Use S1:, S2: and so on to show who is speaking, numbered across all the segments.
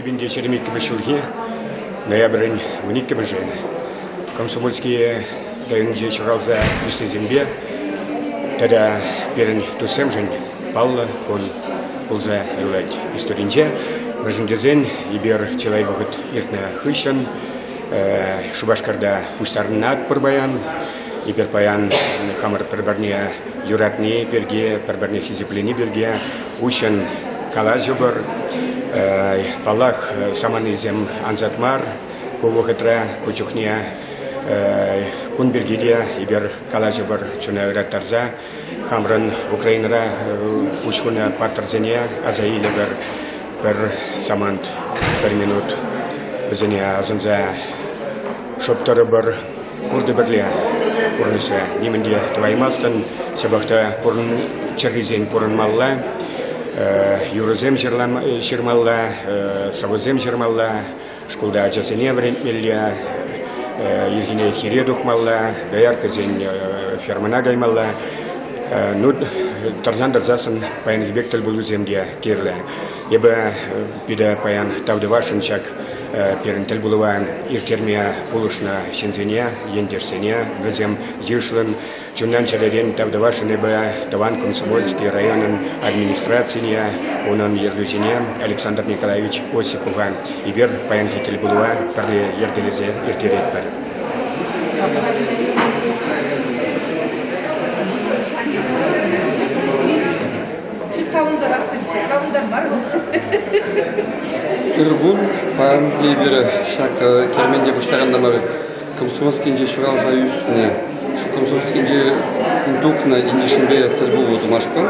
S1: 2022 ноябрь 12 бежен. Комсомольские дайынже чуралза үсті зембе, тада перін тусем жын, палла кон пулза юлать историнче, бежендезен ибер челай вағыт ертна хыщан, Шубашкарда пустарын ат пырбаян, ибер паян хамыр пырбарне юратне берге, пырбарне хизиплени берге, ущан калаз юбар, палах саманизем анзатмар, ковохетра кучухния кунбергидия ибер калаз юбар чуна юраттарза, хамран Украинара учхуна партарзения, азаили бер самант per minut. Безене азымза шоптары бар урды бірле урнысы неменде тваймастын себақта пұрын чарризен пұрын малла юрызем жермалла савызем жермалла шкулда жасыне времелле ергене хире духмалла даяркызен фермана гаймалла Тарзан Дарзасын паян избектел был земде кирле. Ебе бида паян тавдывашынчак перентел булуан иркермия пулушна щензене, ендерсене, везем зишлен, чунан чадарен тавдывашын ебе таван Комсомольский районын администрацияне, онан ергюзене Александр Николаевич Осипова. Ибер паян хител булуа парле ергелезе иркеретпер.
S2: Иргун пан дебері шак керменде бұштағандамары Комсомольскинде шуралза үстіне Комсомольскинде индукна индишінбе тәрбу болды машпын.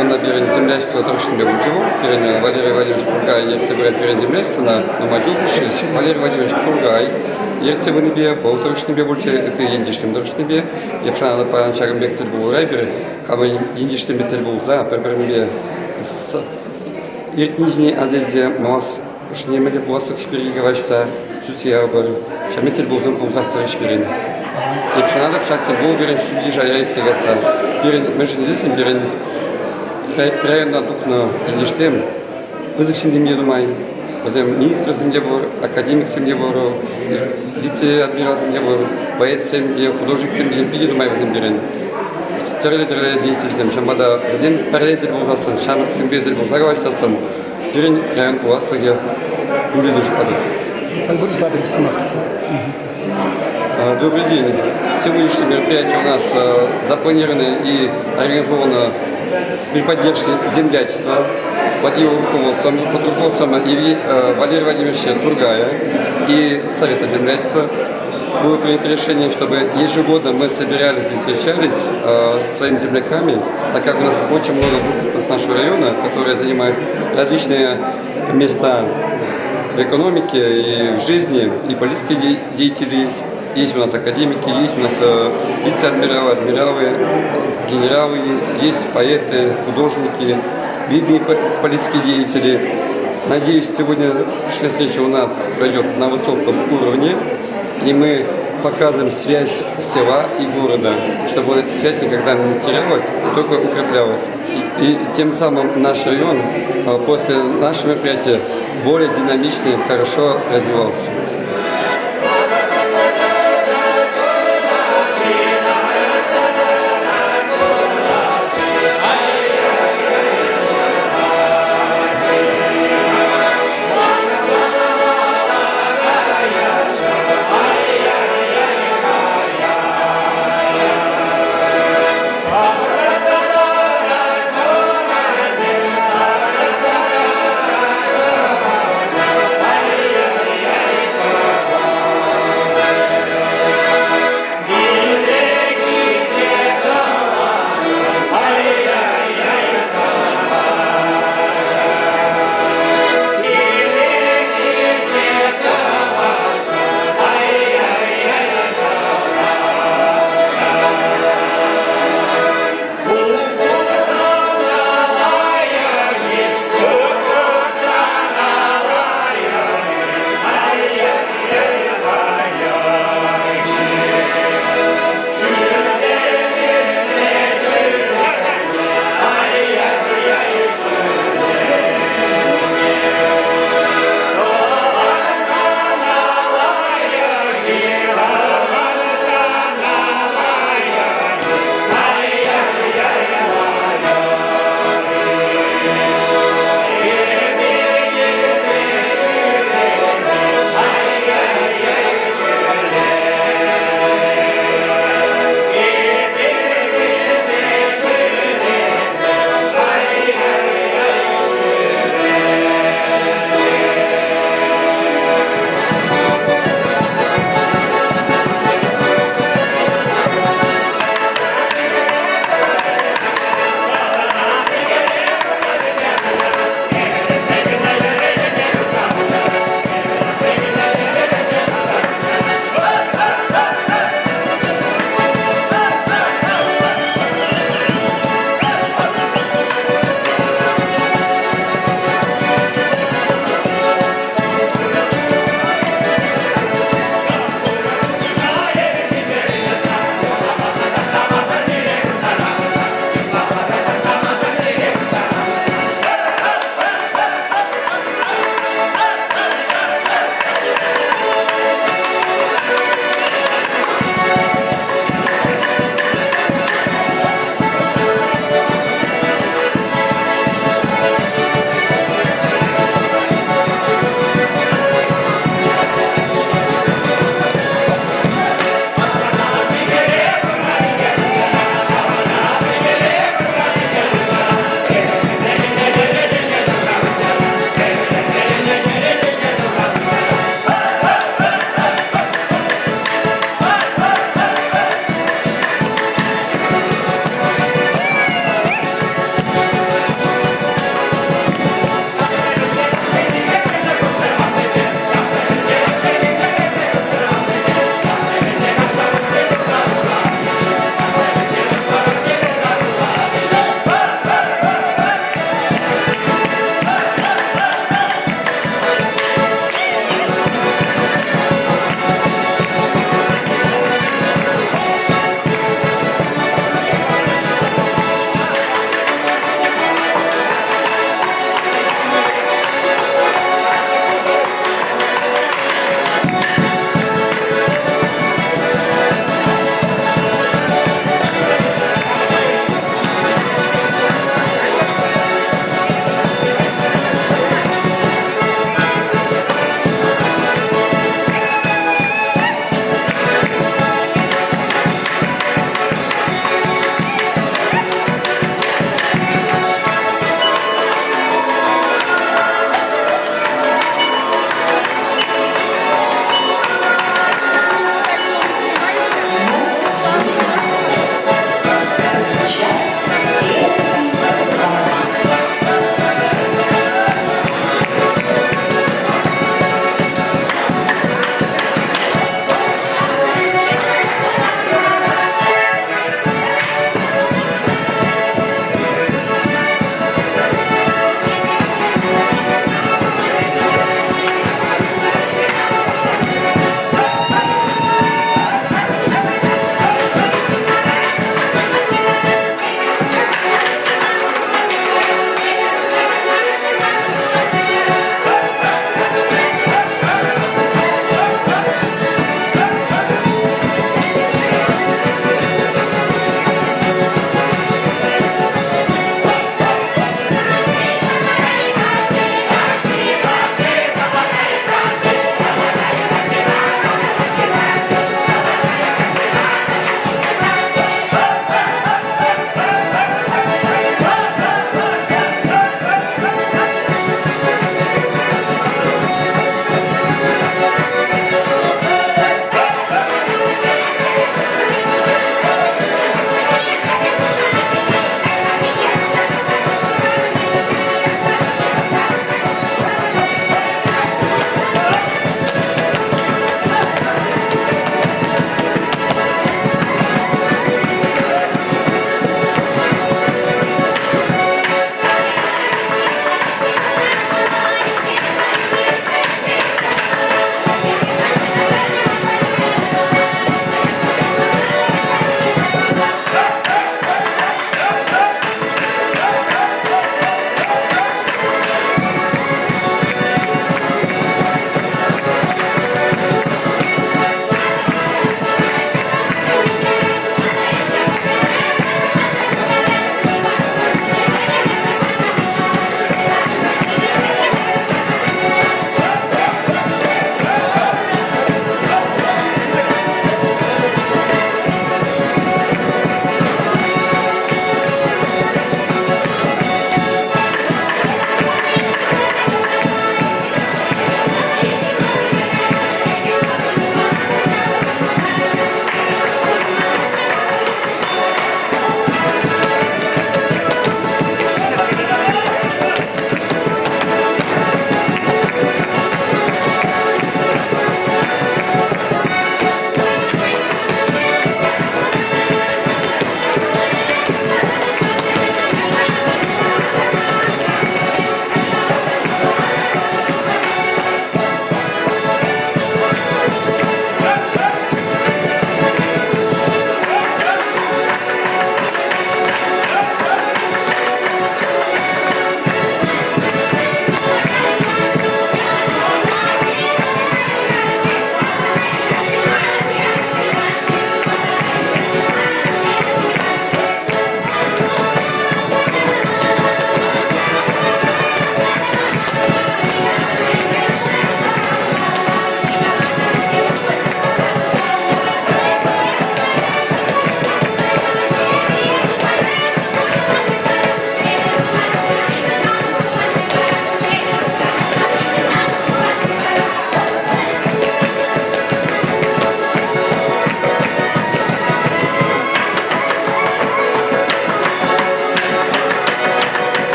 S2: Онда берін земляйство тұрышынбе бұл живу. Берін Валерий Владимирович Пургай ерце берін берін земляйство на мажу бұшыз. Валерий Владимирович Пургай ерце бінібе, бұл тұрышынбе бұл это индишін тұрышынбе. Епшанады паян шағынбек тәрбу ұрай берін. Кама индишінбе тәрбу за бір-бірінбе Ертнижний азельзе мас шнемеле буасык шпиригавашса сутия бар. Шаметел булдым пулзахтыры шпирин. Епшанада пшактын бул берен шуди жаяйстегаса. Берен мәшіндесін берен районна дукна индишсем. Бізік шиндемде думай. Бізім министр земде бар, академик земде бар, вице-адмирал земде бар, поэт земде, художник земде, биде думай бізім берен. Терле деятельзем, шамбада бізден пәрледіл болғасын, шанық сенбеділ болғаға башсасын, жүрен район болғасыға үледі шықады.
S3: Борислав Александров.
S2: Добрый день. Сегодняшнее мероприятие у нас запланировано и организовано при поддержке землячества под его руководством, под руководством Валерия Владимировича Тургая и Совета землячества. Было принято решение, чтобы ежегодно мы собирались и встречались с своими земляками, так как у нас очень много выпусков с нашего района, которые занимают различные места в экономике и в жизни, и политические деятели есть. Есть у нас академики, есть у нас вице-адмиралы, адмиралы, генералы есть поэты, художники, видные политические деятели. Надеюсь, сегодняшняя встреча у нас пройдет на высоком уровне. И мы показываем связь села и города, чтобы эта связь никогда не терялась, а только укреплялась. И тем самым наш район после нашего мероприятия более динамично и хорошо развивался.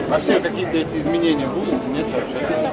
S4: Вообще какие-то если изменения будут, не сообщаются.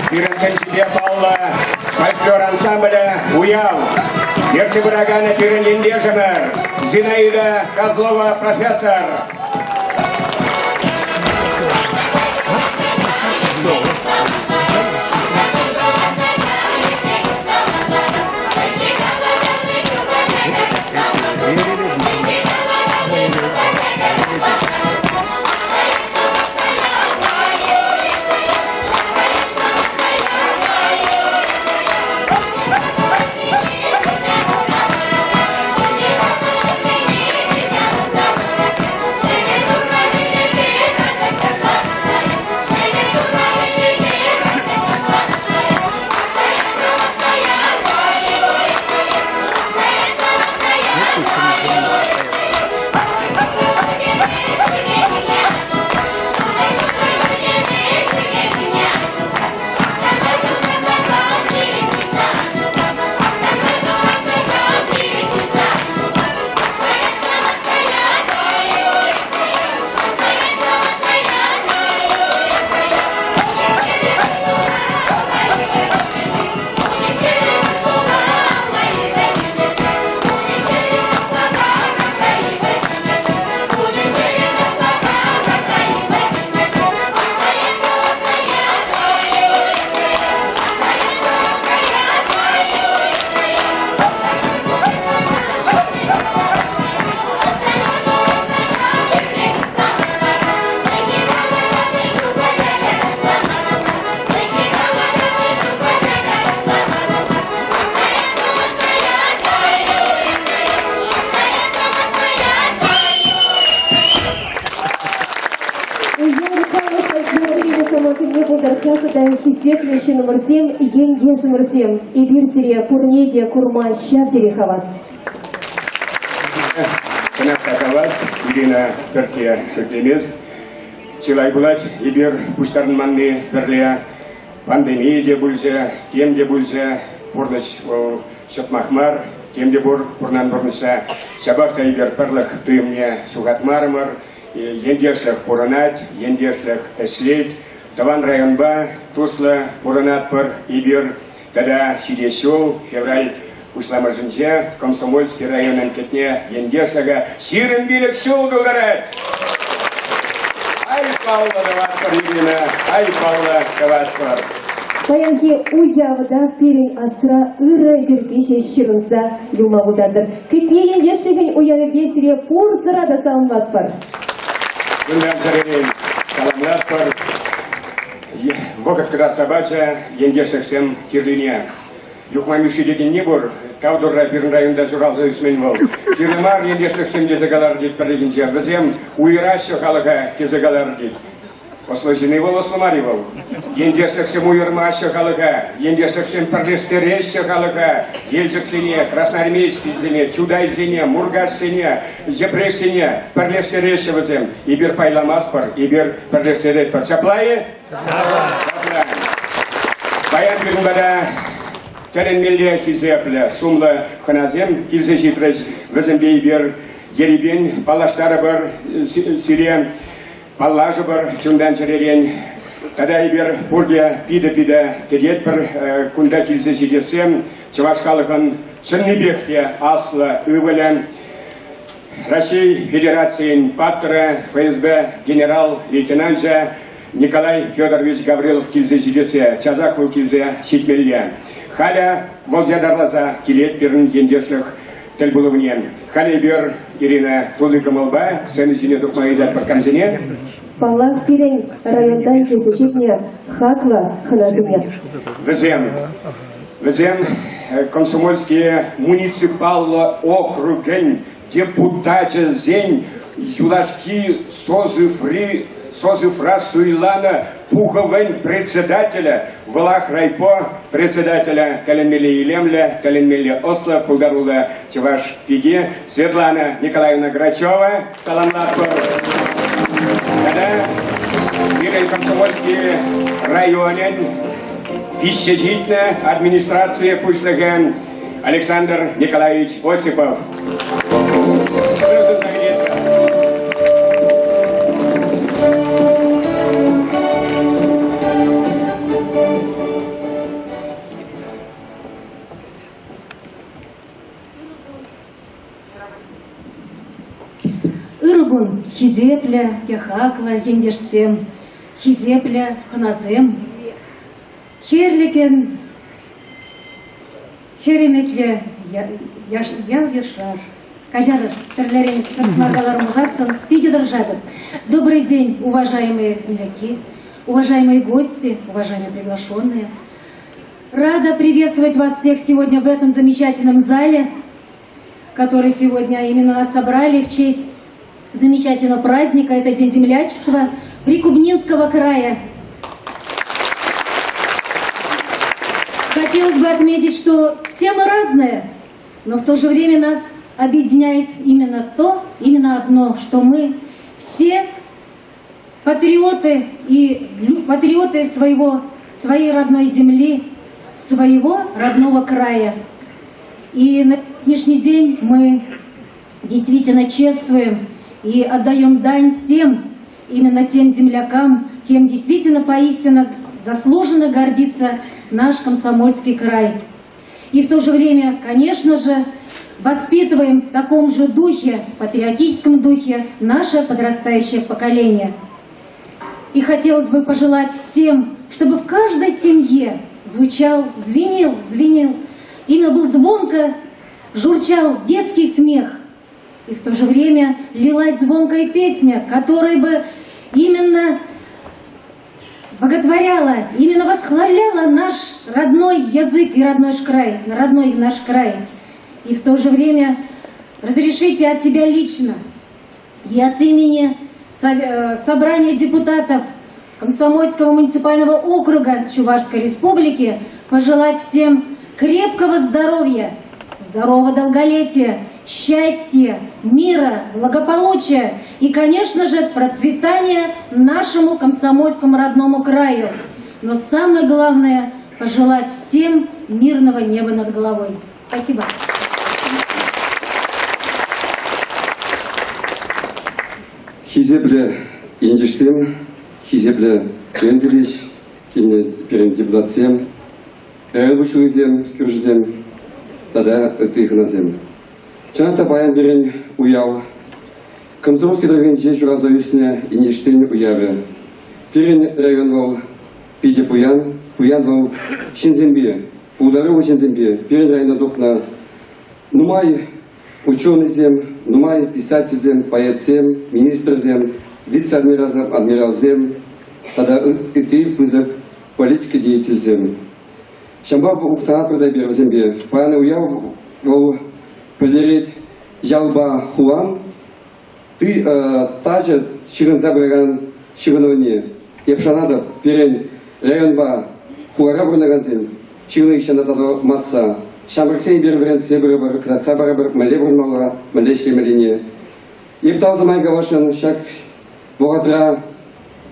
S1: Пирен баллы фольклор ансамблі «Уял». Ерте Бурагана Пирен Линдежемер, Зинаида Козлова профессор.
S5: Хизетлеші номер 7, Енгеш номер 7. Ибир сире Курнедия Курман Шавдерихавас.
S1: Кенапкатавас, Ирина Түркия Шөтемес. Чилай булат, Ибир пуштарын манны бірле пандемия де бүлзе, тем де бүлзе, порныш шотмахмар, тем де бұр, пұрнан бұрныша, сабақта Ибир пырлық түйімне суғатмарымыр, ендерсіх пұранат, ендерсіх әслет, Таван районба туслы пуранат пыр Ибир тогда сидесел, февраль Усламажинже, Комсомольский район анкетне, Ендесага, Сирен Билек сел говорят. Ай, Павла, даватпар, Ирина, ай, Павла, даватпар.
S5: Баянхи уявда пирень асра ыры юркеше шырынса юма будардыр. Кипеген ешлеген уявы бесіре пор сырада салынбатпар.
S1: Гүлден жарелен, саламлатпар. Вокат кыдат сабача, ендешексем кирлине. Юхмамиши деген не бор, Тавдурра пирн районда журалзы үсмен бол. Кирлимар ендешексем дезагалар дейт пірлегенше. Бізем уйрашы халыға тезагалар дейт. Ослыжыны бол, ослымари бол. Ендешексем уйырмашы халыға, ендешексем пірлестереші халыға, елжіксене, красноармейский зене, чудайзене, мургашсене, жепрешене, пірлестереші бізем. Ибір пайламаспар, ибір пірлестерет пар. Чаплайы? Чаплайы. Баян бүгінгада тәлін мелде хизеплі, сумлы ханазем, килзе житрез візімбей бер, еребен, палаштары бар, сирен, паллажы бар, чундан черерен, тада ибер бурге пиді-пиді кедет бір, кунда килзе жидесем, Чувашқалығын чыннебекте аслы өвілі, Россия Федерациян паттыры ФСБ генерал-лейтенант Николай Федорович Гаврилов килзе жидесе, Чазахул килзе шитмелге. Халя волгядарлаза келет берін ендеслік тіл болуынен. Халя бер Ирина Тулыкамылба, сәні зіне дұқмайдат бір камзіне.
S5: Палах пирень райондан кезечетне хакла ханазыне.
S1: Візем комсомольские муниципалы округен депутаты зень юлашки созыфра суйлана пуховен председателя Валах Райпо, председателя Калинмели Илемля, Калинмели Осло, Пугарула Чеваш Пиги, Светлана Николаевна Грачева, Саламлатпур. Когда Ирин Комсомольский районен, вещежительная администрация Пуслыган Александр Николаевич Осипов.
S6: Ыргун хизепля, техакла, ендешсем, хизепля, ханазем, херликен, хереметле, ялдешар. Кажары, терлерин, персоналарымызасын, видеодержады. Добрый день, уважаемые земляки, уважаемые гости, уважаемые приглашенные. Рада приветствовать вас всех сегодня в этом замечательном зале, который сегодня именно нас собрали в честь замечательного праздника. Это День землячества Прикубнинского края. Хотелось бы отметить, что все мы разные, но в то же время нас объединяет именно одно, что мы все патриоты и патриоты своей родной земли, своего родного края. И на сегодняшний день мы действительно чествуем и отдаем дань именно тем землякам, кем действительно поистине заслуженно гордится наш Комсомольский край. И в то же время, конечно же, воспитываем в таком же духе, патриотическом духе, наше подрастающее поколение. И хотелось бы пожелать всем, чтобы в каждой семье звенел, именно был звонко, журчал детский смех. И в то же время лилась звонкая песня, которая бы именно боготворяла, именно восхваляла наш родной язык и родной наш край. И в то же время разрешите от себя лично и от имени собрания депутатов Комсомольского муниципального округа Чувашской Республики пожелать всем крепкого здоровья, здорового долголетия, счастья, мира, благополучия и, конечно же, процветания нашему комсомольскому родному краю. Но самое главное – пожелать всем мирного неба над головой. Спасибо.
S2: Хизепле ендешсем, хизепле пенделиш, килне перен депутатсем, район вышылызем, кюржызем, тогда ты их на землю. Чаната баян берен уяв. Комсомольский район здесь разовесня и нештельный уяве. Перен район вал пиде пуян вал Шинзембе. Ударил Шинзембе. Перен район духна. Нумай ученый зем, нумай писатель зем, поэт зем, министр зем, вице-адмирал зем, тогда и ты пызак политики деятель зем. Шамба ухтана продабер в зембе. Паяны уяв вал проверить жалба хуам. Ты также ширин забраган шириновне. Епшанада перен район ба хуара бурнаган зем. Ширин еще на тато масса. Шамбарсен берберен себребер, кратца барабер, мале бурмалара, мале шлемелине. Ептал за майга вашен шак богатра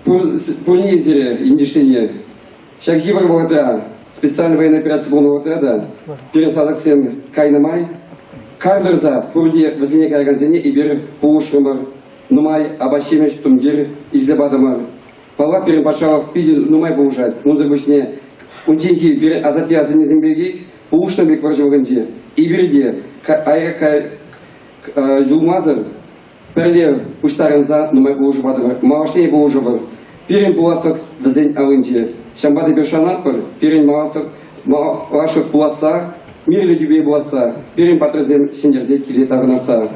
S2: пурни зере индишине. Шак жибр богатра специальная военная операция полного отряда. Перен сазаксен кайнамай. Кардерза пурди вазине кайганзене и бер пушмар. Нумай абашемеш тумгир изебадамар. Пала перен пачалов пиди нумай поужать. Нунза бушне унтинхи бер азати азине зембеги. Пушна бек варжавганде, иберде, айка жулмазыр, перле пуштарынза, нумай поужывадыр, мавашне поужывыр, перен пуласок вазень алынде, шамбады бершанатпыр, перен мавашок пуласа, мирле дюбей пуласа, перен патрызем шендерзе киле тагнаса.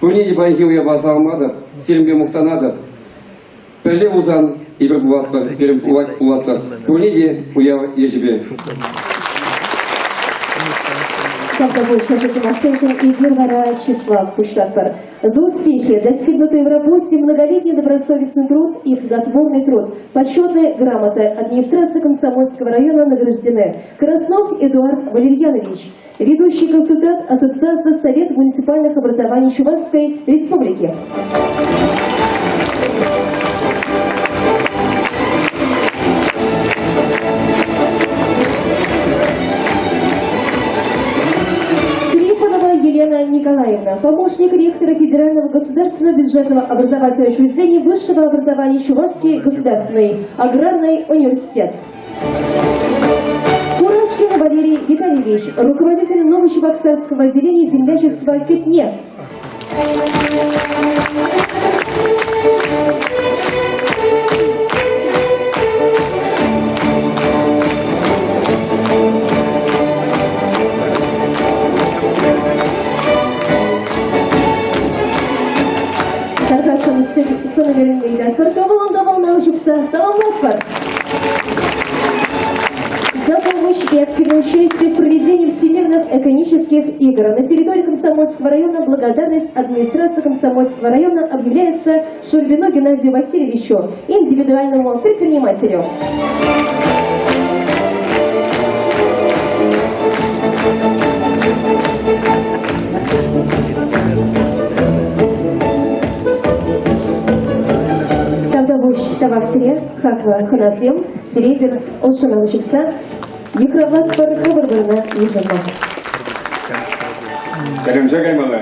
S2: Пурнеди байги уя баса алмадыр, серембе мухтанадыр, перле узан, ибер пулатпыр, перен пуласа, пурнеди уя ежебе.
S5: Когда больше Шашисимасеншин и Гервара Числав Пуштатпар. За успехи, достигнутые в работе, многолетний добросовестный труд и плодотворный труд, почетные грамоты администрации Комсомольского района награждены Краснов Эдуард Валерьянович, ведущий консультант Ассоциации Совета муниципальных образований Чувашской Республики. Елена Николаевна, помощник ректора Федерального государственного бюджетного образовательного учреждения высшего образования Чувашский государственный аграрный университет. Курашкин Валерий Витальевич, руководитель Новочебоксарского отделения землячества КИТНЕ. За помощь и активное участие в проведении всемирных экономических игр на территории Комсомольского района благодарность администрации Комсомольского района объявляется Шурбину Геннадию Васильевичу, индивидуальному предпринимателю. Тавак сире, хаква ханасем, сиребер, олшана учупса, микровлад пар хабарбарна ежема.
S1: Кадамза гаймала,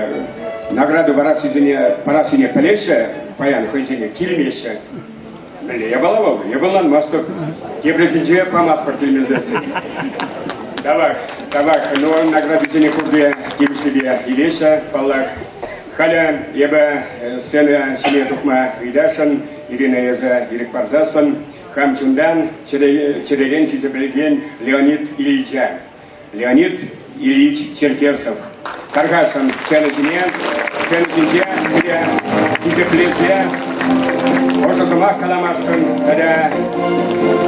S1: награду парасине палеше, паян хойзине килимеше. Я балавал, я был на мосту, я прикинче по маспорту мезесы. Тавак, но награду зине курде, кибишебе илеша, палак. Халя, еба сена семья тухма идашан, Ирина Яза Ирик Парзасон, Хамчундан, Черерен Физабреген, Леонид Ильича. Леонид Ильич Черкесов. Каргашан, Сенатине, Физаплезе, Ошасамах Каламаштан, Ада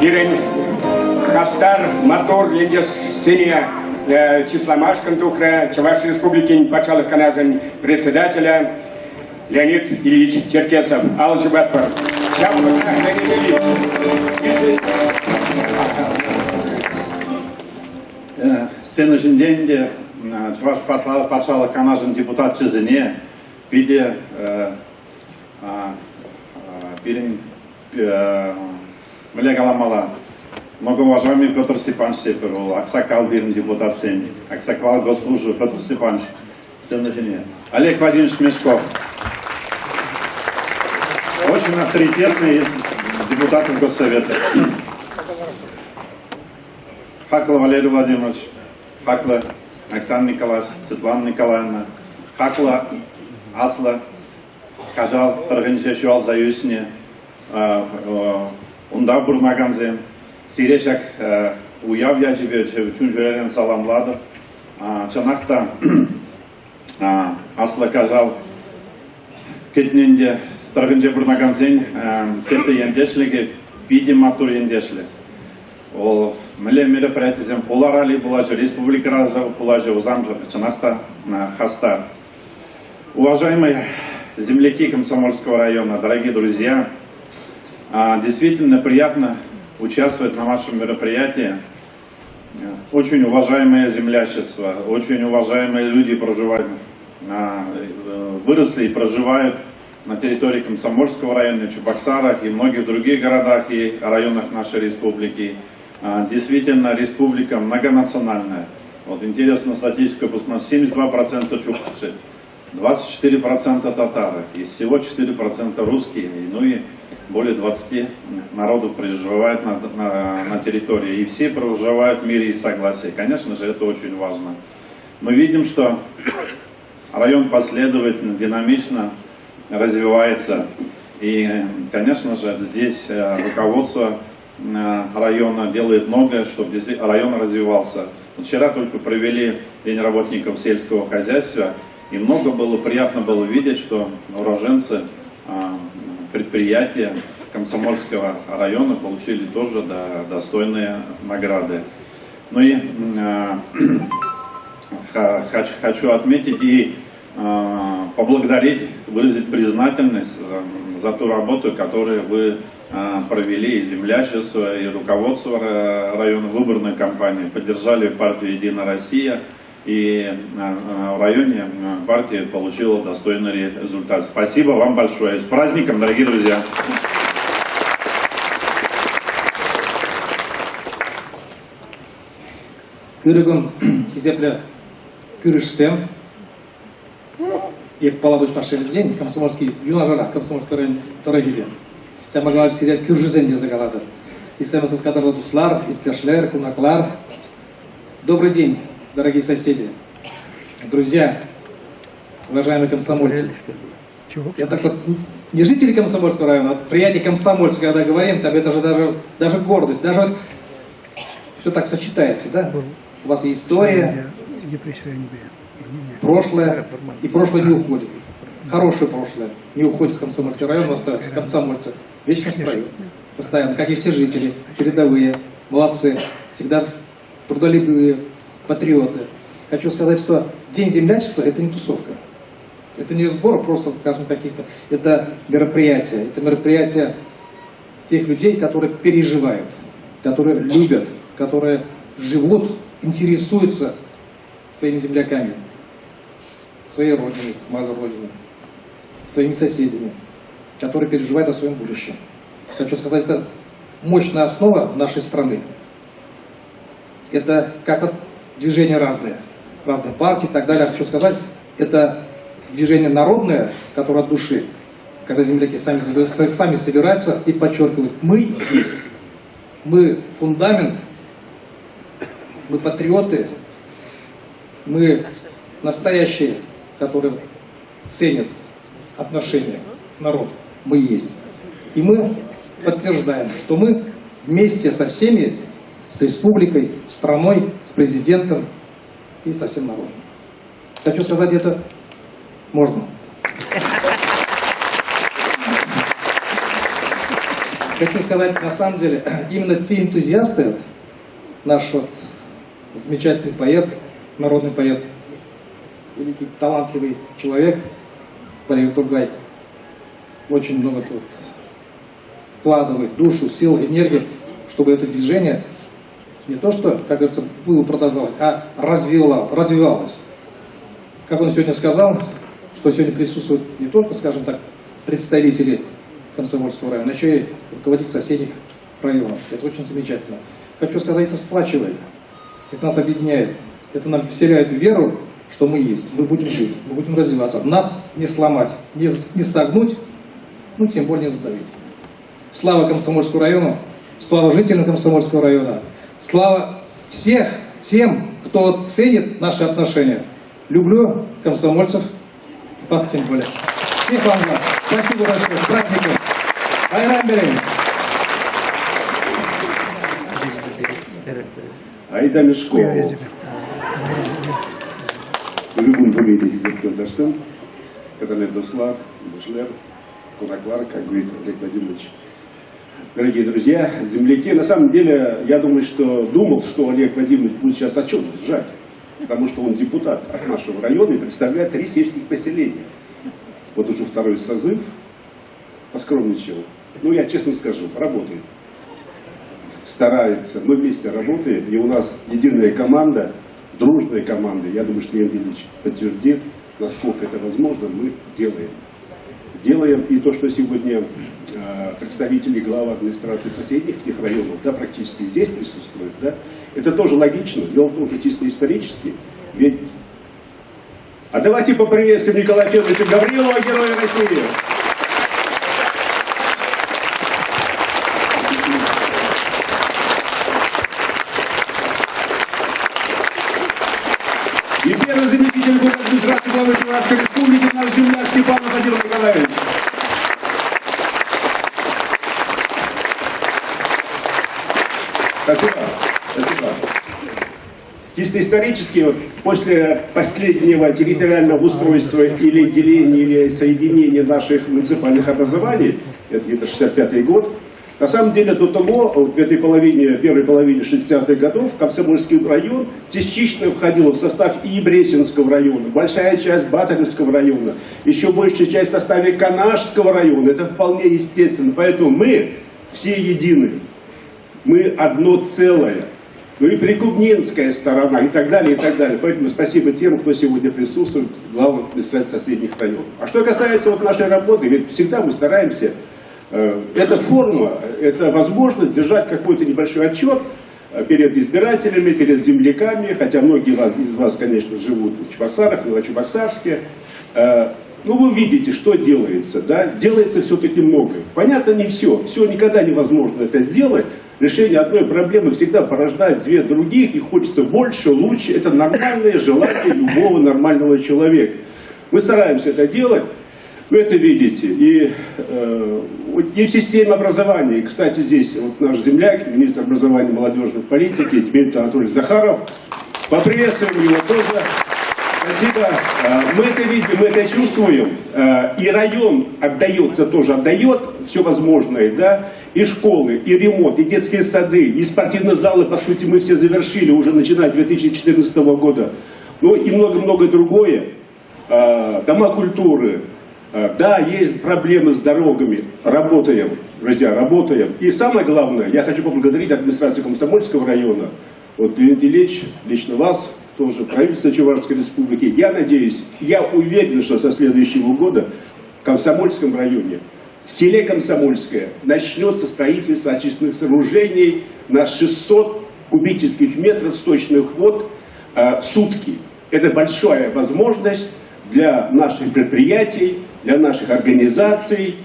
S1: Ирин Хастар, Мотор, Ендес Синия. Числамашкан Тухра, Чувашской республики, Пачалых Канажин, председателя Леонид Ильич Черкесов. Алла Чубатпар.
S7: Сенежин деньде Чуваш Пачалых Канажин депутат Чизыне, Пиде Пирин Млегаламала. Многоуважаемый Петр Степанович Сеперов, Аксакал Бирин депутат Сени, Аксакал госслужбы Петр Степанович Сенатине, Олег Владимирович Мешков. Очень авторитетный из депутатов Госсовета. Хакла Валерий Владимирович, Хакла Александр Николаевич, Светлана Николаевна, Хакла Асла, Кажал Тарганча Шуал Заюсне, Унда Бурнаганзе, Сирешак Уяв Яджибе, Чунжурен Саламладов, Чанахта Асла Кажал Кетненде Тарганча Бурнаганзен, Кетте Яндешлиге, Пиди Матур Яндешлиг. Ол мероприятием Пуларали Булажи, Республика Раза Пулажи, Узамжа, Чанахта, Хаста. Уважаемые земляки Комсомольского района, дорогие друзья, действительно приятно участвовать на вашем мероприятии. Очень уважаемое землячество, очень уважаемые люди проживают, выросли и проживают на территории Комсомольского района, Чебоксарах и многих других городах и районах нашей республики. Действительно, республика многонациональная. Вот интересная статистика, у нас 72% чукчи, 24% татары, из всего 4% русские, ну и более 20 народов проживают на территории. И все проживают в мире и согласии. Конечно же, это очень важно. Мы видим, что район последовательно, динамично развивается. И, конечно же, здесь руководство района делает многое, чтобы район развивался. Вчера только провели День работников сельского хозяйства, и приятно было видеть, что уроженцы предприятия Комсомольского района получили тоже достойные награды. Ну и хочу отметить и поблагодарить, выразить признательность за ту работу, которую вы провели, и землячество, и руководство района, выборной кампании, поддержали партию «Единая Россия», и в районе партия получила достойный результат. Спасибо вам большое. С праздником, дорогие друзья!
S3: Көрігін кезеплі көрішсем, ек бала бұш пашелі день, комсомольский, юнажара, комсомольский район, второй гиде. Сәм мағалап сирия күржізен дезі қалады. И сәмісіз кадрлы дуслар, иптешлер, кунаклар. Добрый день, дорогие соседи, друзья, уважаемые комсомольцы. Я так вот, не жители Комсомольского района, а приятель комсомольцев, когда говорим, там это же даже гордость, даже вот все так сочетается, да? У вас есть история, прошлое, и прошлое не уходит. Хорошее прошлое не уходит с Комсомольского района, остается комсомольцы. Вечно строю, постоянно, как и все жители, передовые, молодцы, всегда трудолюбивые, патриоты. Хочу сказать, что День землячества – это не тусовка. Это не сбор просто, скажем, каких-то. Это мероприятие. Это мероприятие тех людей, которые переживают, которые любят, которые живут, интересуются своими земляками, своей родиной, малой родиной, своими соседями, которые переживают о своем будущем. Хочу сказать, это мощная основа нашей страны. Это как вот движения разные партии и так далее. Хочу сказать, это движение народное, которое от души, когда земляки сами собираются и подчеркивают, мы есть, мы фундамент, мы патриоты, мы настоящие, которые ценят отношения народа, мы есть. И мы подтверждаем, что мы вместе со всеми, с республикой, страной, с президентом и со всем народом. Хочу сказать, это можно. Хочу сказать, на самом деле, именно те энтузиасты, наш вот замечательный поэт, народный поэт, великий, талантливый человек, Валерий Тургай, очень много тут вкладывает душу, сил, энергии, чтобы это движение не то что, как говорится, было продолжалось, а развивалось. Как он сегодня сказал, что сегодня присутствуют не только, скажем так, представители Комсомольского района, но еще и руководители соседних районов. Это очень замечательно. Хочу сказать, это сплачивает, это нас объединяет, это нам вселяет веру, что мы есть, мы будем жить, мы будем развиваться. Нас не сломать, не согнуть, ну тем более не задавить. Слава Комсомольскому району, слава жителям Комсомольского района, слава всем, кто ценит наши отношения. Люблю комсомольцев, вас тем более. Всех вам спасибо большое, с праздником. Айран берем.
S8: Айда Мешков. Любым более Дарсен, Каталев Дослав, Бушлер, Кунаклар, как говорит Олег Владимирович. Дорогие друзья, земляки, на самом деле, я думал, что Олег Владимирович будет сейчас отчет держать, потому что он депутат от нашего района и представляет 3 сельских поселения. Вот уже 2-й созыв, поскромничал. Ну, я честно скажу, работает. Старается, мы вместе работаем, и у нас единая команда, дружная команда. Я думаю, что Леонид Ильич подтвердит, насколько это возможно, мы делаем. Делаем и то, что сегодня представители глав администрации соседних всех районов, да, практически здесь присутствуют, да, это тоже логично, дело в том, что чисто исторически, ведь... А давайте поприветствуем Николая Федоровича Гаврилова, Героя России. И первый заместитель город администрации главы Чувашской республики, наш земляк Степанов Владимир Николаевич. Спасибо. Спасибо. Чисто исторически, вот, после последнего территориального устройства или деления, или соединения наших муниципальных образований, это где-то 65-й год, на самом деле до того, в этой первой половине 60-х годов, Комсомольский район частично входил в состав и Бресенского района, большая часть Батаревского района, еще большая часть в составе Канашского района. Это вполне естественно. Поэтому мы все едины. Мы одно целое. Ну и Прикубнинская сторона, и так далее, и так далее. Поэтому спасибо тем, кто сегодня присутствует в главах администрации соседних районов. А что касается вот нашей работы, ведь всегда мы стараемся, это форма, это возможность держать какой-то небольшой отчет перед избирателями, перед земляками, хотя многие из вас, конечно, живут в Чебоксарах, в Новочебоксарске. Ну, вы видите, что делается, да? Делается все-таки многое. Понятно, не все. Все никогда невозможно это сделать. Решение одной проблемы всегда порождает 2 других, и хочется больше, лучше. Это нормальное желание любого нормального человека. Мы стараемся это делать. Вы это видите. И в системе образования. Кстати, здесь вот наш земляк, министр образования и молодежной политики Дмитрий Анатольевич Захаров. Поприветствуем его тоже. Спасибо. Мы это видим, мы это чувствуем. И район отдается, тоже отдает все возможное, да. И школы, и ремонт, и детские сады, и спортивные залы, по сути, мы все завершили уже начиная с 2014 года. Ну и много-много другое. Дома культуры. Да, есть проблемы с дорогами. Работаем, друзья, работаем. И самое главное, я хочу поблагодарить администрацию Комсомольского района. Вот Леонид Ильич, лично вас, тоже правительство Чувашской республики. Я надеюсь, я уверен, что со следующего года в Комсомольском районе, в селе Комсомольское, начнется строительство очистных сооружений на 600 кубических метров сточных вод в сутки. Это большая возможность для наших предприятий, для наших организаций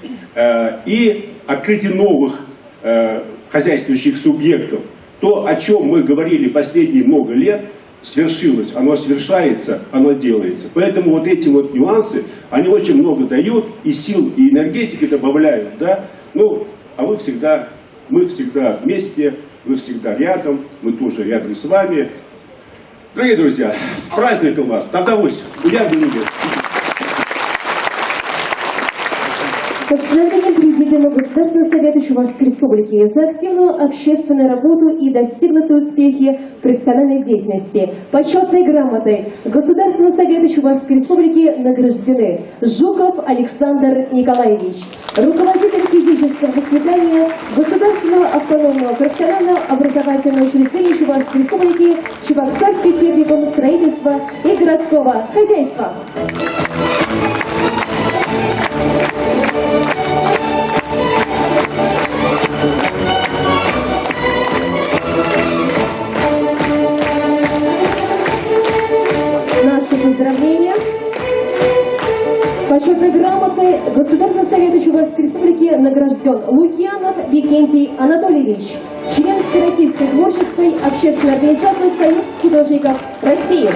S8: и открытие новых хозяйствующих субъектов. То, о чем мы говорили последние много лет, свершилось, оно свершается, оно делается. Поэтому вот эти вот нюансы, они очень много дают, и сил, и энергетики добавляют, да. Ну, а мы всегда вместе, вы всегда рядом, мы тоже рядом с вами. Дорогие друзья, с праздником вас, до удовольствия.
S5: Постановлением Президиума Государственного совета Чувашской республики за активную общественную работу и достигнутые успехи в профессиональной деятельности почетной грамотой Государственного совета Чувашской республики награждены Жуков Александр Николаевич, руководитель физического воспитания Государственного автономного профессионального образовательного учреждения Чувашской республики, Чебоксарский техникум строительства и городского хозяйства. Наши поздравления. Почетной грамотой Государственного совета Чувашской республики награжден Лукьянов Викентий Анатольевич, член Всероссийской творческой общественной организации «Союз художников России».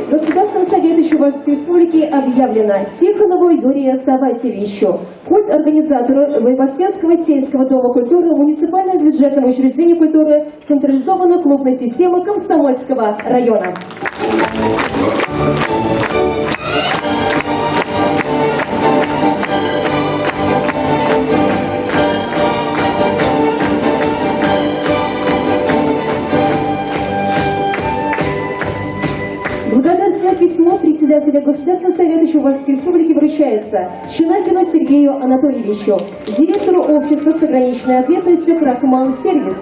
S5: Государственным Советом Чувашской Республики объявлена Тихонову Юрию Саватьевичу, культ-организатору Воевостенского сельского дома культуры, муниципального бюджетного учреждения культуры, централизованной клубной системы Комсомольского района. Благодарственное письмо председателя Государственного Совета Чувашской Республики вручается Чинакину Сергею Анатольевичу, директору общества с ограниченной ответственностью «Крахмал Сервис».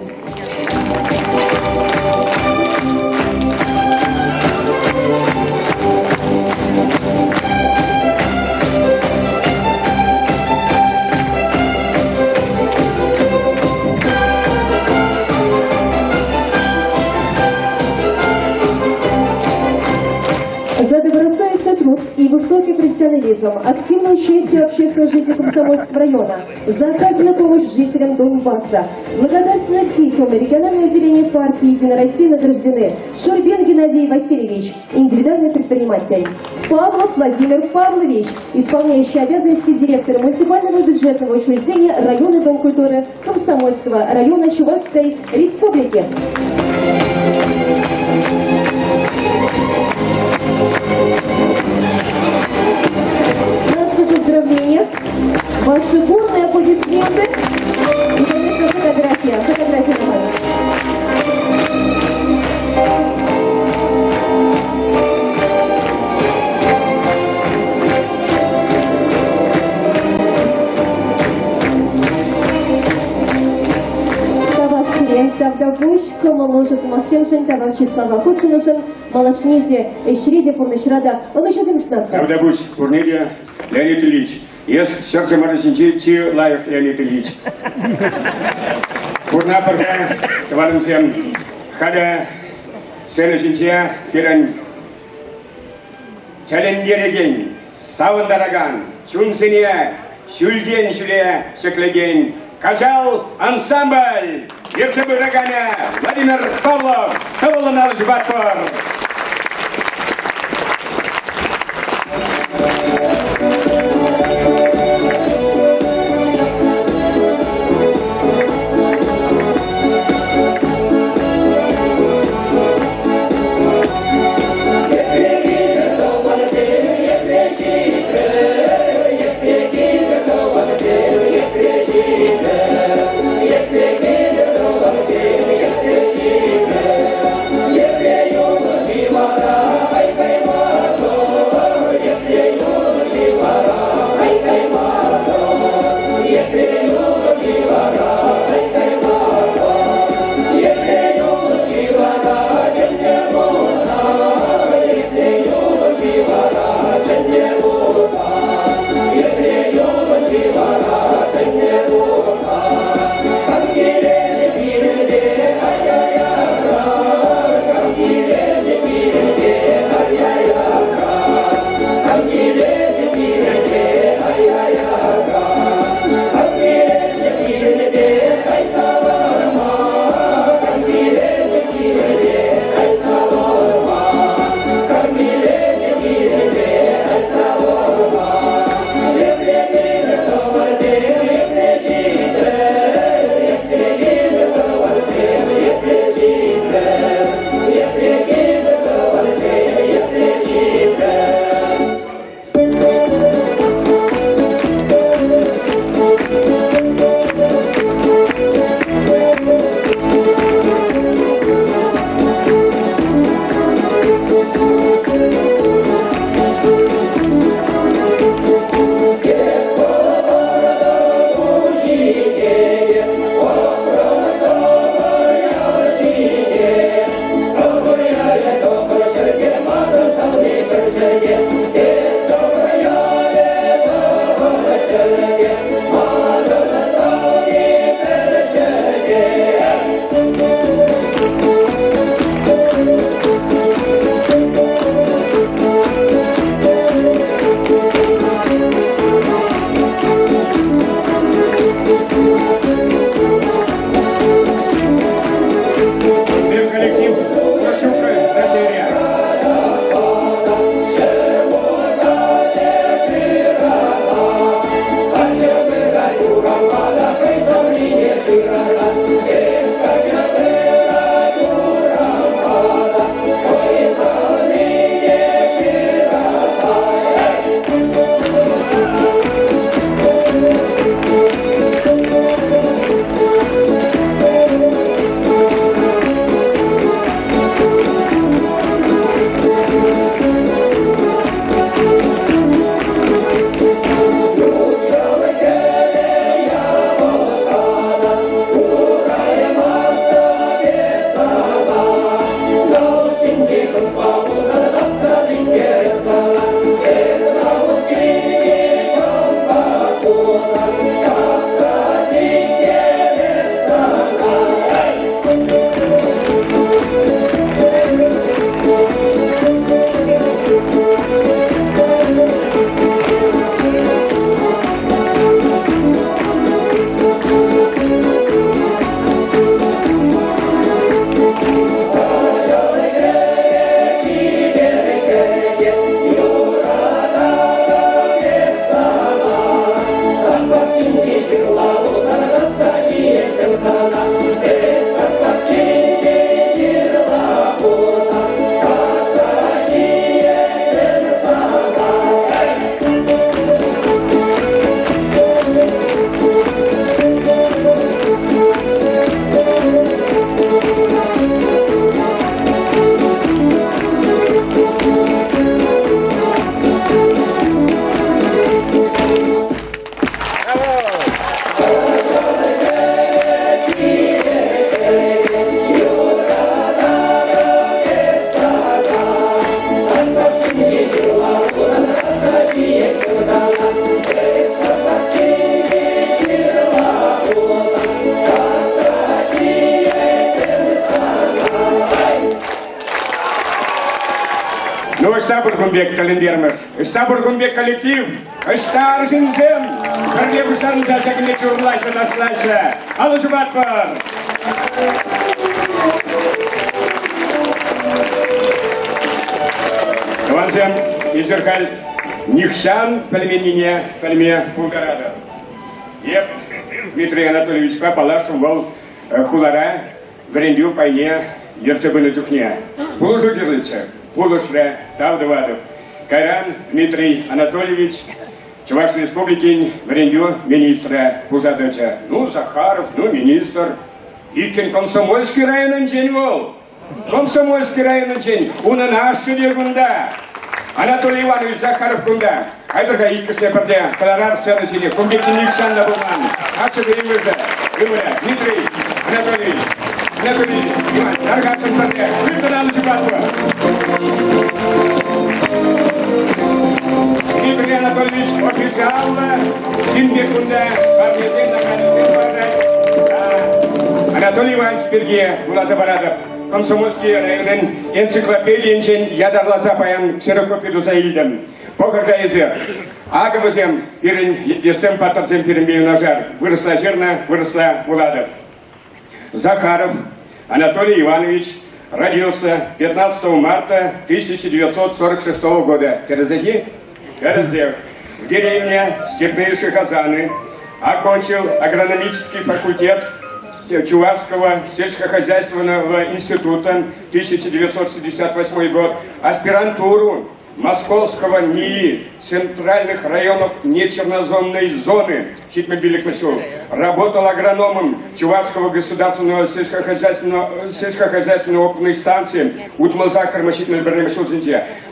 S5: За добросовестный труд и высокий профессионализм, активное участие в общественной жизни Комсомольского района, за оказанную помощь жителям Донбасса. Благодарственным письмом региональное отделение партии «Единая Россия» награждены Шурбин Геннадий Васильевич, индивидуальный предприниматель, Павлов Владимир Павлович, исполняющий обязанности директора муниципального бюджетного учреждения районный дом культуры Комсомольского района Чувашской Республики. Наши поздравления, ваши бурные аплодисменты и, конечно, фотография на память. Тавдавуш, кома может масемшен, тавар числава худшинушен, малашниде, эшриде, пурнышрада, он еще заместнат.
S1: Тавдавуш, Корнелия Леонид Ильич. Ес, сердце марашинчи, чи лайф Леонид Ильич. Курна парка, товарим всем, халя, сена шинчия, пирань. Чалендереген, савандараган, чунсине, шульген шуле, шеклеген, Казал ансамбль, Ерцебы Раганя, Владимир Павлов, Таволанал Жбатпор.
S9: Епрей,
S1: Burgunbek kalenderimiz, Ista Burgunbek kollektiv, Ista Arzinzem, birge kuşlarımıza çekinlikli uğurlaysa, nasılaysa, alıcı batpar. Кванзем изеркаль Нихшан пельменине пельме Булгарада. Еп Дмитрий Анатольевич Папалашем был хулара врендю пайне ерцебыны тюхне. Пулужу держится, пулушре, тавдывадов. Кайран Дмитрий Анатольевич, Чувашской республики врендю министра Пузадыча. Ну, Захаров, ну, министр. Икин Комсомольский районный день вол. Комсомольский районный день. Уна наши гунда. Анатолий Иванович Захаров гунда. Айдырга икисне партия. Колорар сена сине. Комбеки Никсан на булман. Аксы беремызда. Выбора. Дмитрий Анатольевич. Анатолий Иванович. Даргасын партия. Выбора Алжибатова. Дмитрий Анатольевич официально. Синбек гунда. Партиясен на партия. Анатолий Иванович Берге, Булаза Барадов, Комсомольский районын энциклопедиянчен ядарласа паян ксерокопиду заилдым. Покырда езер. Агыбызем пирин есем патырзем пиринбей нажар. Выросла жирна, выросла Буладов. Захаров Анатолий Иванович родился 15 марта 1946 года. Терезахи? Терезех. В деревне Степные Шихазаны. Окончил агрономический факультет Чувашского сельскохозяйственного института 1968 год, аспирантуру Московского НИИ центральных районов нечерноземной зоны Хитмобилик-Масюр. Работал агрономом Чувашского государственного сельскохозяйственной опытной станции Утмалзакар Масюр,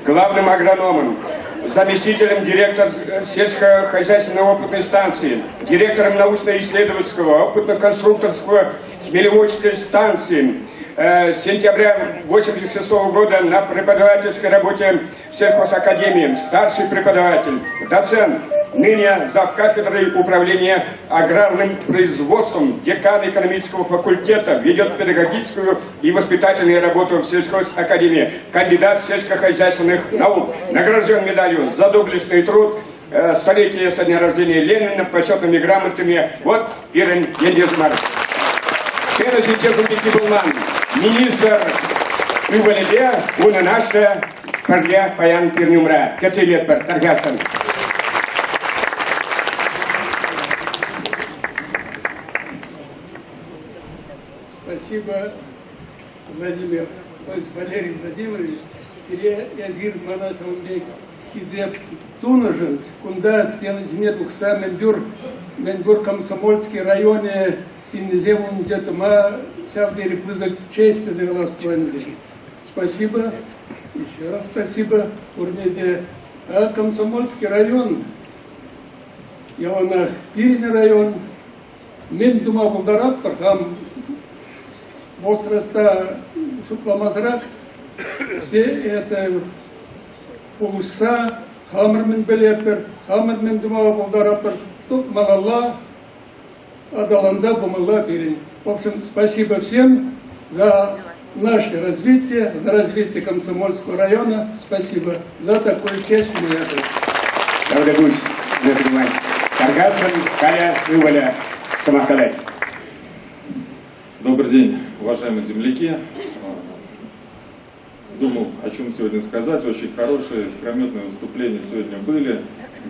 S1: главным агрономом, заместителем директора сельскохозяйственной опытной станции, директором научно-исследовательского опытно-конструкторского хмелеводческой станции. С сентября 1986 года на преподавательской работе в сельхозакадемии, старший преподаватель, доцент, ныне завкафедрой управления аграрным производством, декан экономического факультета, ведет педагогическую и воспитательную работу в сельхозакадемии, кандидат сельскохозяйственных наук, награжден медалью за доблестный труд, столетие со дня рождения Ленина, почетными грамотами. Вот Ирен Ендезмар. Следующий министр Ивалиде, уна наша, парля паян пирнюмра. Кацелет пар, таргасан.
S9: Спасибо, Владимир, то есть Валерий Владимирович. Сире Язир Манасовбек Хизеп Тунаженс, кунда сензмет укса Менбюр Комсомольский районе Синеземом где-то ма сявдери плызак честь завела Спасибо, еще раз спасибо. Турнеде Комсомольский район, я на Пирин район, мен дума булдарат пархам возраста Шукламазрак, все это полуса, хамермен белепер, хамермен дума булдарапер, тут малалла, адаланда бумалла Пирин. В общем, спасибо всем за наше развитие, за развитие Комсомольского района. Спасибо за такую честь и адрес.
S1: Добрый путь, Дмитрий Иванович. Каргасан, Каля, Иваля, Самахкалай.
S10: Добрый день, уважаемые земляки. Думал, о чем сегодня сказать. Очень хорошие, искрометные выступления сегодня были,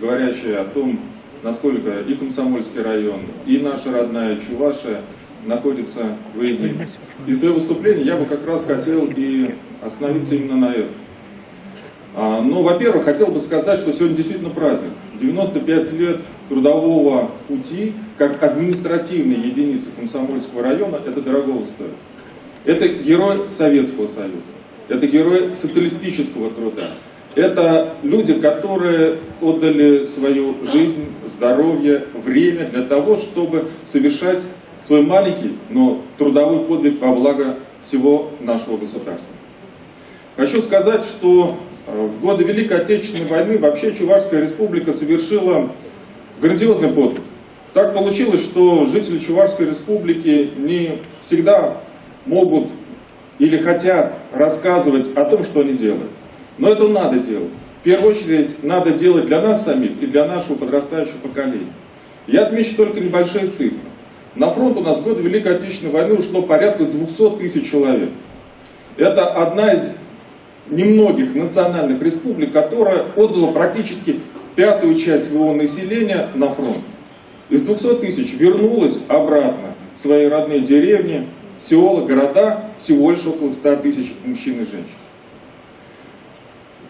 S10: говорящие о том, насколько и Комсомольский район, и наша родная Чувашия находятся воедино. И свое выступление я бы как раз хотел и остановиться именно на этом. Ну, во-первых, хотел бы сказать, что сегодня действительно праздник. 95 лет трудового пути, как административной единицы Комсомольского района, это дорого стоит. Это герой Советского Союза, это герой социалистического труда. Это люди, которые отдали свою жизнь, здоровье, время для того, чтобы совершать свой маленький, но трудовой подвиг во благо всего нашего государства. Хочу сказать, что в годы Великой Отечественной войны вообще Чувашская республика совершила грандиозный подвиг. Так получилось, что жители Чувашской республики не всегда могут или хотят рассказывать о том, что они делают. Но это надо делать. В первую очередь надо делать для нас самих и для нашего подрастающего поколения. Я отмечу только небольшие цифры. На фронт у нас в годы Великой Отечественной войны ушло порядка 200 тысяч человек. Это одна из немногих национальных республик, которая отдала практически 1/5 часть своего населения на фронт. Из 200 тысяч вернулось обратно в свои родные деревни, села, города, всего лишь около 100 тысяч мужчин и женщин.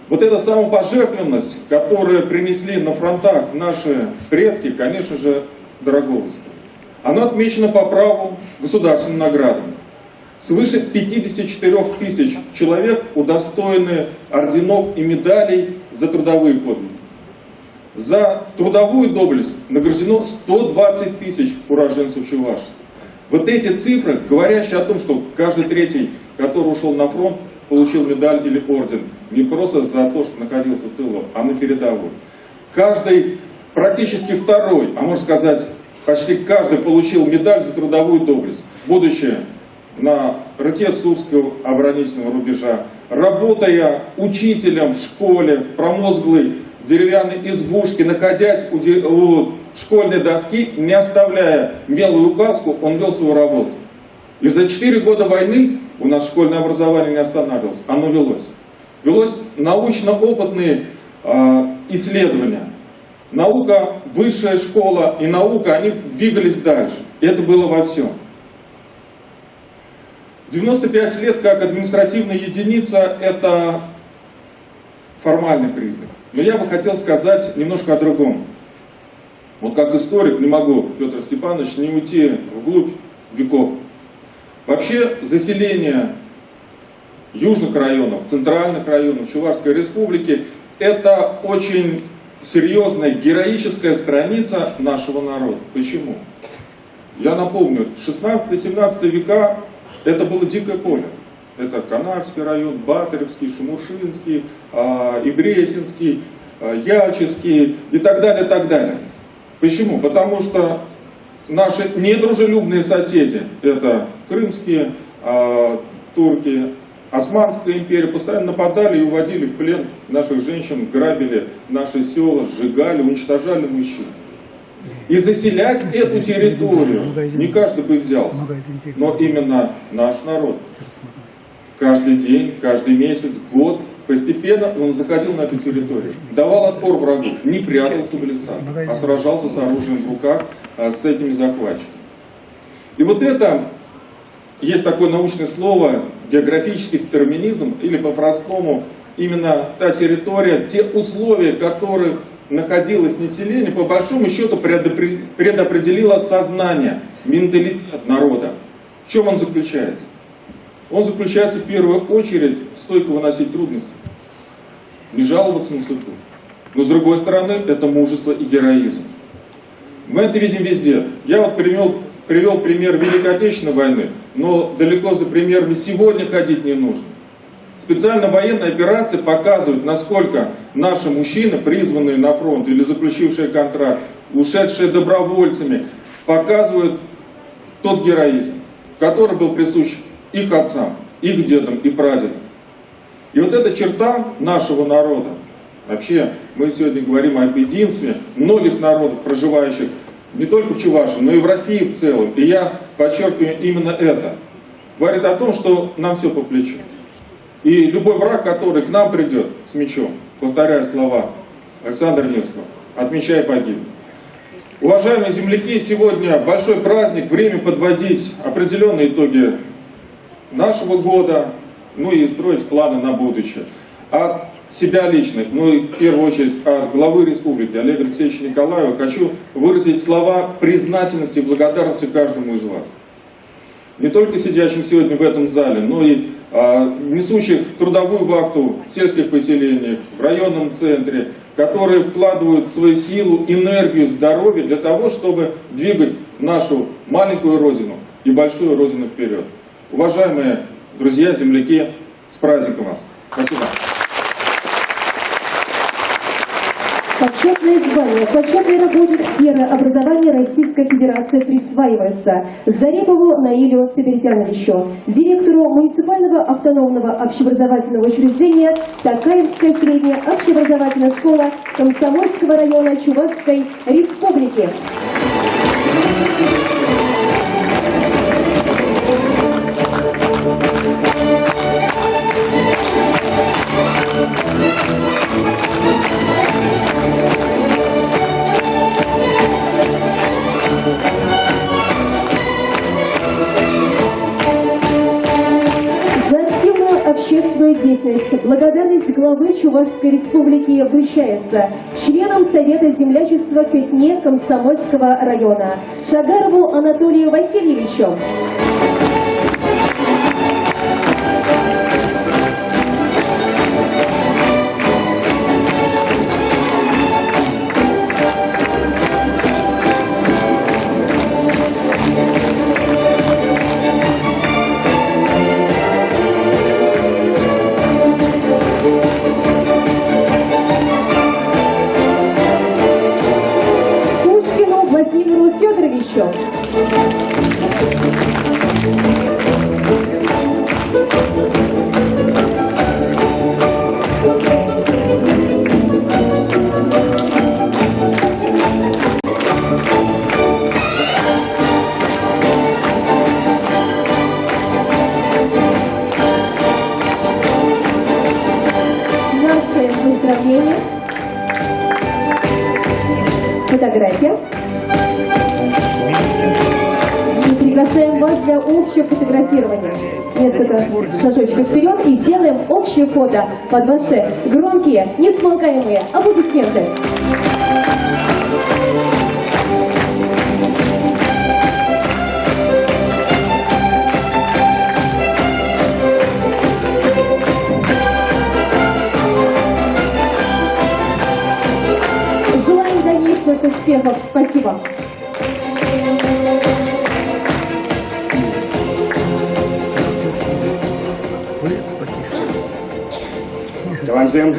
S10: Вот эта самопожертвованность, которую принесли на фронтах наши предки, конечно же, дорогого стоит. Она отмечена по праву государственными наградами. Свыше 54 тысяч человек удостоены орденов и медалей за трудовые подвиги. За трудовую доблесть награждено 120 тысяч уроженцев Чувашии. Вот эти цифры, говорящие о том, что каждый третий, который ушел на фронт, получил медаль или орден. Не просто за то, что находился в тылу, а на передовой. Каждый, практически второй, а можно сказать, почти каждый получил медаль за трудовую доблесть, будучи на рытье Сурского оборонительного рубежа, работая учителем в школе, в промозглой деревянной избушке, находясь у школьной доски, не оставляя мелкую указку, он вел свою работу. И за 4 года войны у нас школьное образование не останавливалось, оно велось. Велось научно-опытные исследования. Наука, высшая школа и наука, они двигались дальше. И это было во всем. 95 лет как административная единица – это формальный признак. Но я бы хотел сказать немножко о другом. Вот как историк не могу, Петр Степанович, не уйти вглубь веков. Вообще заселение южных районов, центральных районов Чувашской республики – это очень серьезная героическая страница нашего народа. Почему? Я напомню, 16-17 века это было дикое поле. Это Канарский район, Батаревский, Шумушинский, Ибресинский, Яльчевский и так далее, так далее. Почему? Потому что наши недружелюбные соседи, это крымские турки, Османская империя, постоянно нападали и уводили в плен наших женщин, грабили наши села, сжигали, уничтожали мужчин. И заселять эту территорию не каждый бы взялся, но именно наш народ. Каждый день, каждый месяц, год, постепенно он заходил на эту территорию, давал отпор врагу, не прятался в лесах, а сражался с оружием в руках с этими захватчиками. И вот это, есть такое научное слово, географический детерминизм, или по-простому, именно та территория, те условия, в которых находилось население, по большому счету предопределило сознание, менталитет народа. В чем он заключается? Он заключается в первую очередь в стойко выносить трудности, не жаловаться на судьбу. Но с другой стороны, это мужество и героизм. Мы это видим везде. Я вот привел пример Великой Отечественной войны, но далеко за примерами сегодня ходить не нужно. Специальная военная операция показывает, насколько наши мужчины, призванные на фронт или заключившие контракт, ушедшие добровольцами, показывают тот героизм, который был присущ их отцам, их дедам и прадедам. И вот эта черта нашего народа, вообще мы сегодня говорим об единстве многих народов, проживающих не только в Чувашии, но и в России в целом. И я подчеркиваю именно это. Говорит о том, что нам все по плечу. И любой враг, который к нам придет с мечом, повторяя слова Александра Невского, отмечай погибнет. Уважаемые земляки, сегодня большой праздник, время подводить определенные итоги нашего года, ну и строить планы на будущее. От себя лично, ну и в первую очередь от главы республики Олега Алексеевича Николаева хочу выразить слова признательности и благодарности каждому из вас. Не только сидящим сегодня в этом зале, но и несущих трудовую вахту в сельских поселениях, в районном центре, которые вкладывают свою силу, энергию, здоровье для того, чтобы двигать нашу маленькую родину и большую родину вперед. Уважаемые друзья, земляки, с праздником вас! Спасибо!
S5: Почетное звание «Почетный работник сферы образования Российской Федерации» присваивается Зарепову Наилю Сабиртяновичу, директору муниципального автономного общеобразовательного учреждения Такаевская средняя общеобразовательная школа Комсомольского района Чувашской Республики. За активную общественную деятельность благодарность главы Чувашской Республики вручается членам Совета землячества Кетне Комсомольского района Шагарову Анатолию Васильевичу. Пушкину Владимиру Федоровичу. Наши поздравления. Фотография. И приглашаем вас для общего фотографирования. Несколько шажочков вперед и сделаем общее фото под ваши громкие, несмолкаемые аплодисменты. Желаем дальнейших успехов. Спасибо.
S1: Таванзем,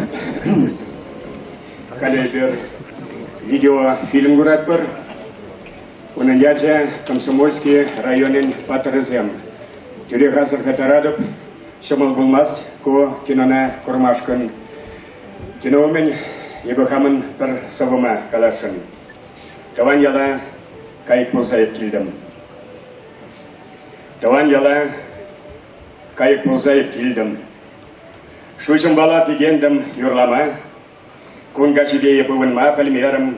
S1: Халейбер, видеофильм Гуратпар, Унадяджа, Комсомольский районен Патарызем. Тюрехазар Хатарадов, Шамал Булмаст, Ко Кинона Курмашкан. Киноумен, Ебахаман Пар Савума Калашан. Таван Яла, Кайк Музаев Кильдам. Таван Яла, Кайк Музаев Кильдам. Шушым бала пигендам юрлама, кунга себе епывынма пальмерам,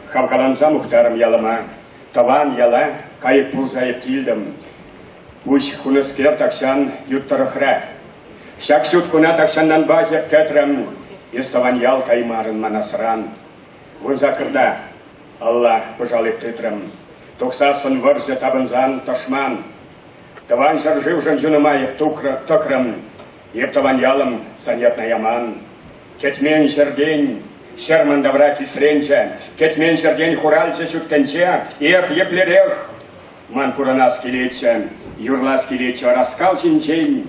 S1: хамхаланса мухтарам ялама, таван яла, кайык пулзайып килдам. Уч хуныскер такшан юттарыхра. Шак шут куна такшаннан бахеп кэтрам, иставан ял каймарын манасран. Вынзакырда, Алла пожалып тытрам, токсасын вырже табынзан ташман. Таван жаржывжан юнымайып токрам, Ептаван ялым санятна яман. Кетмен жердень, шерман добра кисренче, кетмен жердень хуральче шуттенче, эх, еплерех. Ман пуранас килече, юрлас килече, раскал чинчень.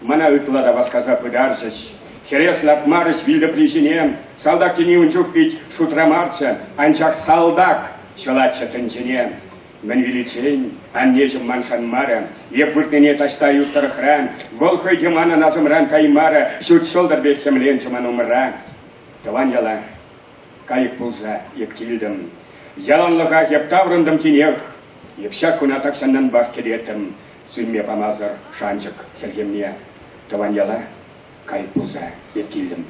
S1: Мана ытлада восказа пыдаржеч. Херес лапмарыш вильда прижине, салдак тени унчух пить шутрамарче, анчах салдак шалаче тенчене. Мен величень, аннежем маншан мара, епвыртыне таштаю тархран, волхой демана назымран каймара, шут шолдар бехемлен чуман умра. Таван яла, кайык пулза, еп килдым, яланлыға еп таврындым тенех, еп шак куна такшаннан бақ келетім, сүнме памазыр шанчык келгемне. Таван яла, кайык пулза, еп килдым.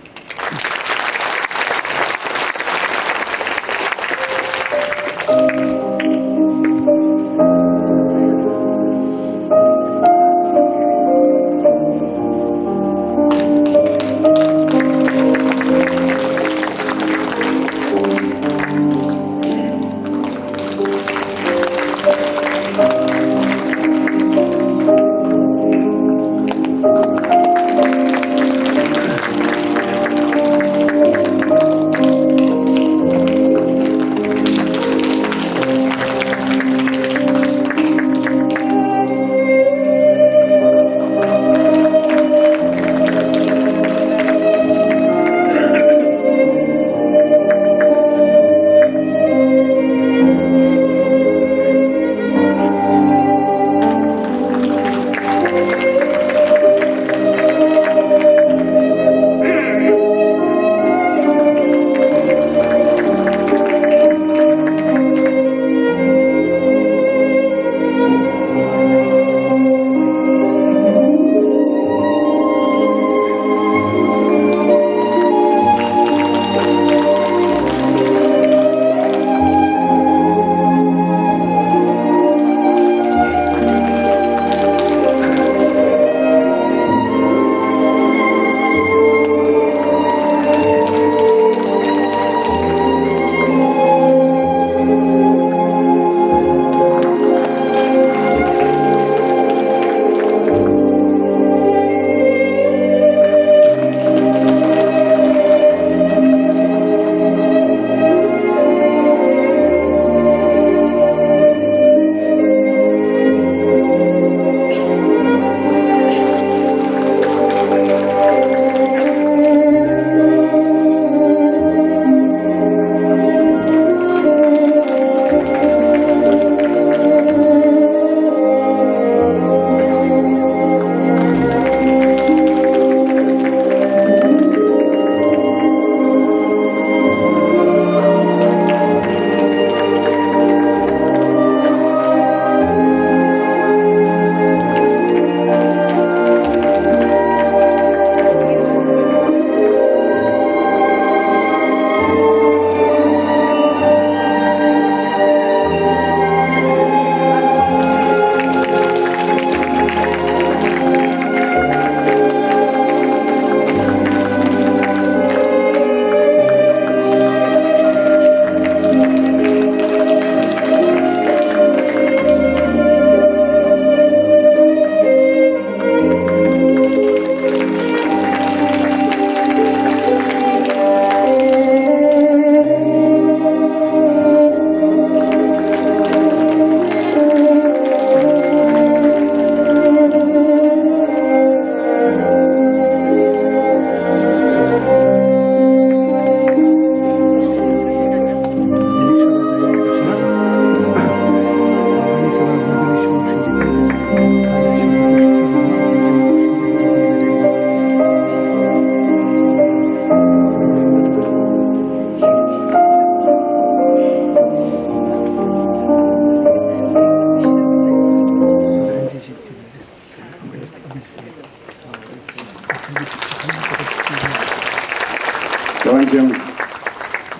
S1: Bizim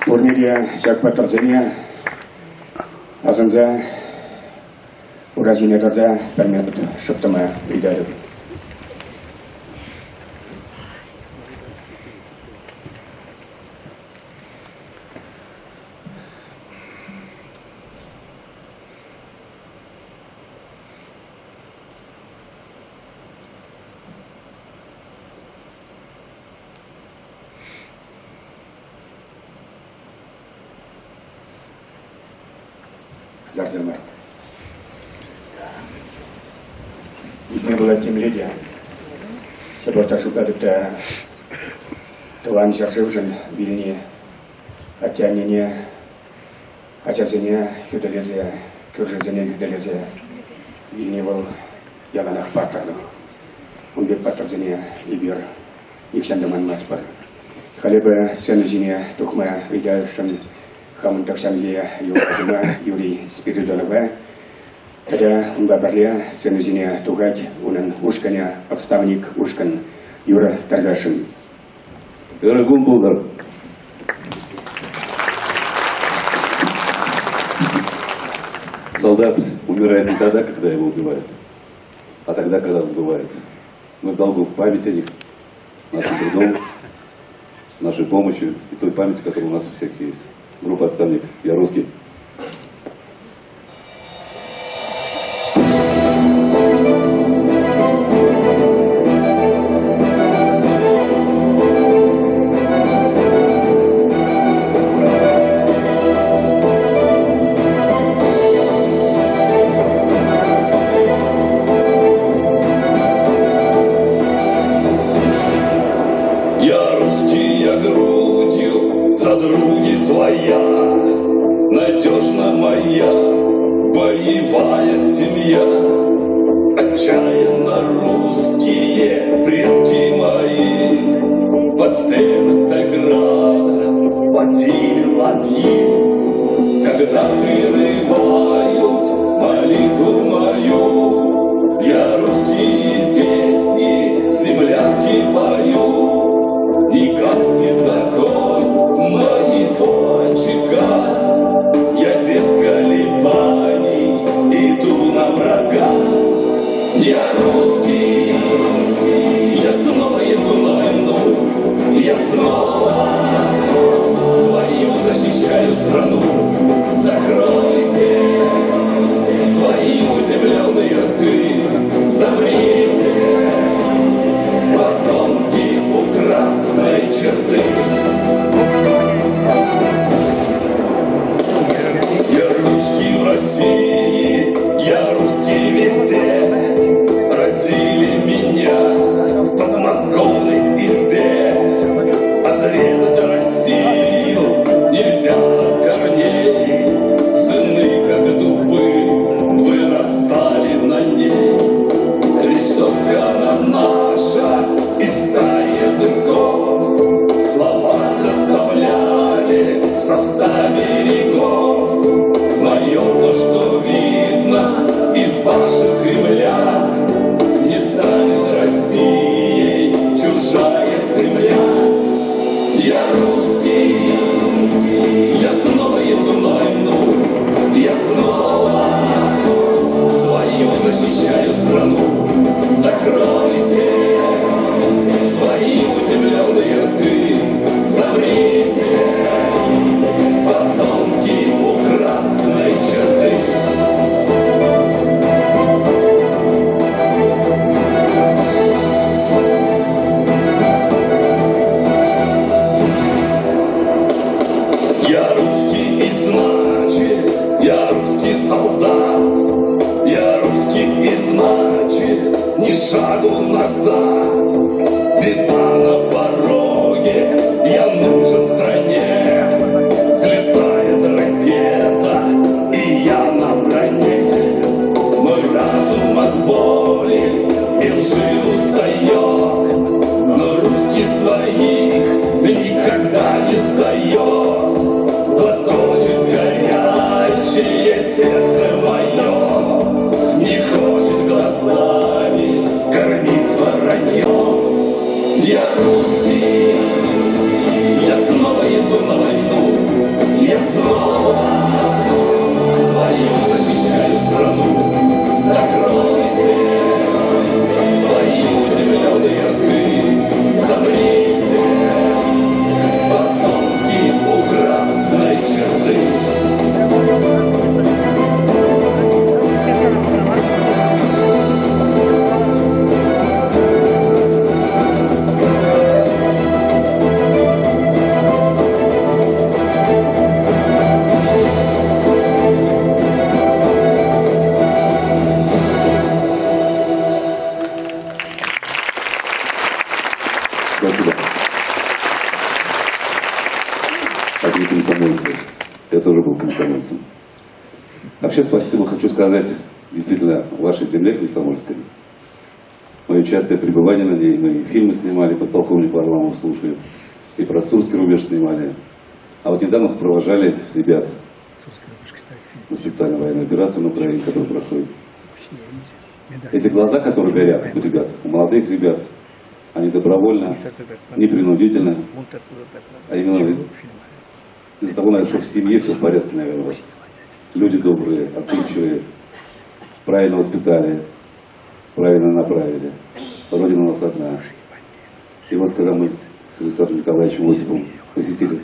S1: turnirde jakpa tarzenia azınca urazine tarza permet şaptama idarı. Дарзема. Не было тем лидия. Себота шукадыта Туан Жаржевжин Вильни Атянине Ачазине Юдалезе Кюржезине Юдалезе Вильнивал Яланах Патарлых Унбек Патарзине Ибир Икшандаман Маспар Халебе Сенезине Тухма Видальшин Хамантакшанлия Юрзима Юрий Спиридонова Когда Унбабарлия Сенезине Тугать Унан Ушканя Отставник Ушкан Юра Тардашин
S11: Ирагун Булдар. Солдат умирает не тогда, когда его убивают, а тогда, когда забывают. Мы в долгу в памяти о них, нашим трудом, нашей помощью и той памяти, которая у нас у всех есть. Группа «Отставник». Я русский.
S12: Надежна моя боевая семья, отчаянно русские предки мои под стены Царьграда водили ладьи, когда прерывают молитву мою, я русские песни землянки пою, и гаснет огонь моего очага. Я без колебаний иду на врага. Я русский, я снова иду на войну. Я снова свою защищаю страну. Закройте свои удивленные рты. Замрите, потомки у красной черты. Я русский в России, я русский везде. Родили меня в подмосковной избе. Отрезать Россию нельзя от корней. Сыны, как дубы, вырастали на ней. Речь наша из 100 языков. Слова доставляли со 100 берегов. Моем то, что видно из башен Кремля, не станет Россией чужая земля. Я русский, я снова иду на войну. Я снова свою защищаю страну. Закройте свои удивленные рты. Замрите, потомки у красной черты. Я русский и значит, я русский солдат. Я русский и значит, ни шагу
S11: Вообще спасибо хочу сказать действительно вашей земле Комсомольской. Мое частое пребывание на ней, мы и фильмы снимали, подполковник Варламов слушает, и про Сурский рубеж снимали. А вот недавно провожали ребят на специальную военную операцию на Украине, которая проходит. Эти глаза, которые горят у ребят, у молодых ребят, они добровольно, непринудительно, а именно из-за того, наверное, что в семье все в порядке, наверное, у вас. Люди добрые, отзывчивые, правильно воспитали, правильно направили. Родина у нас одна. И вот когда мы с Александром Николаевичем Осиповым посетили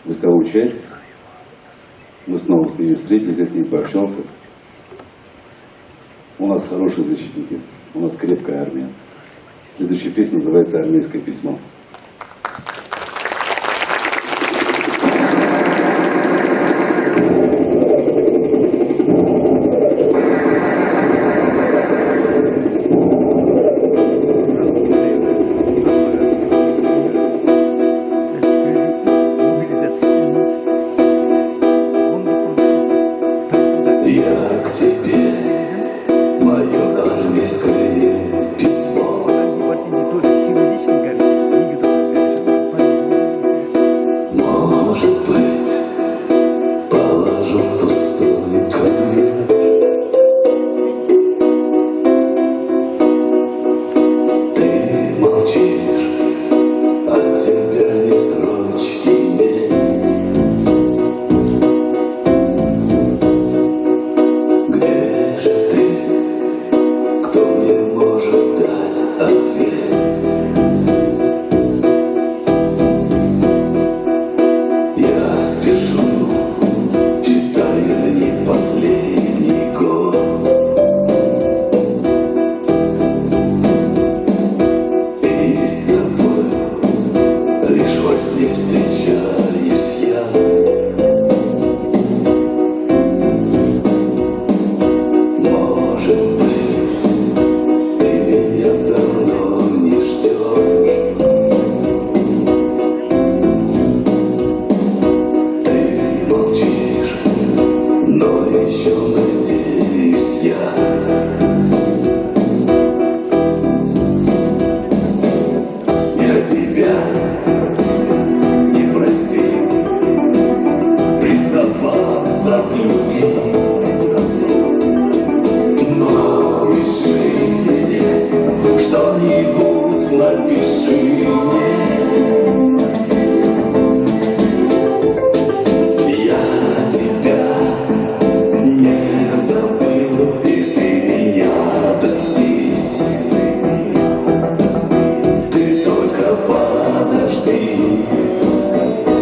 S11: войсковую часть, мы снова с ними встретились, я с ними пообщался. У нас хорошие защитники, у нас крепкая армия. Следующая песня называется «Армейское письмо».
S12: Я к тебе, мое армейское письмо. Может быть, положу пустой конверт. Ты молчишь, от тебя ни строчки нет. Где же ты, кто мне может дать ответ? Я спешу, считаю дни последний год. И с тобой лишь во сне встречаюсь я. Может быть, ты меня давно не ждешь. Ты молчишь, но еще надеюсь я. Я тебя не просил признаваться в любви. Но пиши мне, что-нибудь напиши мне. Я тебя не забыл, и ты меня дождись. Ты только подожди,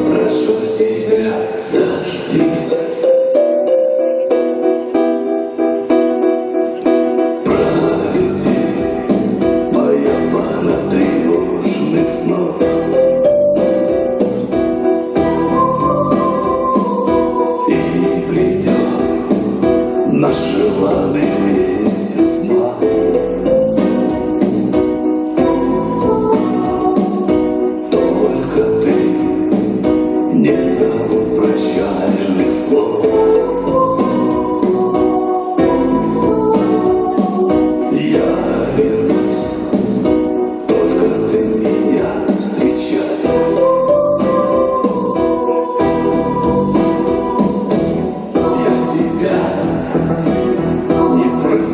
S12: прошу тебя, дождись. Проведи моя пара тревожных снов. И придет наш желанный месяц май. Только ты не забудь прощальных слов. Я вернусь, только ты меня встречай. Я тебя не просил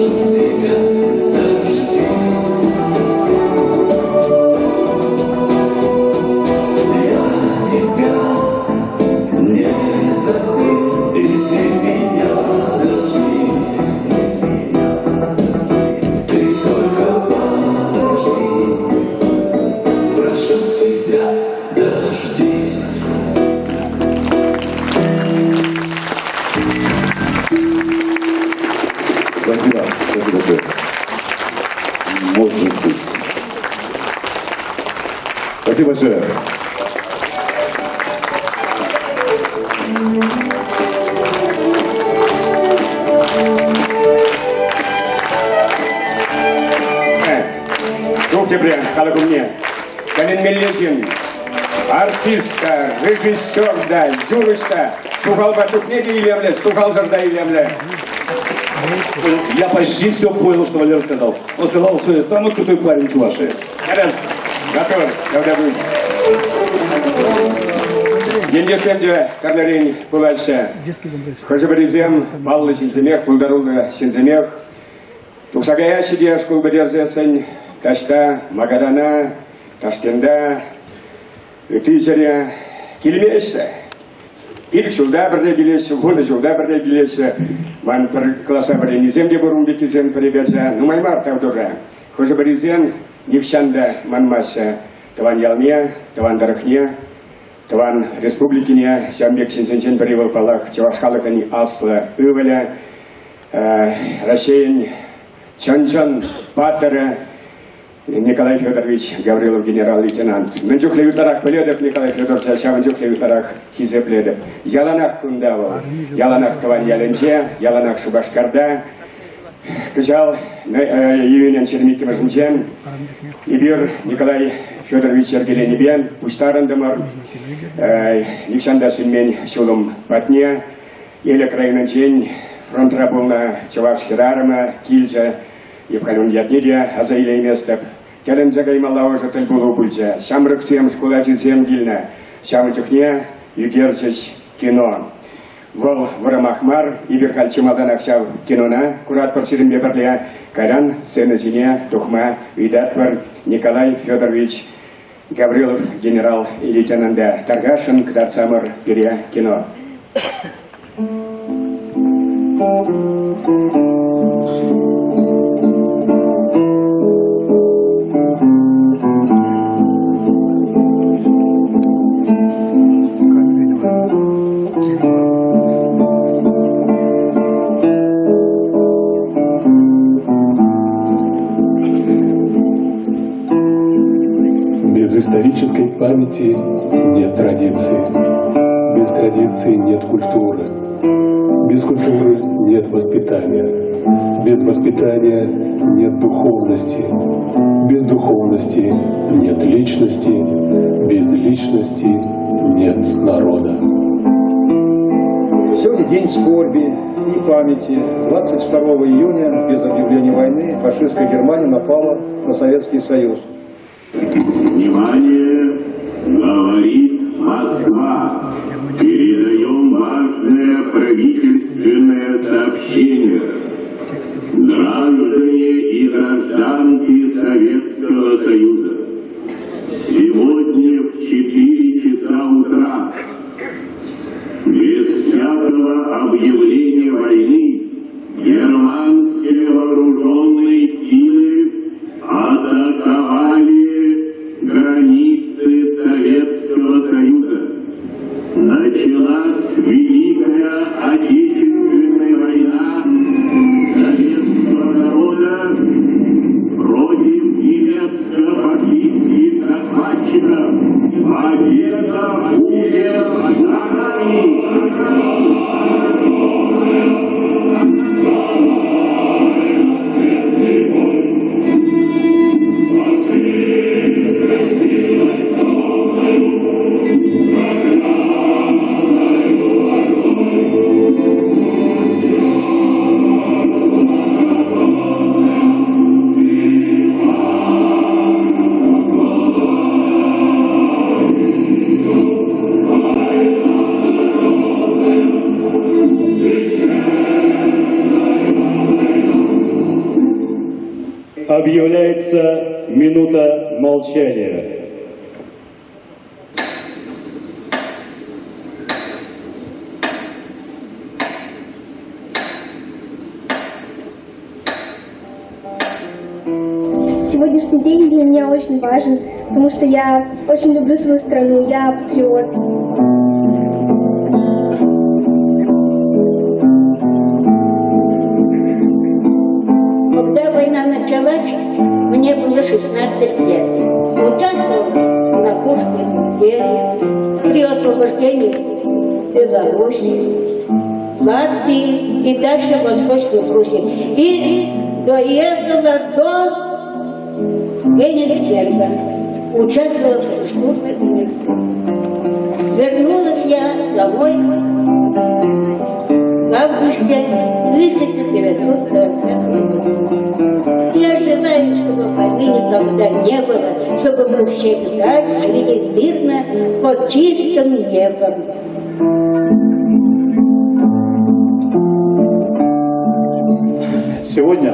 S12: тебя дождись. Я тебя не забыл, и ты меня дождись. Ты только подожди, прошу тебя дождись.
S11: Спасибо, спасибо большое. Может быть. Спасибо большое.
S1: Октября, халакумне, Калин Мелезин, артистка, режиссер, да, юриста, Сухал Батюкне Илемле, Сухал Зарда Илемле.
S11: Я почти все понял, что Валера сказал. Он сказал, что я самый крутой парень Чувашии.
S1: Раз, готов, когда будет. Ендесемде Карларин Пулайша, Хожебаризем, Баллы Синземех, Пулдарула Синземех, Туксагаящиде, Скулбадерзесень, Ташта, Магарана, Ташкенда, Тичаря, Килимешься. Пирк жылда бірде келесі, оны жылда бірде келесі, ман бір класса бірде неземде бұрын бекезен перегаза, нумаймар тавдуға. Хожы бірізен, нефшанда манмасы, таван ялме, таван дарықне, таван республикине, сямбек сенсенчен перевал палах, чавашхалықын аслы, өвілі, Рашейн, Чанчан, Паттері, Николай Федорович Гаврилов, генерал-лейтенант. Менчухле ютарах пеледеп Николай Федорович, менчухле ютарах хизепледеп. Яланах кундавал, яланах таван яленче, яланах шубашкарда. Кычал июнен чермикем жинчен. Ибир Николай Федорович Ергеленебен, пустарындымыр. Никшанда сүнмен шулым патне. Елек районынчен фронтра болна Чаваш-Хирарыма, Кильжа, Евхалюн Ятнеде, Азаиле местеп. Келен загаймалау жотель булу бульча. Шамрык сем, шкулачи сем гильна. Шамычухне, югерчич кино. Вол Варамахмар, Иберхаль чемоданах шав кинона. Курат парсирим берлия. Кайран, сенезине, тухма, идатпар Николай Федорович Гаврилов, генерал-лейтенант. Таргашин, Кдарцамар, пере кино.
S12: Без исторической памяти нет традиции, без традиции нет культуры, без культуры нет воспитания, без воспитания нет духовности, без духовности нет личности, без личности нет народа.
S3: Сегодня день скорби и памяти. 22 июня, без объявления войны, фашистская Германия напала на Советский Союз.
S12: Внимание, говорит Москва. Передаем важное правительственное сообщение. Граждане и гражданки Советского Союза, сегодня в 4 часа утра, без всякого объявления войны, германские вооруженные силы атаковали границы Советского Союза. Началась Великая Отечественная война советского народа против немецко-фашистских захватчиков. Победа будет за нами! Объявляется минута молчания.
S13: Сегодняшний день для меня очень важен, потому что я очень люблю свою страну, я патриот.
S14: Когда война началась, мне было 16 лет. Участвовала на Курской дуге, при освобождении Беларуси, Латвии и дальше Восточной Пруссии. И доехала до Кенигсберга, участвовала в штурме Кенигсберга. Вернулась я домой в августе 1945 года. Я желаю, чтобы войны никогда не было, чтобы мы всегда жили мирно под чистым небом.
S12: Сегодня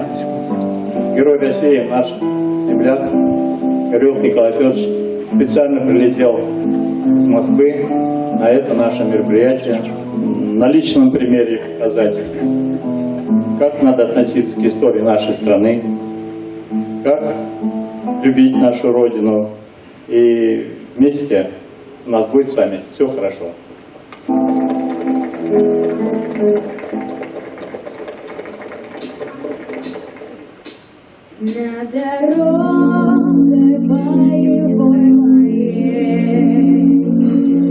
S12: герой России, наш земляк Горелов Николай Федорович специально прилетел из Москвы на это наше мероприятие, на личном примере показать, как надо относиться к истории нашей страны, как любить нашу Родину, и вместе у нас будет с вами все хорошо.
S13: На дорогой боевой моей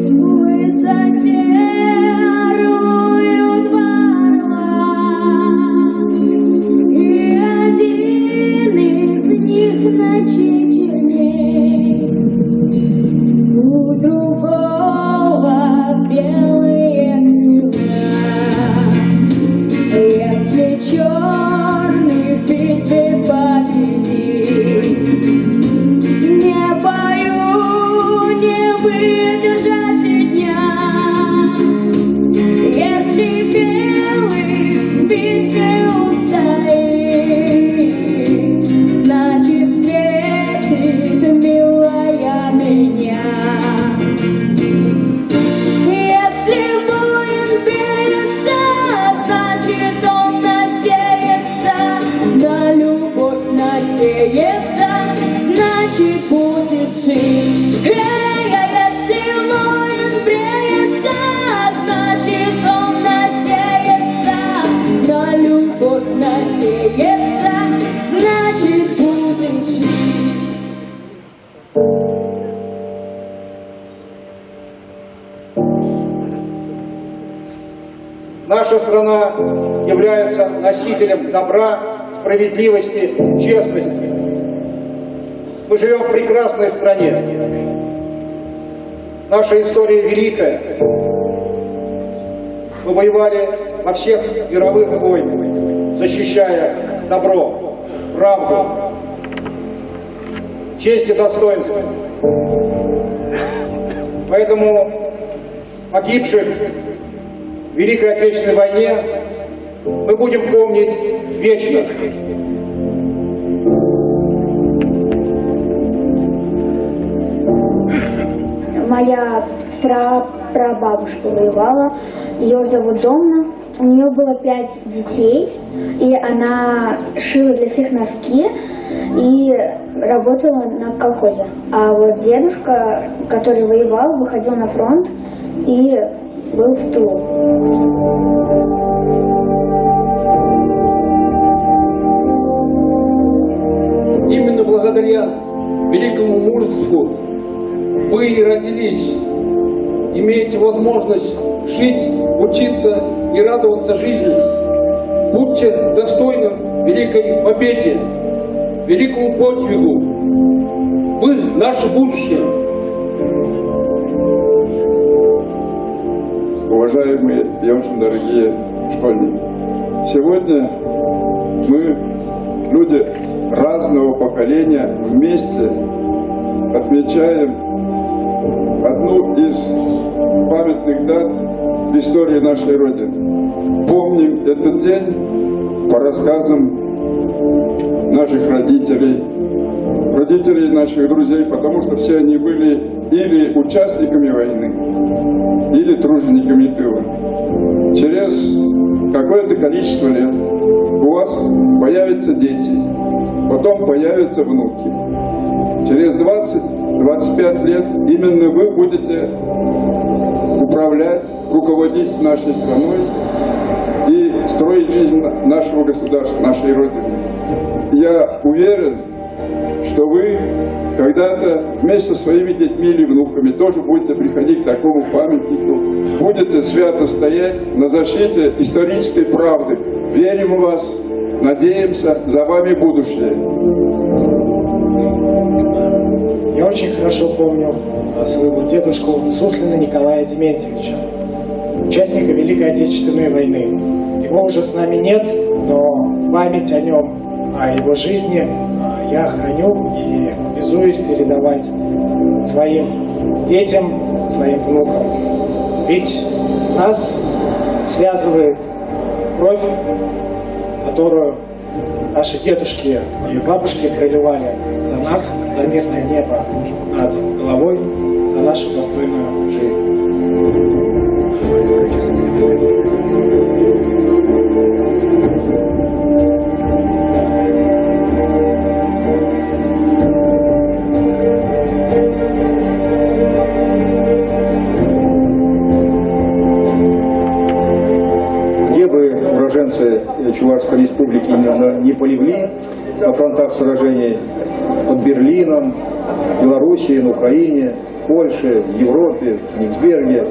S13: в высоте оруют орла, и один из них на Чечне, у другого белые крыла. Если черный в битве победит, не бою не выдержать и дня. Если белый в битве устоит, значит встретит милая меня. Если воин бьется, значит он надеется, на любовь надеется, значит будет жить. Если воин бреется, значит он надеется, на любовь надеется, значит будет жить.
S3: Наша страна является носителем добра, справедливости, честности. Мы живем в прекрасной стране. Наша история великая. Мы воевали во всех мировых войнах, защищая добро, правду, честь и достоинство. Поэтому погибших в Великой Отечественной войне мы будем помнить вечно.
S13: Моя прабабушка воевала, ее зовут Домна, у нее было 5 детей, и она шила для всех носки и работала на колхозе. А вот дедушка, который воевал, выходил на фронт и был в тылу.
S9: Именно благодаря великому мужеству вы и родились, имеете возможность жить, учиться и радоваться жизни. Будьте достойным великой победе, великому подвигу. Вы наше будущее.
S10: Уважаемые и очень дорогие школьники, сегодня мы, люди разного поколения, вместе отмечаем одну из памятных дат в истории нашей Родины. Помним этот день по рассказам
S9: наших родителей, родителей наших друзей, потому что все они были или участниками войны, или тружениками тыла. Через какое-то количество лет у вас появятся дети, потом появятся внуки. Через 20-25 лет именно вы будете управлять, руководить нашей страной и строить жизнь нашего государства, нашей Родины. Я уверен, что вы когда-то вместе со своими детьми или внуками тоже будете приходить к такому памятнику, будете свято стоять на защите исторической правды. Верим в вас, надеемся, за вами будущее.
S3: Я очень хорошо помню своего дедушку Суслина Николая Дементьевича, участника Великой Отечественной войны. Его уже с нами нет, но память о нем, о его жизни я храню и обязуюсь передавать своим детям, своим внукам. Ведь нас связывает кровь, которую наши дедушки и бабушки проливали за нас, за мирное небо над головой, за нашу достойную жизнь.
S12: Где бы уроженцы Чувашской республики не полегли на фронтах сражений под Берлином, Белоруссии, на Украине, в Польше, в Европе, в Кенигсберге,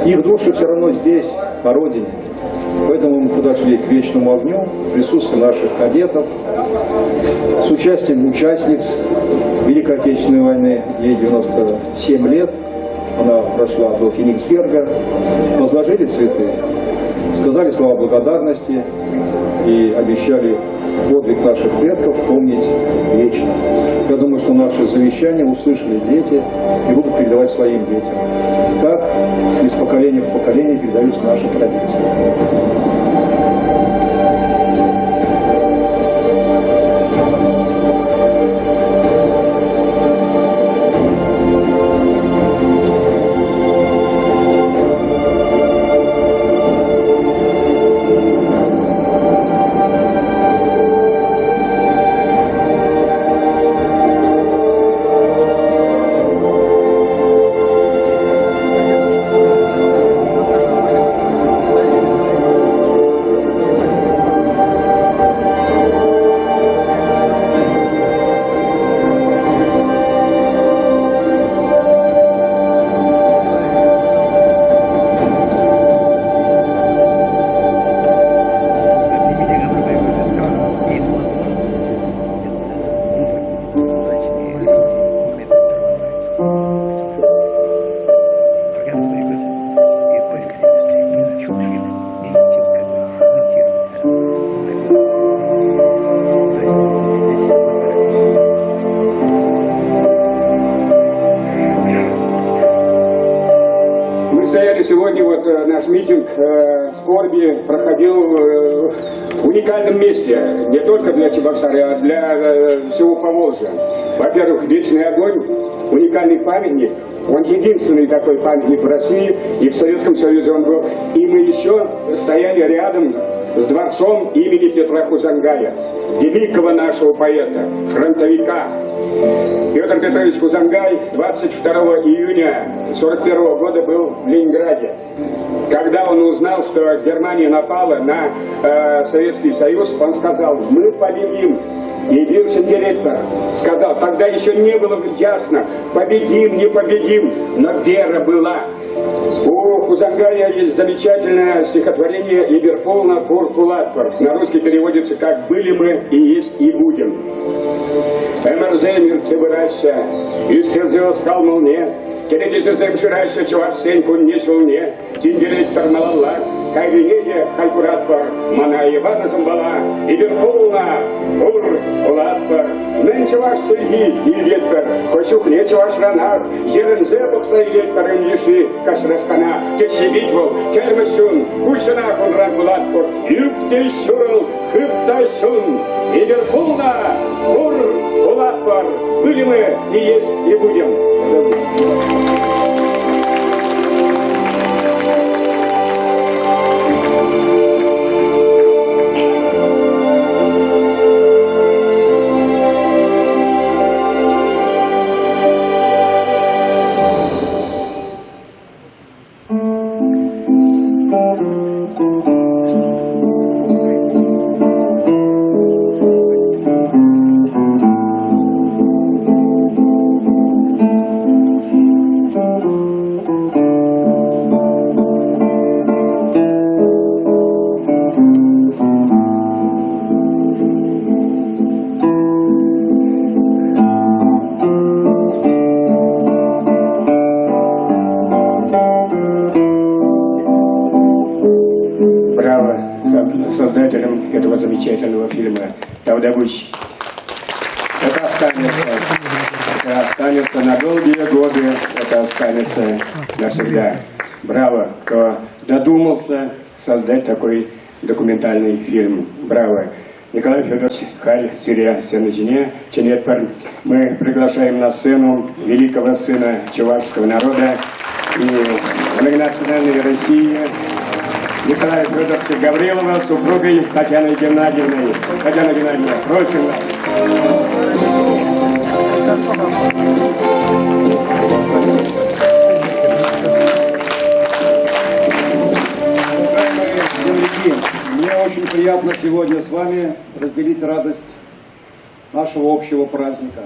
S12: их души все равно здесь, на родине. Поэтому мы подошли к вечному огню в присутствии наших кадетов, с участием участниц Великой Отечественной войны, ей 97 лет, она прошла до Кенигсберга, возложили цветы, сказали слова благодарности и обещали подвиг наших предков помнить вечно. Я думаю, что наши завещания услышали дети и будут передавать своим детям. Так из поколения в поколение передаются наши традиции.
S1: Сегодня вот наш митинг скорби проходил в уникальном месте, не только для Чебоксара, а для всего Поволжья. Во-первых, Вечный огонь, уникальный памятник, он единственный такой памятник в России, и в Советском Союзе он был. И мы еще стояли рядом с дворцом имени Петра Хузангая, великого нашего поэта, фронтовика. Петр Петрович Хузангай 22 июня 1941 года был в Ленинграде. Когда он узнал, что Германия напала на Советский Союз, он сказал: мы победим. И бывший директор сказал: тогда еще не было ясно, победим, не победим, но вера была. У Хузангая есть замечательное стихотворение «Иберполна Пуркулатпор». На русский переводится как «были мы и есть и будем». Эмерземир цибыраща, истерзил скалмал не, келеди жезем шираща, чуваш сеньку не шулне, тиндиректор малаллар, Скайренеде калькулятор, мана Ивана Замбала, и Верховна, Ур, Улатпар, Нынче ваш сельги, Ильетпер, Хосюх нече ваш ранах, Ерензе бокса Ильетпер, Ильиши, Кашрашкана, Кешевитвол, Кельмасюн, Кушанах он Ранбулатпор, Юбтей Шурл, Хыптайсун, и Верховна, Ур, Улатпар, были мы и есть и будем. Создателем этого замечательного фильма «Тавдович». Это останется на долгие годы, это останется навсегда. Браво, кто додумался создать такой документальный фильм. Браво. Николай Федорович Халь, Сирия Сенатине, Ченетпар. Мы приглашаем на сцену великого сына чувашского народа и многонациональной России Николая Федоровича Гаврилова с супругой Татьяной Геннадьевной. Татьяна Геннадьевна, просим вас.
S3: Уважаемые земляки, мне очень приятно сегодня с вами разделить радость нашего общего праздника.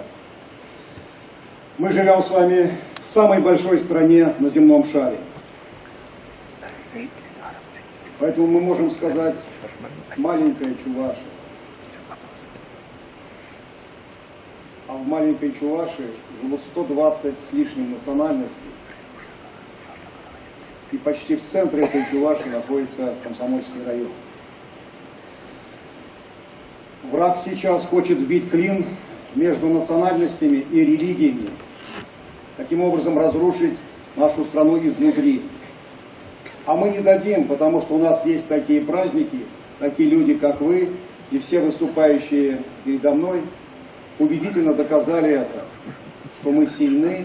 S3: Мы живем с вами в самой большой стране на земном шаре. Поэтому мы можем сказать «маленькая Чувашия». А в маленькой Чувашии живут 120 с лишним национальностей. И почти в центре этой Чувашии находится Комсомольский район. Враг сейчас хочет вбить клин между национальностями и религиями, таким образом разрушить нашу страну изнутри. А мы не дадим, потому что у нас есть такие праздники, такие люди, как вы, и все выступающие передо мной убедительно доказали это, что мы сильны,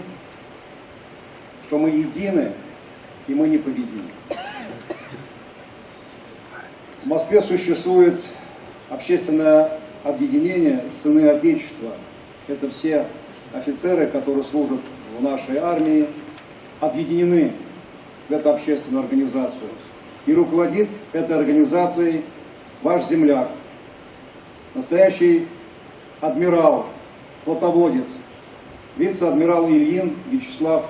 S3: что мы едины, и мы непобедимы. В Москве существует общественное объединение «Сыны Отечества». Это все офицеры, которые служат в нашей армии, объединены в эту общественную организацию. И руководит этой организацией ваш земляк, настоящий адмирал, флотоводец, вице-адмирал Ильин Вячеслав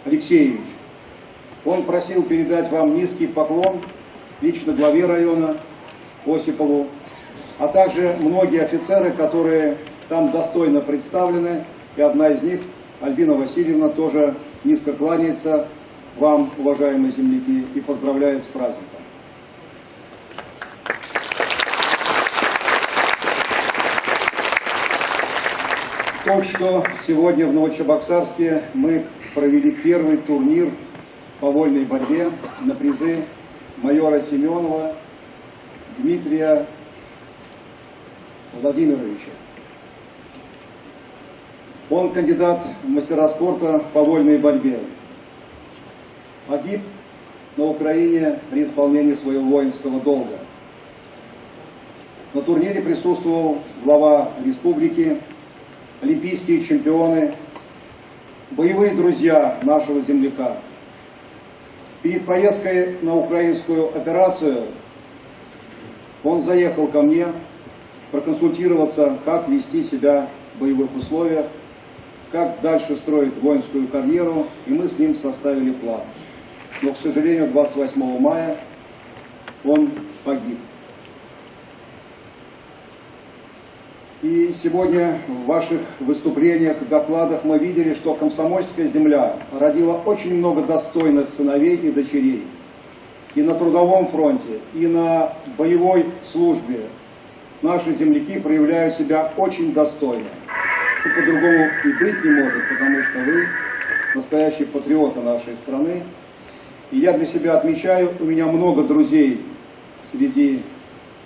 S3: Алексеевич. Он просил передать вам низкий поклон лично главе района Осипову, а также многие офицеры, которые там достойно представлены, и одна из них, Альбина Васильевна, тоже низко кланяется вам, уважаемые земляки, и поздравляет с праздником. Только что сегодня в Новочебоксарске мы провели первый турнир по вольной борьбе на призы майора Семенова Дмитрия Владимировича. Он кандидат в мастера спорта по вольной борьбе. Погиб на Украине при исполнении своего воинского долга. На турнире присутствовал глава республики, олимпийские чемпионы, боевые друзья нашего земляка. Перед поездкой на украинскую операцию он заехал ко мне проконсультироваться, как вести себя в боевых условиях, как дальше строить воинскую карьеру, и мы с ним составили план. Но, к сожалению, 28 мая он погиб. И сегодня в ваших выступлениях, докладах мы видели, что комсомольская земля родила очень много достойных сыновей и дочерей. и на трудовом фронте, и на боевой службе наши земляки проявляют себя очень достойно. Что по-другому и быть не может, потому что вы настоящие патриоты нашей страны. И я для себя отмечаю, у меня много друзей среди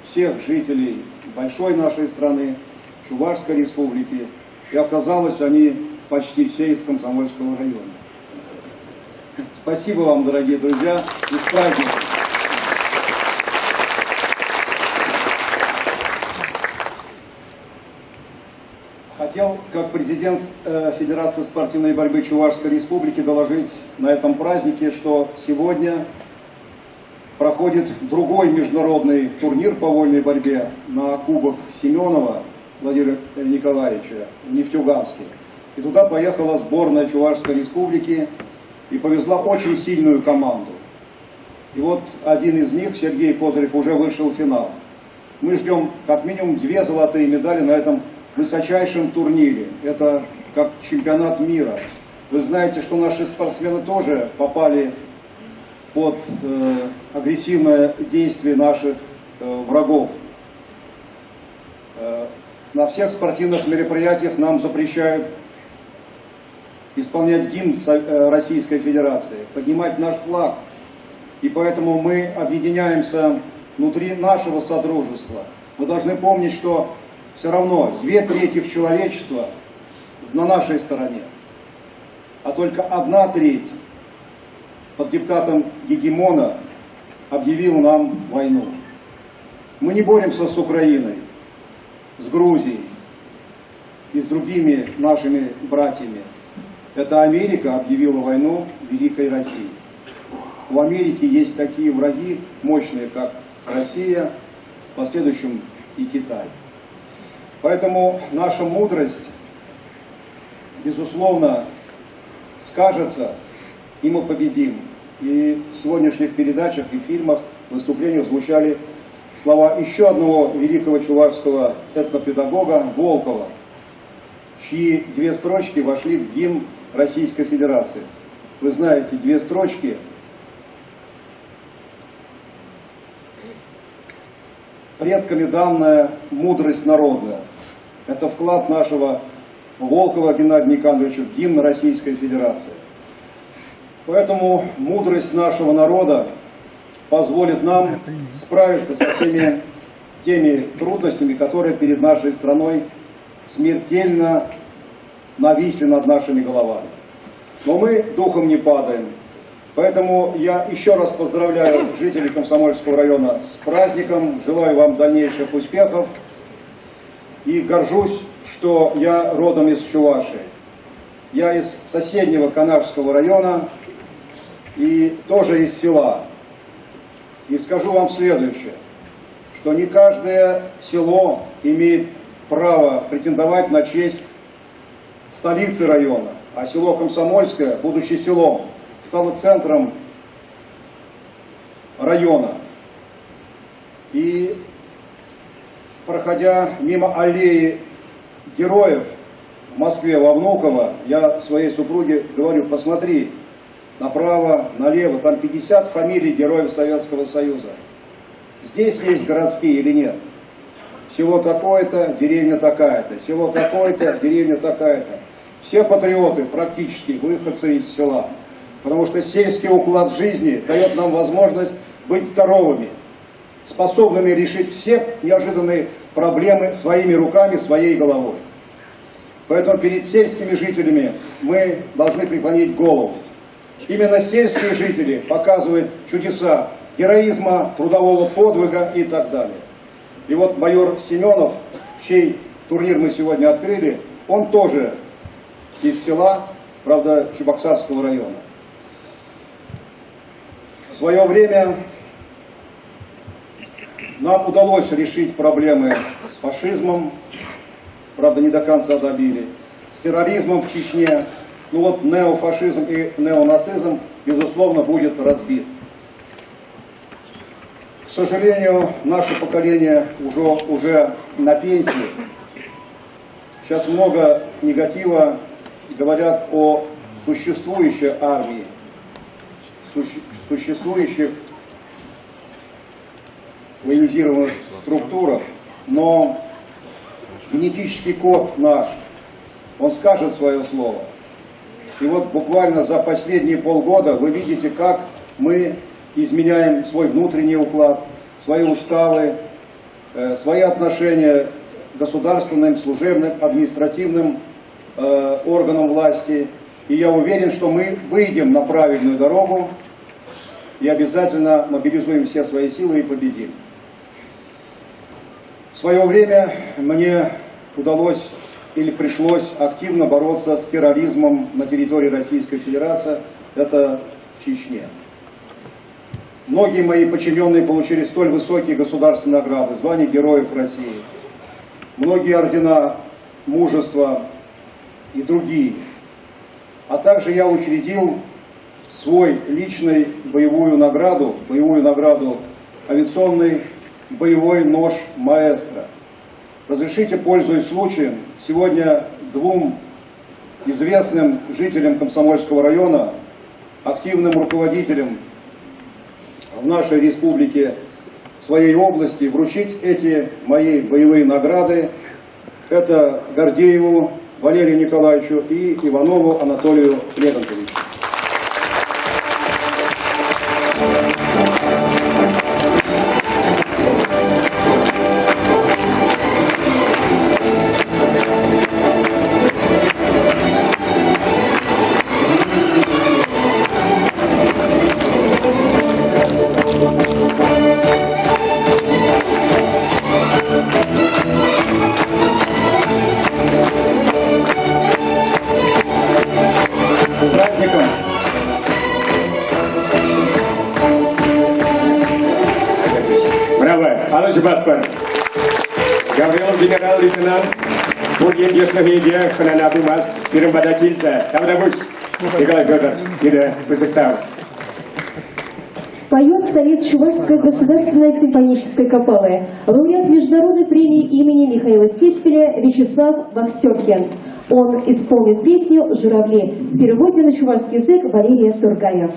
S3: всех жителей большой нашей страны, Чувашской республики. И оказалось, они почти все из Комсомольского района. Спасибо вам, дорогие друзья, и с праздником! Хотел, как президент Федерации спортивной борьбы Чувашской республики, доложить на этом празднике, что сегодня проходит другой международный турнир по вольной борьбе на Кубок Семенова Владимира Николаевича в Нефтьюганске. И туда поехала сборная Чувашской республики и повезла очень сильную команду. И вот один из них, Сергей Козырев, уже вышел в финал. Мы ждем как минимум 2 золотые медали на этом высочайшем турнире. Это как чемпионат мира. Вы знаете, что наши спортсмены тоже попали под агрессивное действие наших врагов. На всех спортивных мероприятиях нам запрещают исполнять гимн Российской Федерации, поднимать наш флаг. И поэтому мы объединяемся внутри нашего содружества. Мы должны помнить, что все равно 2/3 человечества на нашей стороне, а только 1/3 под диктатом гегемона объявил нам войну. Мы не боремся с Украиной, с Грузией и с другими нашими братьями. Это Америка объявила войну Великой России. У Америки есть такие враги мощные, как Россия, в последующем и Китай. Поэтому наша мудрость, безусловно, скажется, и мы победим. И в сегодняшних передачах и фильмах, выступлениях звучали слова еще одного великого чувашского этнопедагога Волкова, чьи 2 строчки вошли в гимн Российской Федерации. Вы знаете, 2 строчки предками данная мудрость народная. Это вклад нашего Волкова Геннадия Никандровича в гимн Российской Федерации. Поэтому мудрость нашего народа позволит нам справиться со всеми теми трудностями, которые перед нашей страной смертельно нависли над нашими головами. Но мы духом не падаем. Поэтому я еще раз поздравляю жителей Комсомольского района с праздником, желаю вам дальнейших успехов и горжусь, что я родом из Чувашии. Я из соседнего Канашского района и тоже из села. И скажу вам следующее, что не каждое село имеет право претендовать на честь столицы района, а село Комсомольское, будучи селом, стало центром района. И проходя мимо аллеи героев в Москве, во Внуково, я своей супруге говорю: посмотри направо, налево, там 50 фамилий героев Советского Союза. Здесь есть городские или нет? Село такое-то, деревня такая-то, село такое-то, деревня такая-то. Все патриоты практически выходцы из села. Потому что сельский уклад жизни дает нам возможность быть здоровыми, способными решить все неожиданные проблемы своими руками, своей головой. Поэтому перед сельскими жителями мы должны преклонить голову. Именно сельские жители показывают чудеса героизма, трудового подвига и так далее. И вот майор Семенов, чей турнир мы сегодня открыли, он тоже из села, правда, Чебоксарского района. В свое время нам удалось решить проблемы с фашизмом, правда, не до конца добили, с терроризмом в Чечне. Ну вот неофашизм и неонацизм, безусловно, будет разбит. К сожалению, наше поколение уже на пенсии. Сейчас много негатива говорят о существующей армии, существующих
S15: военизированных структурах, но генетический код наш, он скажет свое слово. И вот буквально за последние полгода вы видите, как мы изменяем свой внутренний уклад, свои уставы, свои отношения к государственным, служебным, административным органам власти. И я уверен, что мы выйдем на правильную дорогу и обязательно мобилизуем все свои силы и победим. В свое время мне удалось или пришлось активно бороться с терроризмом на территории Российской Федерации, это в Чечне. Многие мои подчиненные получили столь высокие государственные награды, звания Героев России, многие ордена мужества и другие. А также я учредил свой личный боевую награду авиационный боевой нож «Маэстро». Разрешите, пользуясь случаем, сегодня двум известным жителям Комсомольского района, активным руководителям в нашей республике, в своей области, вручить эти мои боевые награды. Это Гордееву Валерию Николаевичу и Иванову Анатолию Лермонтовичу.
S1: Gabriel генерал-лейтенант, Бургин Ясновидия, Хананабу Мас, Пирамбадакильца, Тавдабус, Николай Федорович, Ида Пызыктау.
S5: Поет солист Чувашской государственной симфонической капеллы, лауреат международной премии имени Михаила Сиспеля Вячеслав Вахтёнкин. Он исполнит песню «Журавли» в переводе на чувашский язык Валерия Тургая.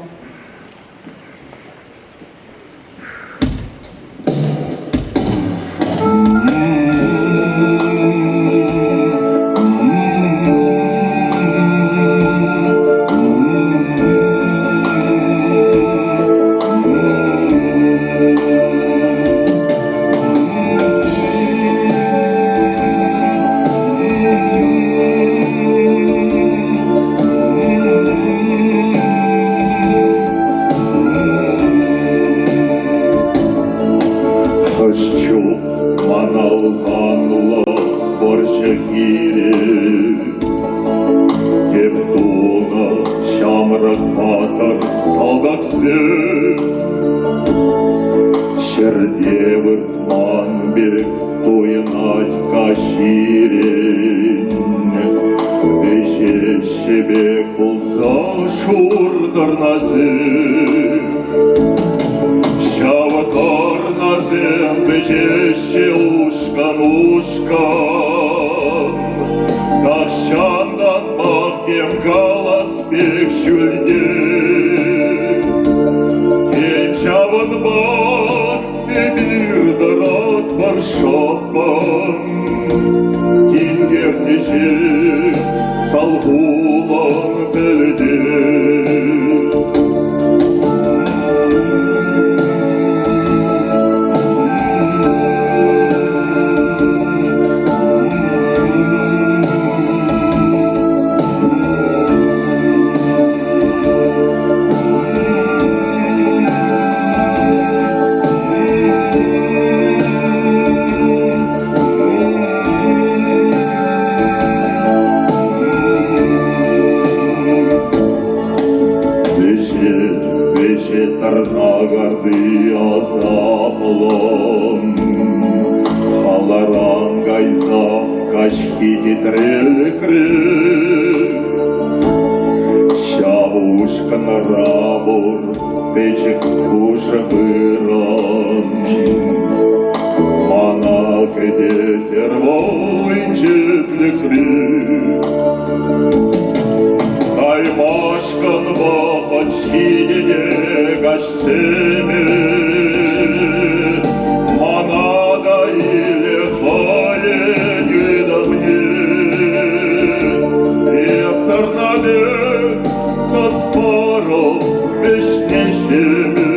S16: навек со спором вешнейшими.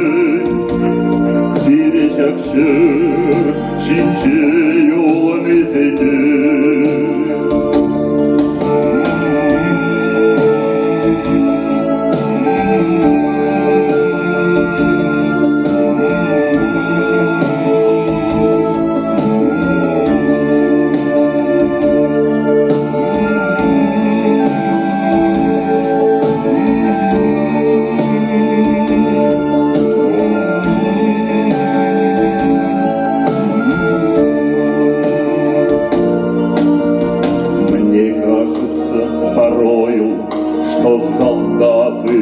S16: Сиречакшир чинчи юлны зейди. Солдаты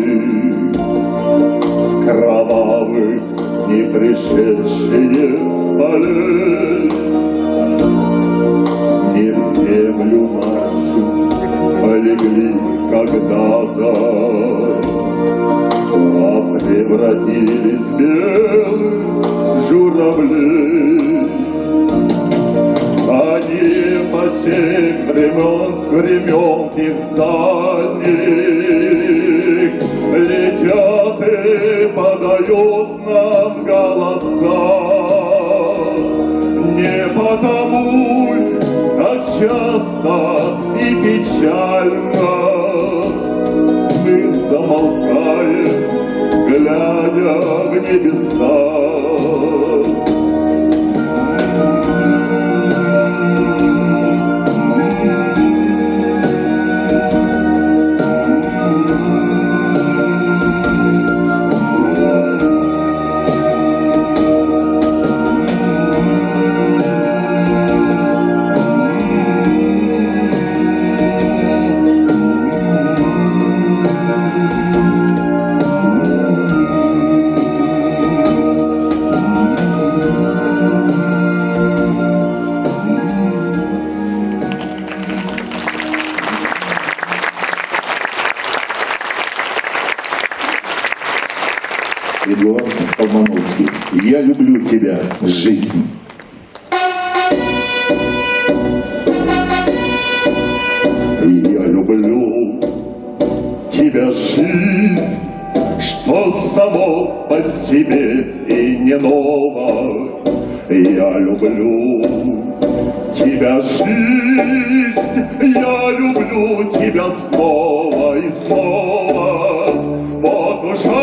S16: с кровавых не пришедшие с полей не в землю нашу полегли когда-то, а превратились в белых журавлей. Они по сей времен их зданий летят и подают нам голоса. Не потому, как часто и печально мы замолкаем, глядя в небеса. Эдуард Колмановский. Я люблю тебя, жизнь. Я люблю тебя, жизнь, что само по себе и не ново. Я люблю тебя, жизнь, я люблю тебя снова и снова. Вот уж жизнь,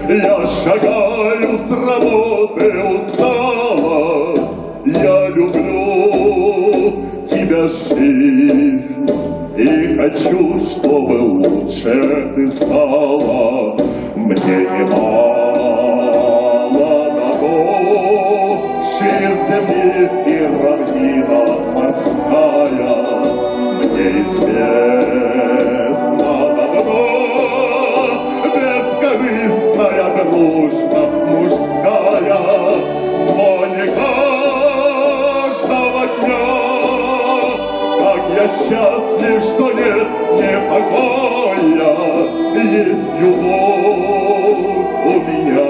S16: я шагаю с работы устала. Я люблю тебя, жизнь, и хочу, чтобы лучше ты стала. Мне немало дано, ширь земли и равнина морская. Мне известно давно, бескорыстная дружба мужская, в звоне каждого дня. Как я счастлив, что нет непокоя, есть любовь у меня.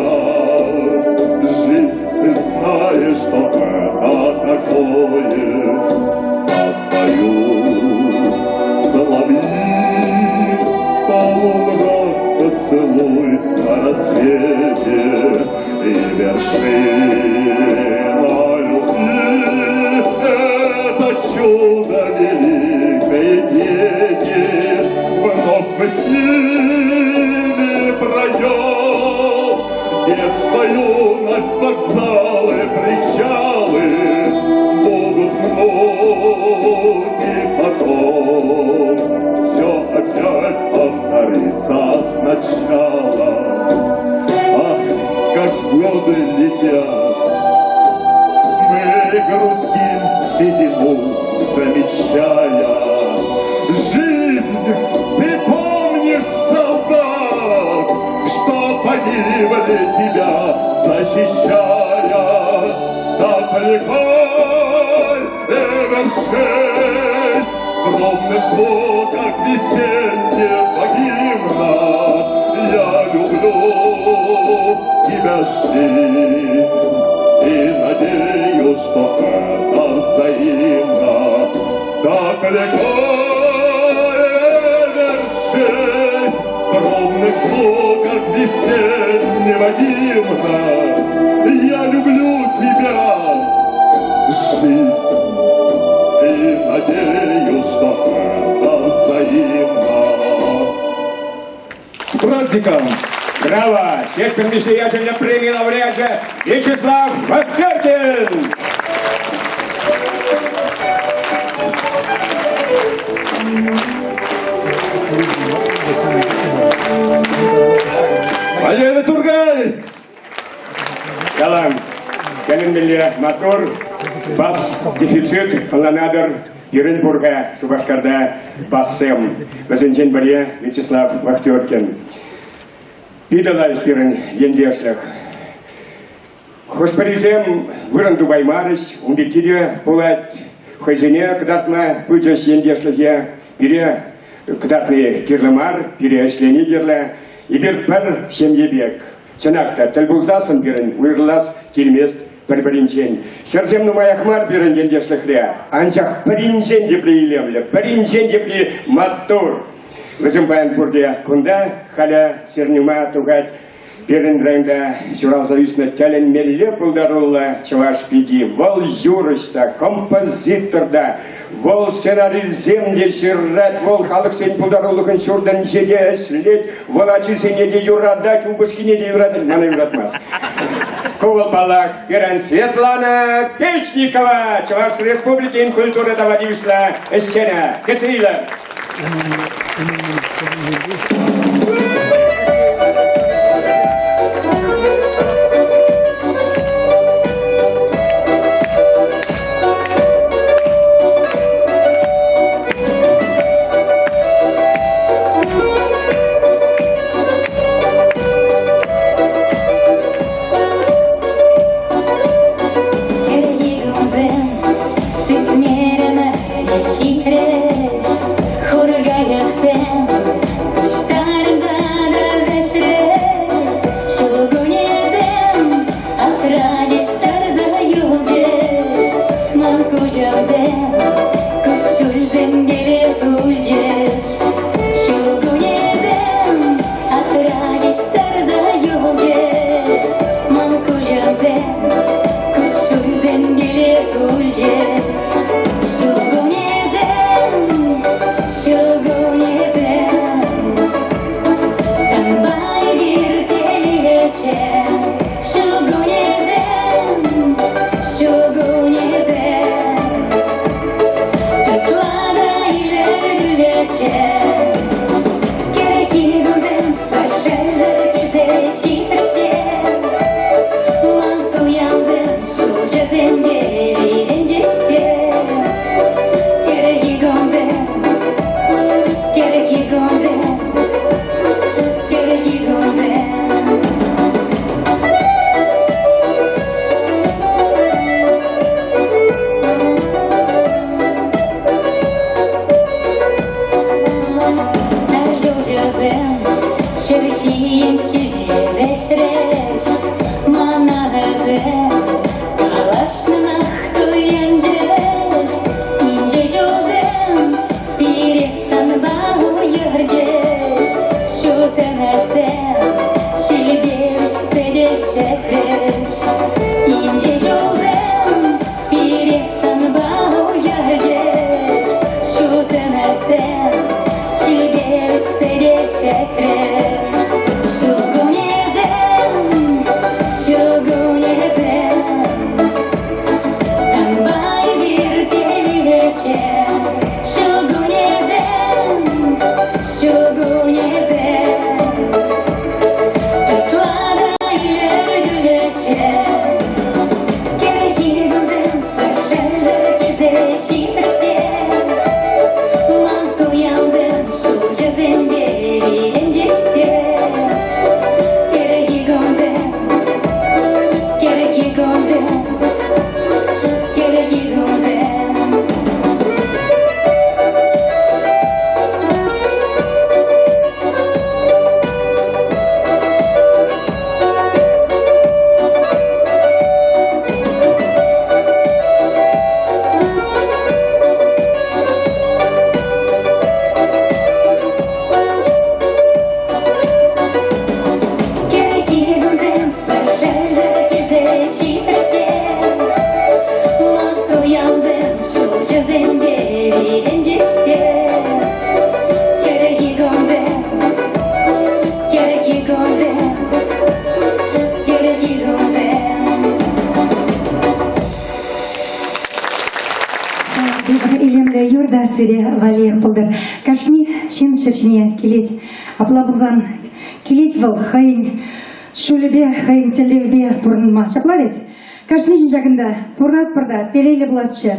S16: Жизнь, ты знаешь, что это такое. Отдаю соловьи, полумрак поцелуй на рассвете, и вершина любви — это чудо великой дети. Вновь мы с ними пройдем детство, юность, вокзалы, причалы. Будут многие потом, все опять повторится сначала. Ах, как годы летят, мы грустим седину, замечая. Жизнь, ты помнишь, солдат, что погибли тебя, защищая. Так легкой и вершей, в ровных звуках весеннего гимна. Я люблю тебя, жизнь, и надеюсь, что это взаимно.
S1: председателя премии лауреата Вячеслав Вахтеркин.
S16: Валерий Тургай!
S1: Салам. Кәлін біле мотор, бас дефицит, планадыр, Петербурга, Субашкарда, бассем. Вазенчен баре Вячеслав Вахтеркин. Пидалай пирен ендеслях. Хоспаризем выранду баймарыш, умбекире пулать, хозине кдатма путяш ендеслахе, пире кдатный кирлемар, пире эшлени герле, и бир пар семьебек. Чанакта, тальбулзасын пирен, уйрлас кельмест, парбаринчен. Херзем нумаяхмар пирен ендеслахре, анчах паринчен деплеилемле, паринчен депле мотор. Өзім баян пурде кунда, халя сернюма тугать, перін райында журалзависна тәлін мелле пулдарулла чаваш пиди, вол юрышта, композиторда, вол сценариземде ширрат, вол халық сен пулдаруллықын шурдан жеде әслет, вол ачы сенеде юрадать, убышкинеде юрадать, мана юратмас. Кувал палак, перен Светлана Печникова, Чаваш Республики культуры доводившла сцена. Катерина.
S14: Хургая сен,
S6: Сире Валиев пылдыр. Кашни шин шершине келет. Аплабузан келет вал хайын. Шулебе хайын телебе пурнма. Шапларет. Кашни шин жагында пурнат пырда телейле буласчы.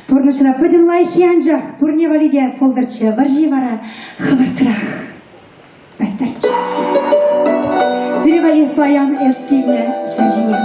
S6: Пурнышына пыдын лайхи анжақ. Пурне валиде полдырчы. Варжи вара хабартырах. Байтарчы. Сире Валиев паян эскильне шершине.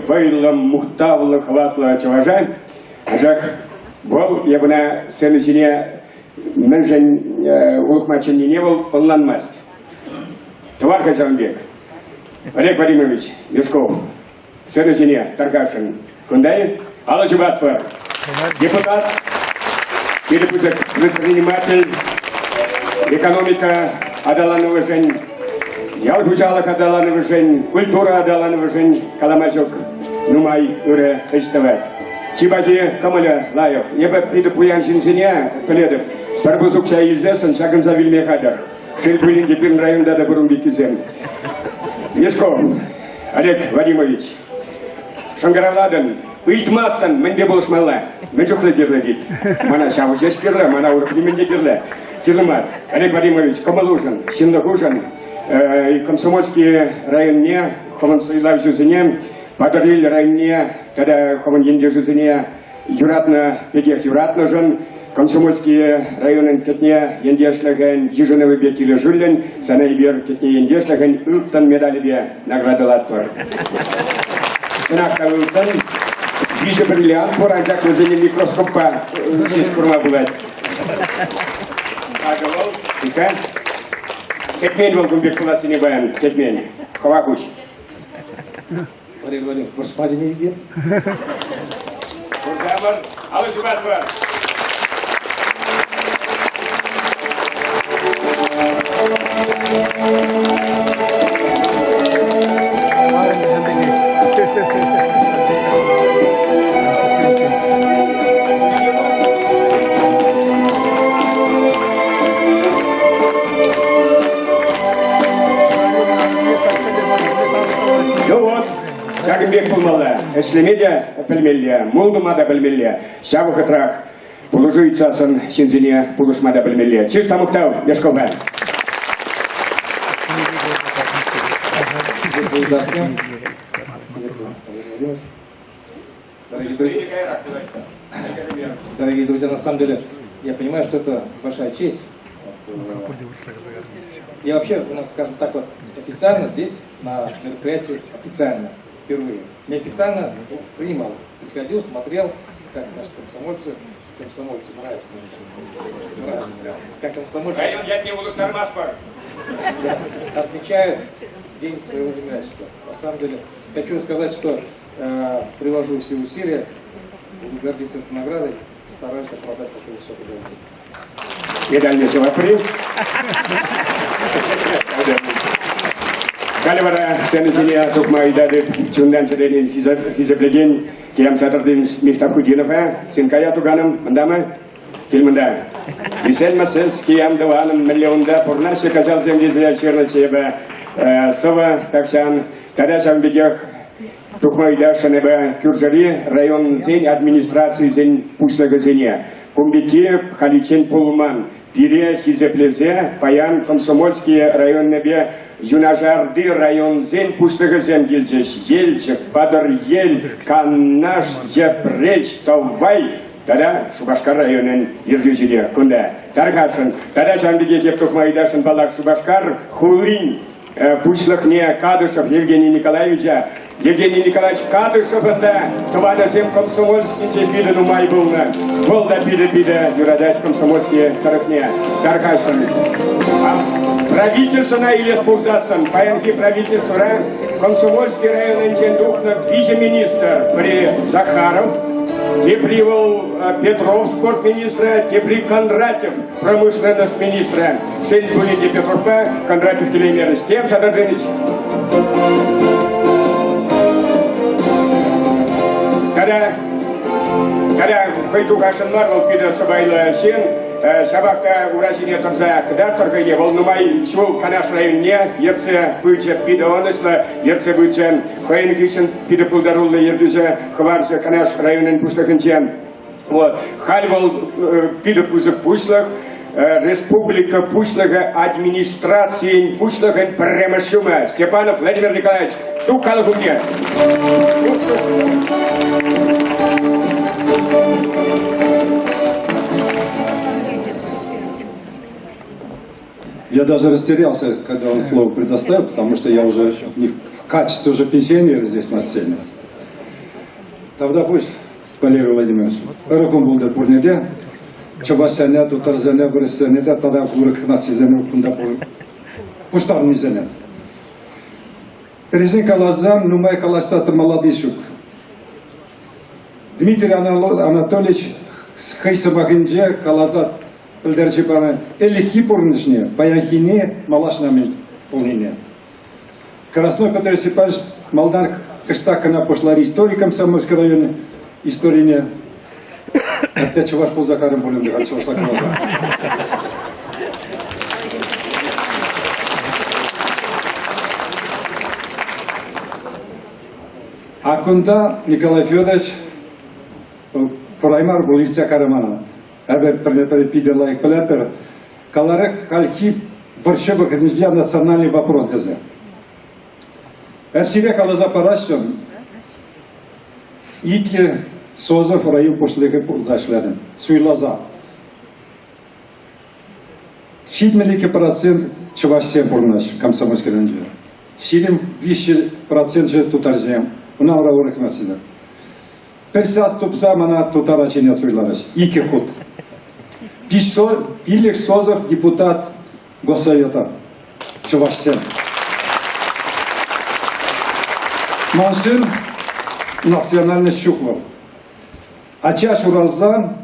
S1: Вайлам мухтавлы хватлы чаважан, ажак бол ябына селичине менжен улхмачен не был полнанмаст. Товар Казанбек, Олег Владимирович Юшков, селичине Таркашин, Кундай, Алла Чубатпар, депутат Перепуск предприниматель, экономика адаланова жень, ялгучалых адаланова жень, культура адаланова жень, каламажок, нумай уре эштевать. Чибаки камаля лайох, еба пиды пуян жинсене, пледов, тарбузук чай изесын, шагын завильме хадар. Шельбулин Депин районда да бурумби кизем. Есков, Олег Вадимович, Шангаравладан, Уитмастан, менде болышмалла, мен жоқлы дерледит. Мана шавы жеш керлі, мана урықны менде керлі. Керлімат, Олег Вадимович, Камалужин, Шиндахужин, Комсомольский районне, Хоман Сойлав Жузине, Падариль районне, тогда Хоман Енде Жузине, Юратна, Пегех Юратна жын, Комсомольский районын кетне ендешліген ежінові бетілі жүлін, сана ебер кетне ендешліген ұлттан медалі бе наградалат бар. Сынақта ұлттан ежі бриллиант бар, анжақ өзіне микроскопқа шеш құрма болады. Ағылыл, иқа, кетмен бол күмбек құласыне баян, кетмен, қова күш.
S3: Валерий Владимирович, прошу падение идет.
S1: Құрзамыр, алы жұбат бар. Ну вот, Сагынбек пулмалы, эшлемеде пілмелі, мұлдымада пілмелі, шабық ытрах, пулыжу итсасын сензіне пулышмада пілмелі. Чир самықтау, ешколба.
S3: Дорогие друзья, на самом деле, я понимаю, что это большая честь. Я вообще, скажем так, вот официально здесь, на мероприятии, официально, впервые. Неофициально принимал, приходил, смотрел, как наши комсомольцы нравятся. Как комсомольцы отмечают день своего землячества. На самом деле, хочу сказать, что привожу все усилия, буду гордиться этой наградой, стараюсь оправдать такую высокую должность.
S1: И дальше вопросы. Калевара сенесине тукмайдады чундан чеденин хизеплеген кем сатырдын Михтахудинова синкая туганым мындамы килмында. Веселмасыз кем даваным миллионда пурнаши казал земли зрячерна чебе сова таксан тада самбегех тукмайда шанеба кюржари район зень администрации зень пушлага зене. Кумбеке халичен полуман, пире хизеплезе, паян комсомольский районнебе, юнажарды район зен пуштығы зен келжеш, елчек, падыр ел, каннаш, епреч, тавай, тада Шубашкар районын ергізіле, күнді, тарғасын, тада жандыге кеп тұқмайдасын балақ Шубашкар, хулин, пушлық не Кадышев Евгений Николаевича, Евгений Николаевич Кадышев это товарищем комсомольский пиды нумай был на волда пиды юрадать комсомольские тарахне таркасын. Правительство на Илес Пузасан, паянки правительства комсомольский район интендухна вице-министр при Захаров, Тепривал Петров, спортминистра, Тепри Кондратьев, промышленность министра, шесть были Петрова, Кондратьев Телемер, с тем Шадардыныч. Когда Хайтухашин Марвел пида Сабайла Сен, Шабахта уражение Тарза, когда торгая волнумай шел канаш районе, ерце быча пида онесла, ерце быча Хайнхишин пида пулдарулла ердюза, хварза канаш районен пустаханчен. Вот, хальвал пида пуза пуслах, Республика Пушлага администрации Пушлага Премашума. Степанов Владимир Николаевич, ту калгунге.
S17: Я даже растерялся, когда он слово предоставил, потому что я уже не в качестве уже пенсионера здесь на сцене. Тогда пусть, Валерий Владимирович, раком был до Пурнеде, Чабасяне, Тутарзяне, Брысяне, тогда Курык Нацизяне, Кунда Пуштарни Зяне. Терезин Калазан, Нумай Каласата Молодышук. Дмитрий Анатольевич Хайсамагинже калазат Элдерчи бана элихи порнышне, баяхине малашнами полнине. Красной Петр Степанович Молдан Кыштакана пошлари историкам Самойский район историне. Это чуваш по закарам болен дыхать, А кунда Николай Федорович Пораймар Булица Карамана. Эбер пидерлайк плепер. Каларех хальхи варшева казничья национальный вопрос даже. Эвсиве калаза парашем. Ики созов район пошлыгы зашледен. Суйлаза. 70% чувашсем бурнаш комсомольский район. 70% же тутарзем. Уна ураурых насилер. Персас тупса мана тутарачиня суйлараш. Ики худ. Пилих Созов, депутат Госсовета Чувашсен. Маншин национальный щуквал. Ачаш Уралзан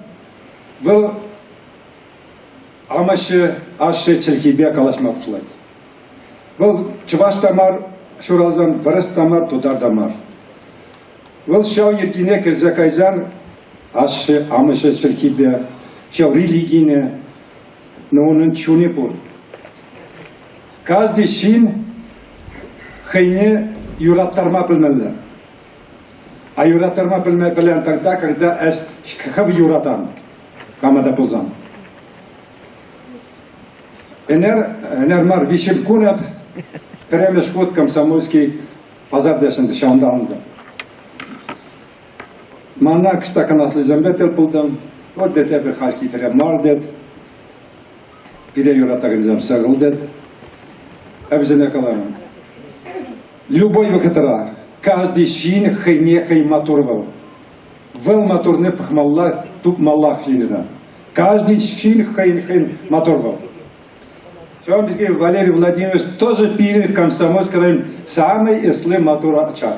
S17: был Амаши Аши Челхибе Калашмапшлать. Был Чуваш Тамар Шуралзан, Варес Тамар, Тутар Тамар. Был Шау Еркине Кирзакайзан Аши Амаши Челхибе Чел религийне, но он чуне пор. Каждый шин хайне юраттарма пылмелле. А юраттарма пылмелле тогда, когда эс хав юратан, камада пузан. Энермар вишим кунап, перемеш ход комсомольский пазардешен дешанданды. Манак стаканасли зембетел пулдам. Вот это bir halki tremar det. Bir de yorata grizam sağıl det. Evzene kalamam. Любой вахтара. Каждый шин хайне хай моторвал. Вел мотор не пахмалла, туп маллах шинеда. Каждый шин хай моторвал. Валерий Владимирович тоже пили комсомольский район. Самый эслы мотора ча.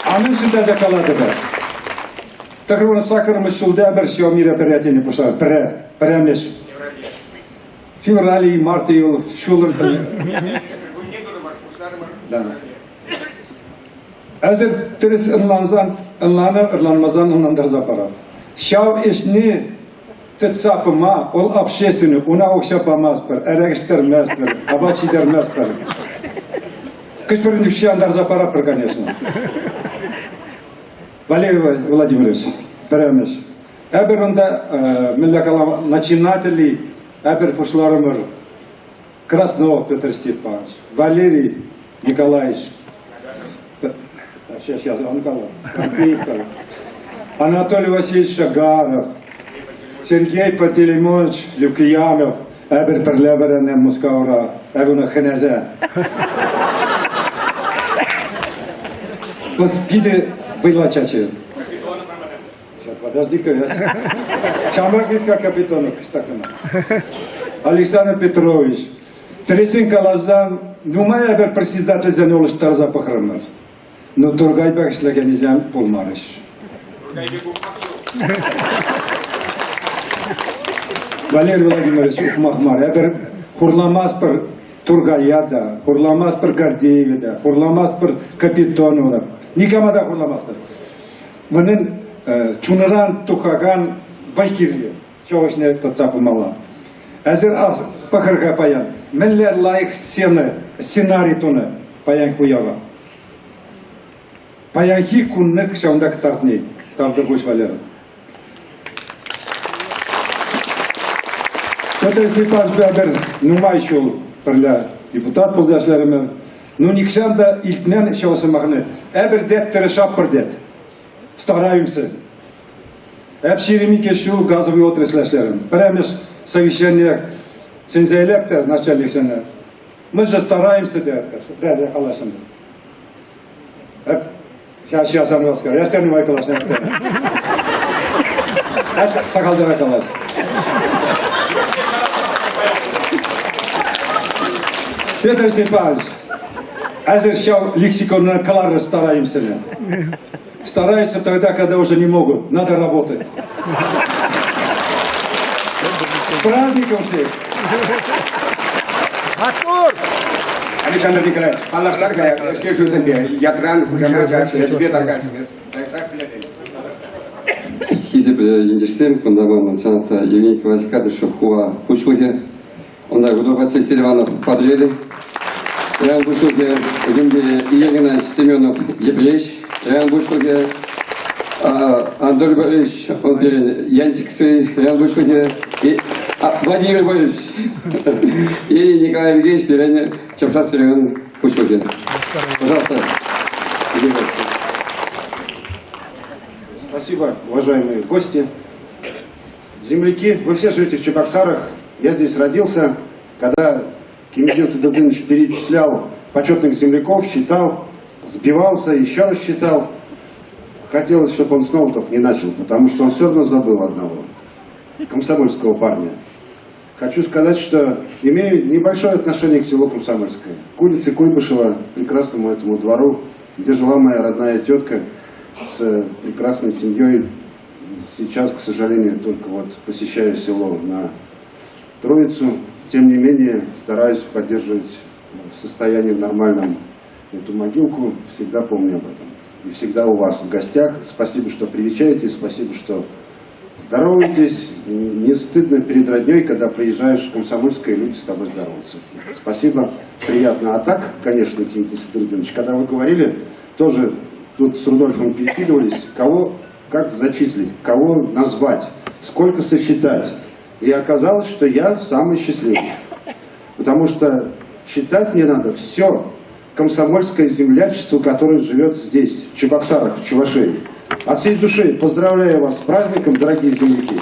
S17: А мы сюда закалады да. Так он сахар мы шулда берсио мероприятие не пошла. Премеш. Феврале и марте его шулер. Да. Азер терес инланзан, инланмазан инландар запара. Шав ишни тецапма, ол общественный, уна окшапа маспер, эрегштер маспер, абачидер маспер. Кыспер нюшандар запара, конечно. Валерий Владимирович, Перемеш. Эбер онда миллякала начинателей, эбер пошларымыр. Краснов Петр Степанович, Валерий Николаевич, сейчас, Анатолий Васильевич Шагаров, Сергей Пантелеймонович Люкиянов, эбер перлеберене Мускаура, эбуна Хенезе. Господи, была чача. Подожди-ка, я... Шамрак Витка Капитонов, Александр Петрович, Тресин Калазан, ну моя бер председатель занул штарза похоронар. Но Тургайбек шлегенизян пулмарыш. Валерий Владимирович Ухмахмар, я бер хурламас пер Тургаяда, хурламас пер Гордеевида, хурламас пер Капитонова. Никому да хурламастер. Ванен чунаран тухаган вайкирли, чавашне подцапу мала. Азер ас пахарга паян. Менлер лайк сцены, сценарий туне паян хуява. Паян хи куннык шаундак тартней. Тавда буш Валера. Петр Степанович бәбір нумай шул бірля депутат бұлзашларымен. Ну никшанда илтнен шаусы мағыны. Әбір дәттері шаппыр дәт. Стараемся. Обширимике шул газовый отраслашларым. Прямо совещание сензейлепте начальник сена. Мы же стараемся да калашым. Сейчас сам расскажу. Я скажу мой калашым. Я сакалдара калаш. Петр Степанович, азер шау лексиконна калары стараемся. стараются тогда, когда уже не могут. Надо работать. С праздником всех!
S1: Александр Николаевич, Аллахларга, скажу тебе, ятран, хужамаджа, тебе таргашмес.
S2: Хизип индишсем, кундаман начаната Евгений Кадышев, хуа пучлыге, он да гудо Василий Селиванов подрели, Рян Бушуге, Егина Семенов Ебрещ, Рян Бушуге, Анатолий Борисович, он перед Янтиксой, Рян Бушуге, Владимир Борисович и Николай Евгеньевич Передний, Чапсас Рян Бушуге. Пожалуйста.
S8: Спасибо, уважаемые гости, земляки. Вы все живете в Чебоксарах. Я здесь родился, когда Кемедин Цидадынович перечислял почетных земляков, считал, сбивался, еще раз считал. Хотелось, чтобы он снова только не начал, потому что он все равно забыл одного комсомольского парня. Хочу сказать, что имею небольшое отношение к селу Комсомольское, к улице Куйбышева, прекрасному этому двору, где жила моя родная тетка с прекрасной семьей. Сейчас, к сожалению, только вот посещаю село на Троицу. Тем не менее, стараюсь поддерживать в состоянии нормальном эту могилку. Всегда помню об этом. И всегда у вас в гостях. Спасибо, что привечаете, спасибо, что здороваетесь. Не стыдно перед родней, когда приезжаешь в Комсомольское, люди с тобой здороваются. Спасибо, приятно. А так, конечно, Кемедин Цидадынович, когда вы говорили, тоже тут с Рудольфом перекидывались, кого, как зачислить, кого назвать, сколько сосчитать. И оказалось, что я самый счастливый. Потому что считать мне надо все комсомольское землячество, которое живет здесь, в Чебоксарах, в Чувашии. От всей души поздравляю вас с праздником, дорогие земляки.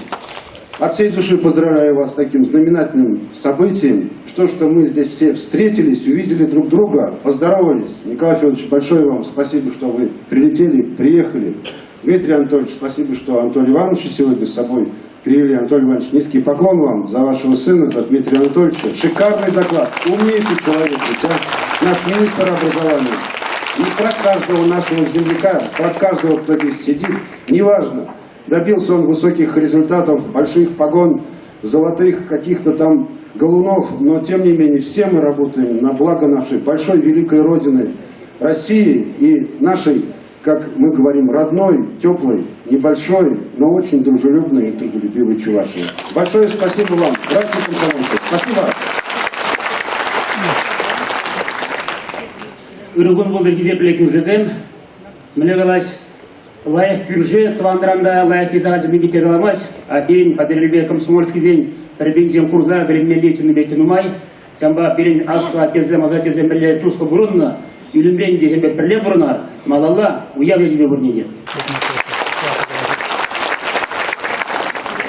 S8: От всей души поздравляю вас с таким знаменательным событием, что мы здесь все встретились, увидели друг друга, поздоровались. Николай Федорович, большое вам спасибо, что вы прилетели, приехали. Дмитрий Анатольевич, спасибо, что Анатолий Иванович сегодня с собой привели. Анатолий Иванович, низкий поклон вам за вашего сына, за Дмитрия Анатольевича. Шикарный доклад, умнейший человек, наш министр образования. И про каждого нашего земляка, про каждого, кто здесь сидит, неважно, добился он высоких результатов, больших погон, золотых каких-то там галунов, но тем не менее все мы работаем на благо нашей большой великой Родины, России и нашей, как мы говорим, родной, теплой, небольшой, но очень дружелюбной и трудолюбивой Чувашии. Большое спасибо вам, братья комсомольцы. Спасибо.
S18: Үргін болды кезепле күржізем, міне қалаш, лайық күржі, туандыранда лайық кезаға жымы кете қаламаш, а берін падырылбе комсомольский зен, бірбек жем курза, бірінмен лечіні бетін умай, жамба берін асла кезем, аза кезем бірле туслы бұрынна, үлімбен де жембе бірле бұрынар, малалла, уя вежбе бұрнеде.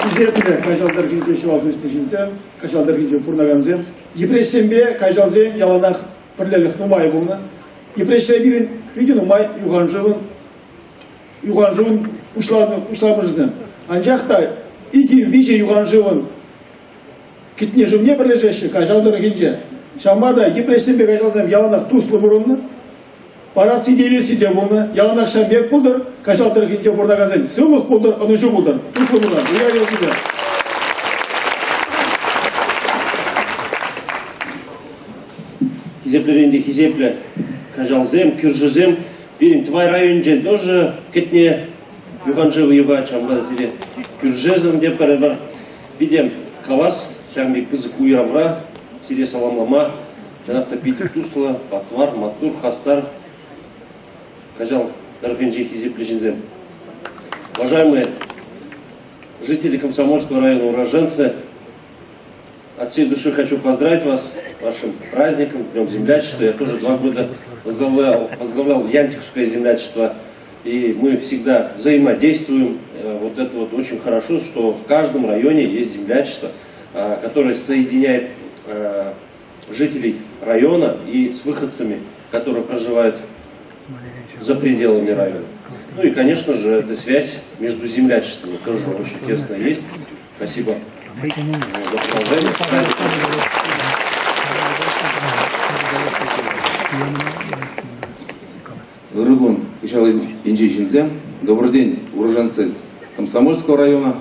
S9: Кезепле кажалдар кинже шуалзу істежінсем, кажалдар кинже пұрнаганзем, епрессембе кажалзем яланақ бірлелік нумай бұлна, епрессембе виден умай юған жылын пұшламыжызым. Анжақта иги виже юған жылын кетіне жылне бірлежеші кажалдар кинже. Шамада епрессембе кажалзем яланақ туслы бұрынны, парасы делесі де бұлны, яланақ шамбек бұлдыр, кажалдар кинже пұрнаганзем. Сылық бұлдыр, ұныжы бұлдыр, туслы бұлдыр. Уя елсіде.
S18: Хизеплерінде хизепле кажалзем, күржізем, берін твай район жел тоже кетне юганжевы юга чамба зире күржезім деп бар. Видим хавас, шамбек пызык уйрамра, сире саламлама, жанақта питер туслы, атвар, матур, хастар, кажал дархенжи хизепле жинзем. Уважаемые жители Комсомольского района, уроженцы, от всей души хочу поздравить вас с вашим праздником, Днем землячества. Я тоже 2 года возглавлял Янтикское землячество, и мы всегда взаимодействуем. Вот это вот очень хорошо, что в каждом районе есть землячество, которое соединяет жителей района и с выходцами, которые проживают за пределами района. Ну и, конечно же, эта связь между землячествами тоже очень тесная есть. Спасибо за продолжение.
S19: Рыгун, Кучалы Инжи Жинзем. Добрый день, уроженцы Комсомольского района.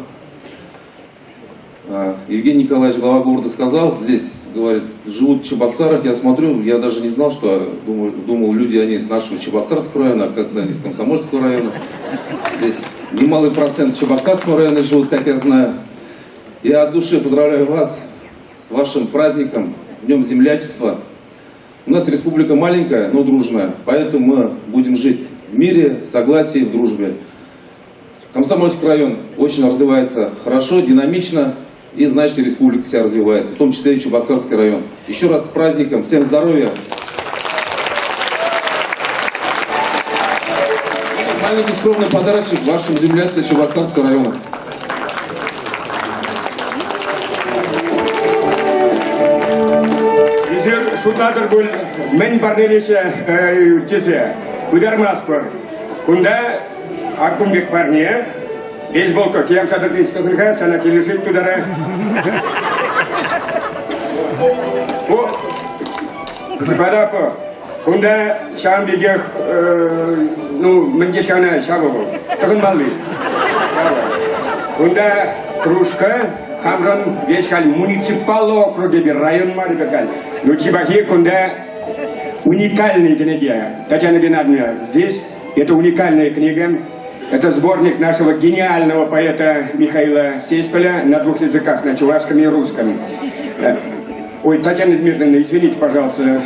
S19: Евгений Николаевич, глава города, сказал, здесь, говорит, живут в Чебоксарах. Я смотрю, я даже не знал, что, думал, люди, они из нашего Чебоксарского района, оказывается, они из Комсомольского района. Здесь немалый процент Чебоксарского района живут, как я знаю. Я от души поздравляю вас с вашим праздником, Днем землячества. У нас республика маленькая, но дружная, поэтому мы будем жить в мире, согласии, в дружбе. Комсомольский район очень развивается хорошо, динамично, и, значит, республика вся развивается, в том числе и Чебоксарский район. Еще раз с праздником, всем здоровья! Маленький скромный подарочек вашим землячеству Чебоксарского района.
S1: Шутадыр был, мен барнелесе тезе, удармаспор. Кунда Акумбек парне, бейсболка, кем садыр дискотека, сана келешек тудара. О, падапо. Кунда шамбигех, ну, мендешкана шабову. Тагын балли. Кунда кружка. Хамран вешкал муниципал округе bir район марибекал. Ну Чебахи кунда уникальная книга. Татьяна Геннадьевна, здесь это уникальная книга. Это сборник нашего гениального поэта Михаила Сесполя на двух языках, на чувашском и русском. Ой, Татьяна Дмитриевна, извините, пожалуйста.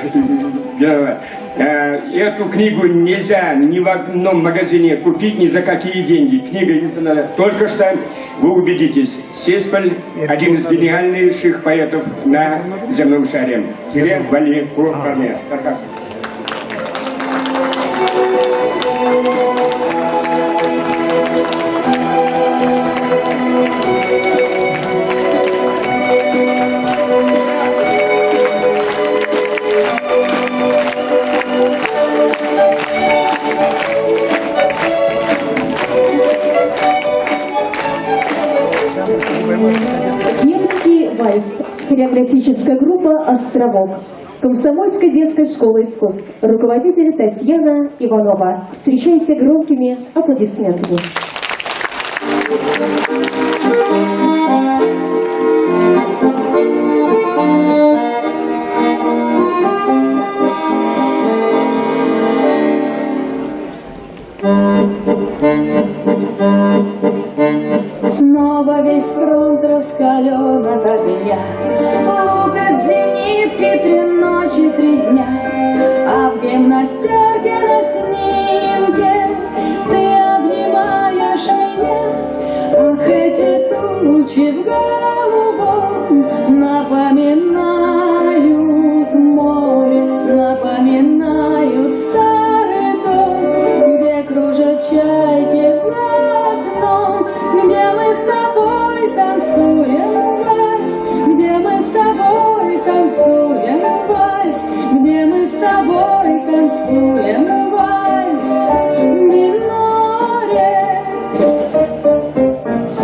S1: Эту книгу нельзя ни в одном магазине купить ни за какие деньги. Книга издана только что. Вы убедитесь, Сесполь один из гениальнейших поэтов на земном шаре. Тебе вали по парне.
S5: Немский вальс. Хореографическая группа «Островок». Комсомольской детской школы искусств. Руководитель Татьяна Иванова. Встречайте громкими аплодисментами.
S20: Снова весь фронт раскален от огня, лупят зенитки 3 ночи, 3 дня, а в гимнастерке на снимке ты обнимаешь меня. Ах, эти тучи в голубом напоминают море, напоминают старый дом, где кружат чайки за окном, где мы с тобой танцуем вальс, где мы с тобой танцуем вальс, где мы с тобой танцуем вальс в миноре.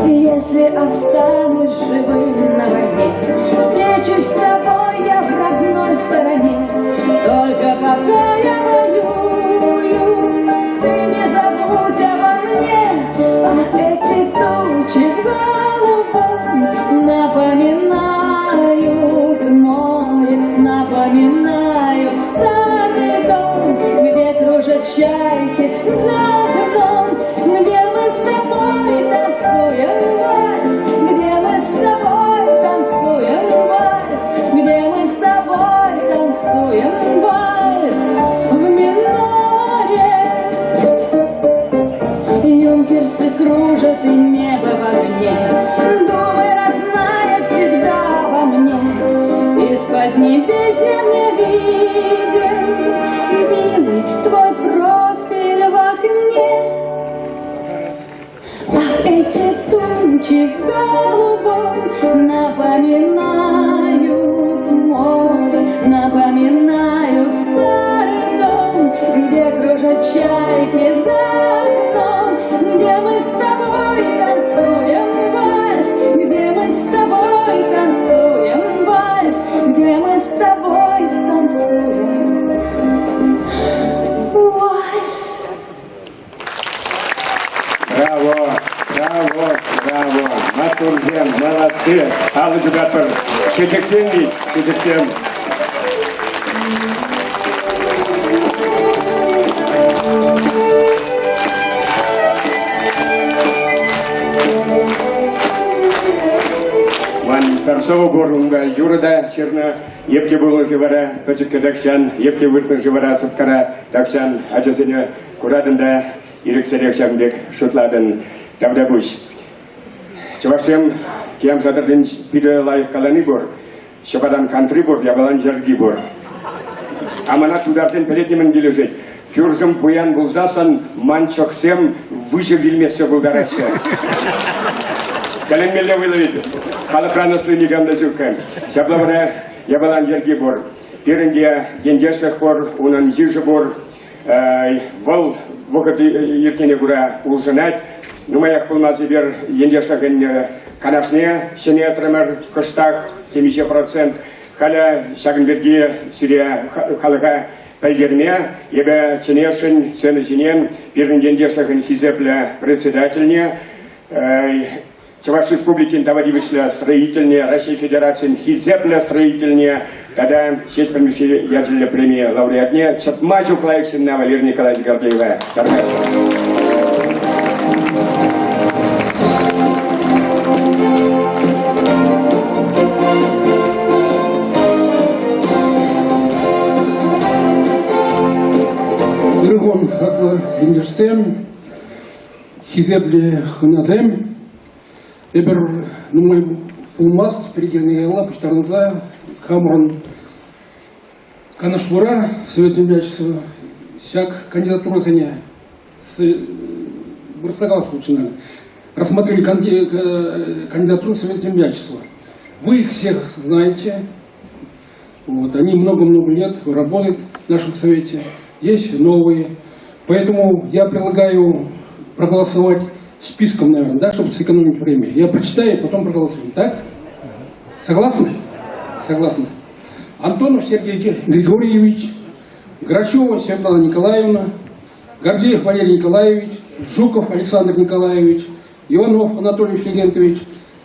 S20: Если останусь живым на войне, встречусь с тобой я в родной стороне. Только пока я воюю, ты не забудь обо мне. Ах, эти тучи в голубом напоминают море, напоминают старый дом, где кружат чайки за окном, где мы с тобой танцуем вальс, где мы с тобой танцуем вальс, где мы с тобой танцуем вальс в миноре. Юнкерсы кружат и небо в огне, думай, родная, всегда во мне. Из-под небес я мне виден, милый, твой профиль в окне. Ах, эти тучи в голубом напоминают море, напоминают старый дом, где кружат чайки за окном, где мы с тобой танцуем вальс, где мы с тобой танцуем вальс, где мы с тобой станцуем вальс.
S8: Турзем, молодцы. Аллы Джугатпар, Чечексен дейді, Чечексен. Тарсову горунга юрда черна епте было живара точка даксан епте выртны живара сыткара даксан ачасыне курадында ирексерексен бек шутладын тавдабуш. Чувашем кем задырдын пиде лайық каланы бор, шабадан кантри бор, ябалан жерги бор. Аманат тударсен переднемен кележет. Кюрзым пуян булзасан манчоксем выше вильмесе булдарасы. Калеммеле выловит. Халықраныслы негамда жүккен. Шаблавына ябалан жерги бор. Перінде ендесіх бор, унан ежі бор. Вол вұқыт ертене күра ұлжынат. Нумаяқ пылмазы бер ендесіғын канашне, шене атырымыр күштақ, темеше процент. Халя шағын берге сирия халыға пәлдерме, ебі ченешін сені женен, пердің ендесіғын хизеплі председательне, Чуваш Республики товарищество строительное, Российской Федерации хизепле строительное, тогда честь помещения ядерной премии лауреатне Чатмачу Клаевщина Валерия Николаевича Гордеева.
S9: Иргон хакла индерсем, хизепле ханазем. Эбер, мой пулмаст, перегерный лап, штарнза, хамрон, канашвура, Совет землячества, всяк кандидатура заня, Барсагал случайно, рассмотрели кандидатуру Совет землячества. Вы их всех знаете, вот, они много-много лет работают в нашем Совете, есть новые, поэтому я предлагаю проголосовать списком, наверное, да, чтобы сэкономить время. Я прочитаю, потом проголосуем. Так? Согласны? Согласны. Антонов Сергей Григорьевич, Грачева Светлана Николаевна, Гордеев Валерий Николаевич, Жуков Александр Николаевич, Иванов Анатолий Филигентович,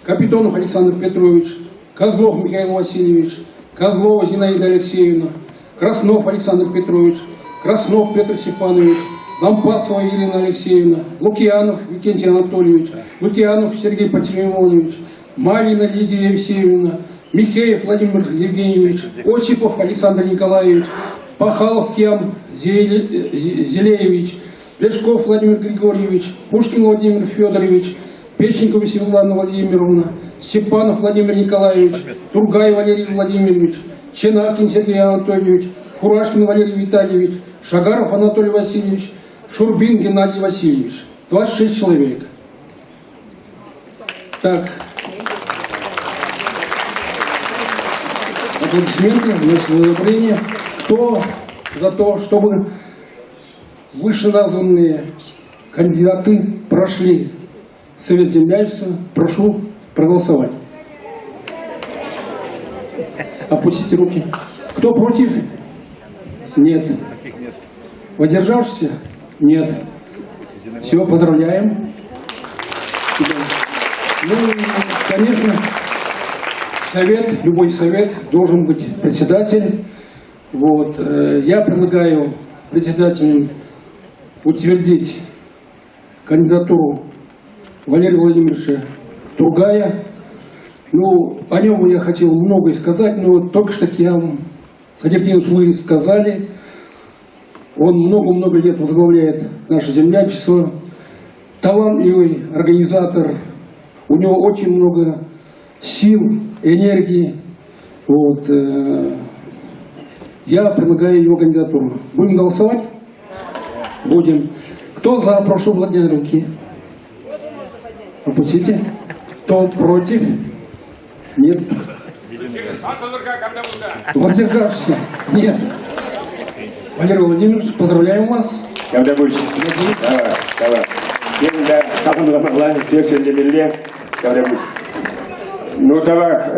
S9: Капитонов Александр Петрович, Козлов Михаил Васильевич, Козлова Зинаида Алексеевна, Краснов Александр Петрович, Краснов Петр Степанович, Лампасова Елена Алексеевна, Лукьянов Викентий Анатольевич, Лукьянов Сергей Пантелеймонович, Марина Лидия Евсеевна, Михеев Владимир Евгеньевич, Осипов Александр Николаевич, Пахалов Кем Зелеевич, Лешков Владимир Григорьевич, Пушкин Владимир Федорович, Печенкова Светлана Владимировна, Степанов Владимир Николаевич, Тургай Валерий Владимирович, Ченакин Сергей Анатольевич, Фурашкин Валерий Витальевич, Шагаров Анатолий Васильевич, Шурбин Геннадий Васильевич. 26 человек. Так. Аплодисменты, значит, одобрение. Кто за то, чтобы вышеназванные кандидаты прошли Совет землячества, прошу проголосовать. Опустите руки. Кто против? Нет. Воздержавшийся? Нет. Все, поздравляем. Ну, конечно, совет, любой совет должен быть председатель. Вот. Я предлагаю председателям утвердить кандидатуру Валерия Владимировича Тургая. Ну, о нем я хотел многое сказать, но вот только что я вам, Садертинов, вы сказали, он много-много лет возглавляет наше землячество, талантливый организатор, у него очень много сил, энергии. Вот. Я предлагаю его кандидатуру. Будем голосовать? Будем. Кто за, прошу поднять руки. Опустите. Кто против? Нет. Воздержавшийся? Нет. Валерий Владимирович, поздравляем вас.
S8: Когда будешь? Давай. Когда сахарного могла, песен для милле, когда будешь?
S1: Ну, тавах,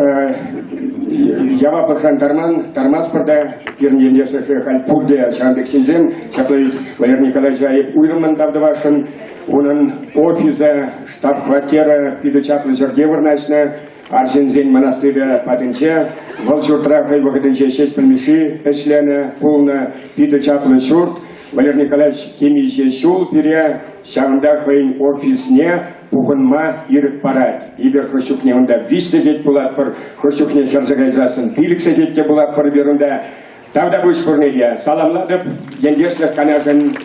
S1: Яваплыхан Тармаспорда, Пирнен Ешех Альпурде, Чамбек Синзем, Сапловит Валерий Николаевич Аев Уйрман Тавдавашин, он офиса штаб-квартира Пидочаплы Жердеварначна, Аржензень монастыря Патенче, Волчуртраха и Вагаденче 6 пельмеши, Эчлена, Полна, Пидочаплы Чурт, Валерий Николаевич Кемище Сюл, Пиря, Шавандахвейн офисне, Пуханма ирк парад. Ибер хошукне онда виш сидеть булат пар, хошукне херзагайзасын пилик сидеть булат пар берунда. Тавда буш пурнедия. Саламладып, ендешлых канажен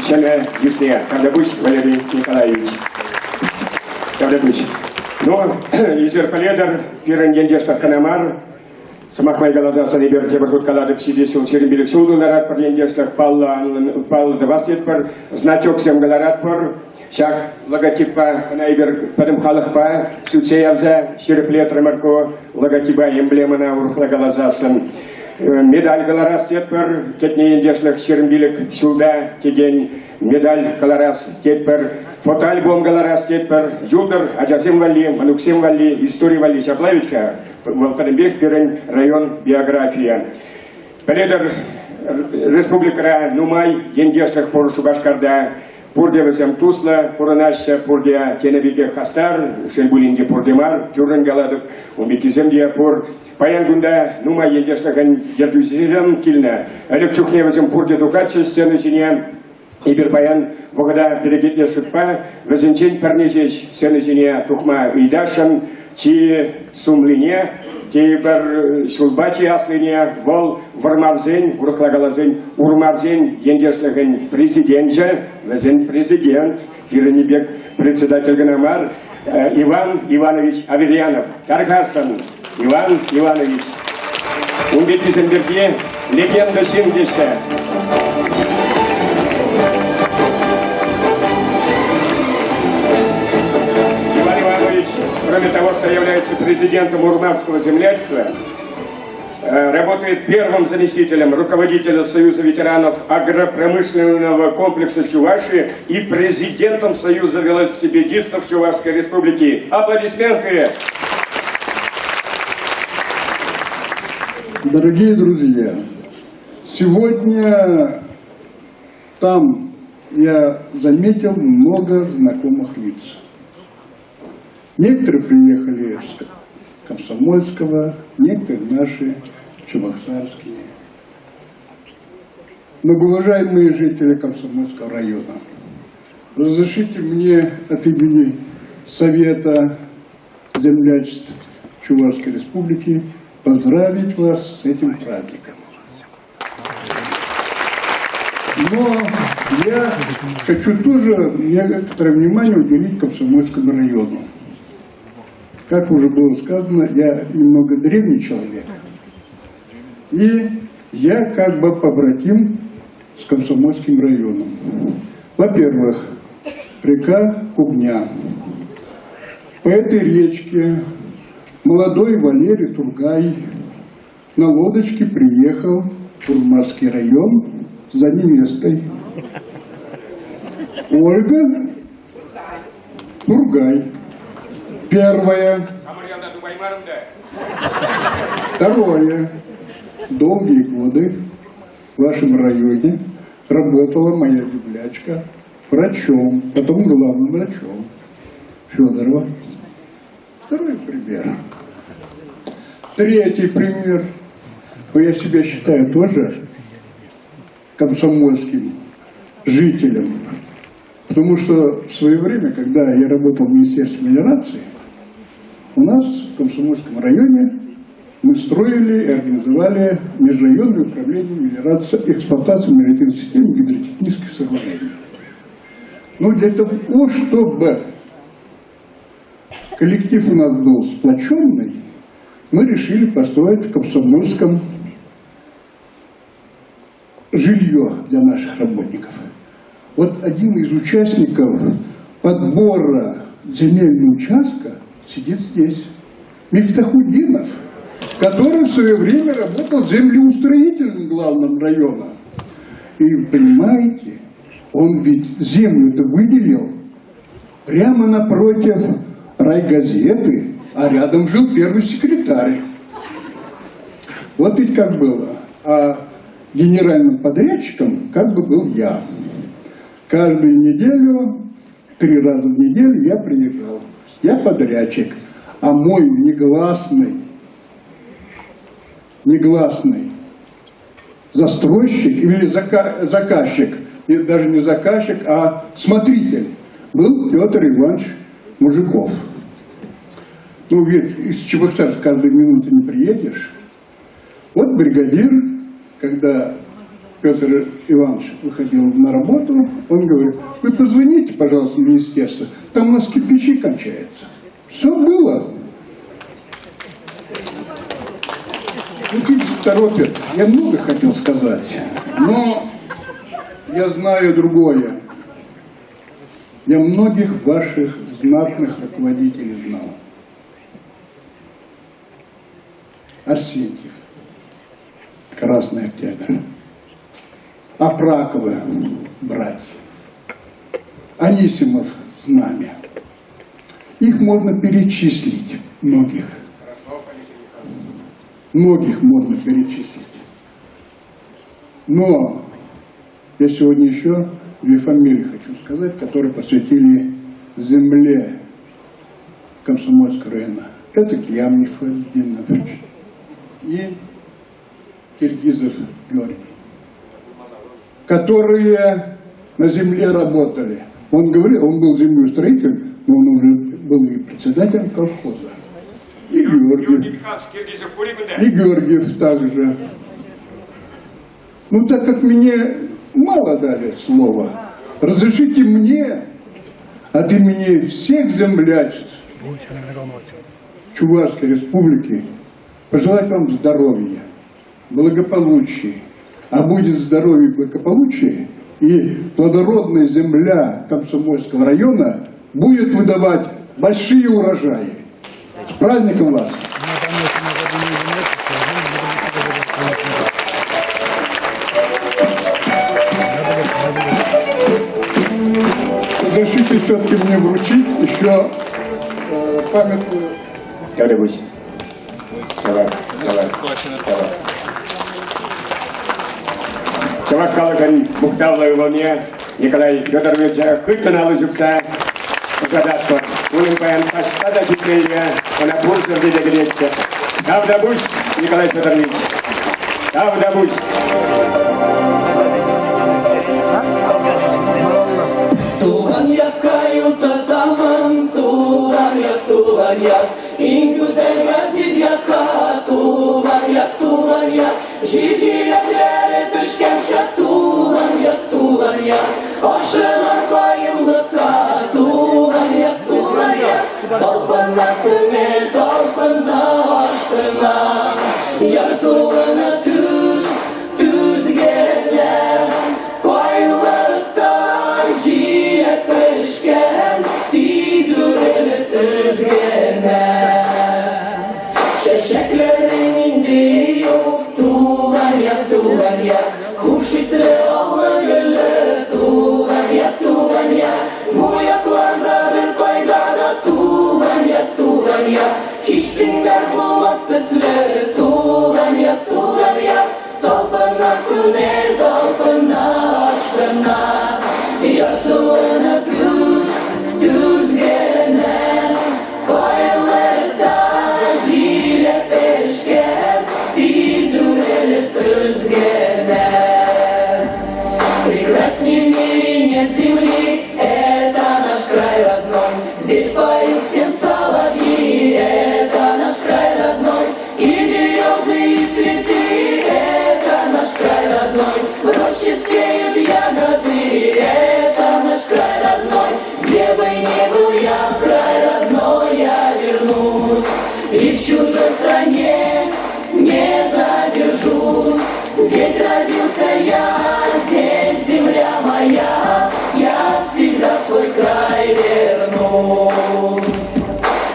S1: чене вишне. Тавда буш Валерий Николаевич. Тавда буш. Но, изер паледар, пирен ендешлых канамар, Самахмай Галазасан и Беркебархут Каладып сидесил Черембилик Сулдуларат пар ендешлых пал двастет пар, значок сем галарат пар, Шак логотипа Канайбер Падамхалахпа, Сюцеявза, Шереплет Рамарко, логотипа эмблема на Урхлагалазасан. Медаль Галарас Тетпер, Кетни Ендешлых Шерембилик Сюлда, Тедень, медаль Галарас Тетпер, фотоальбом Галарас Тетпер, Юдер, Аджасим Вали, Мануксим Вали, История Вали Шаплавичка, Волкадембек, Пирень, район, биография. Паледер Республика Нумай, Ендешлых Поршу Башкарда, Пурде весем Тусла, Пуранаща, Пурде Кенебике Хастар, Шельбулинге Пурдемар, Тюрен Галадов, Умбекиземдия Пур, Паян Гунда, Нума Ендешлахан Дердюзиден Кильна, Алекчухне весем Пурде Дукачи, Сцены Сине, Ибер Паян, Вогада Перегитне Судьба, Везенчень Парничич, Сцены Сине, Тухма Идашан, Чи Сумлине, Тибер Шулбачи Аслине, Вол Вармарзень, Урхлагалазень, Урмарзень, Ендешлахан президентча, Везен президент, Пиренебек председатель Ганамар, Иван Иванович Аверьянов, Тархарсан, Иван Иванович. Умбекиземберге, легенда 70. Кроме того, что является президентом Урмарского землячества, работает первым заместителем руководителя Союза ветеранов агропромышленного комплекса Чувашии и президентом Союза велосипедистов Чувашской Республики. Аплодисменты!
S21: Дорогие друзья, сегодня там я заметил много знакомых лиц. Некоторые приехали из Комсомольского, некоторые наши, чебоксарские. Многоуважаемые жители Комсомольского района, разрешите мне от имени Совета землячеств Чувашской Республики поздравить вас с этим праздником. Но я хочу тоже некоторое внимание уделить Комсомольскому району. Как уже было сказано, я немного древний человек. И я как бы побратим с Комсомольским районом. Во-первых, река Кубня. По этой речке молодой Валерий Тургай на лодочке приехал в Урмарский район за невестой. Ольга Тургай. Первое. Второе. Долгие годы в вашем районе работала моя землячка врачом, потом главным врачом Федорова. Второй пример. Третий пример. Я себя считаю тоже комсомольским жителем. Потому что в свое время, когда я работал в Министерстве мелиорации, у нас в Комсомольском районе мы строили и организовали межрайонное управление мелиорации, эксплуатацией мелиоративной системы гидротехнических сооружений. Но для того, чтобы коллектив у нас был сплоченный, мы решили построить в Комсомольском жилье для наших работников. Вот один из участников подбора земельного участка сидит здесь. Мифтахуддинов, который в свое время работал землеустроителем главным района. И понимаете, он ведь землю-то выделил прямо напротив райгазеты, а рядом жил первый секретарь. Вот ведь как было. А генеральным подрядчиком как бы был я. Каждую неделю, 3 раза в неделю я приезжал. Я подрядчик, а мой негласный застройщик или заказчик, и даже не заказчик, а смотритель, был Петр Иванович Мужиков. Ну, ведь из Чебоксарска каждую минуту не приедешь. Вот бригадир, когда Петр Иванович выходил на работу, он говорит: вы позвоните, пожалуйста, в министерство, там у нас кирпичи кончаются. Все было. Ну, торопят. Я много хотел сказать, но я знаю другое. Я многих ваших знатных руководителей знал. Арсентьев, Красный Октябрь, Апраковы, братья, Анисимов, Знамя. Их можно перечислить, многих. Многих можно перечислить. Но я сегодня еще 2 фамилии хочу сказать, которые посвятили земле Комсомольского района. Это Киямнев Владимирович и Киргизов Георгий, которые на земле работали. Он говорил, он был землеустроитель, но он уже был и председателем колхоза. И Георгиев также. Ну, так как мне мало дали слова, разрешите мне от имени всех землячеств Чувашской Республики пожелать вам здоровья, благополучия. А будет здоровье и благополучие, и плодородная земля Комсомольского района будет выдавать большие урожаи. С праздником вас! Разрешите все-таки мне вручить еще памятную...
S1: Когда-нибудь. Давай. Чаваш халыкын мухтавлы волне Николай Федорович хыттын жүксә задатко. Оның баян пашта да жетмейге, она бурсыр деде беретсе. Тавда буш, Николай Федорович. Тавда буш.
S20: Туған якқа ютатамын, туған як, ең güzel ғазиз якқа, туған як, жир-жиреклері пішкен шақ, туған як, ашылар қайымлыққа, туған як, талпына көңіл, талпына аштына, яр суына түз керекler, қайылықтан жиек пішкен, тиз өреліп өзгерне. Şeşeklerin indi yok, tuğan yak, kuş isri allı güllü, tuğan yak, bu yaklarda bir paydada, tuğan yak, hiç dinler bulmaz tesli, tuğan yak, talpına küne, talpına aşkına, yar suına düz gelene, koyulukta жирек пешкен, тиз уреліп өзгене. Прекрасней в мире нет земли, это наш край родной. Здесь поют всем соловьи, это наш край родной. И березы, и цветы, это наш край родной. В роще спеют ягоды, это наш край родной. Где бы ни был я, в край родной я вернусь. И в чужой стране не задержусь. Здесь родился я, здесь земля моя, я всегда в свой край вернусь.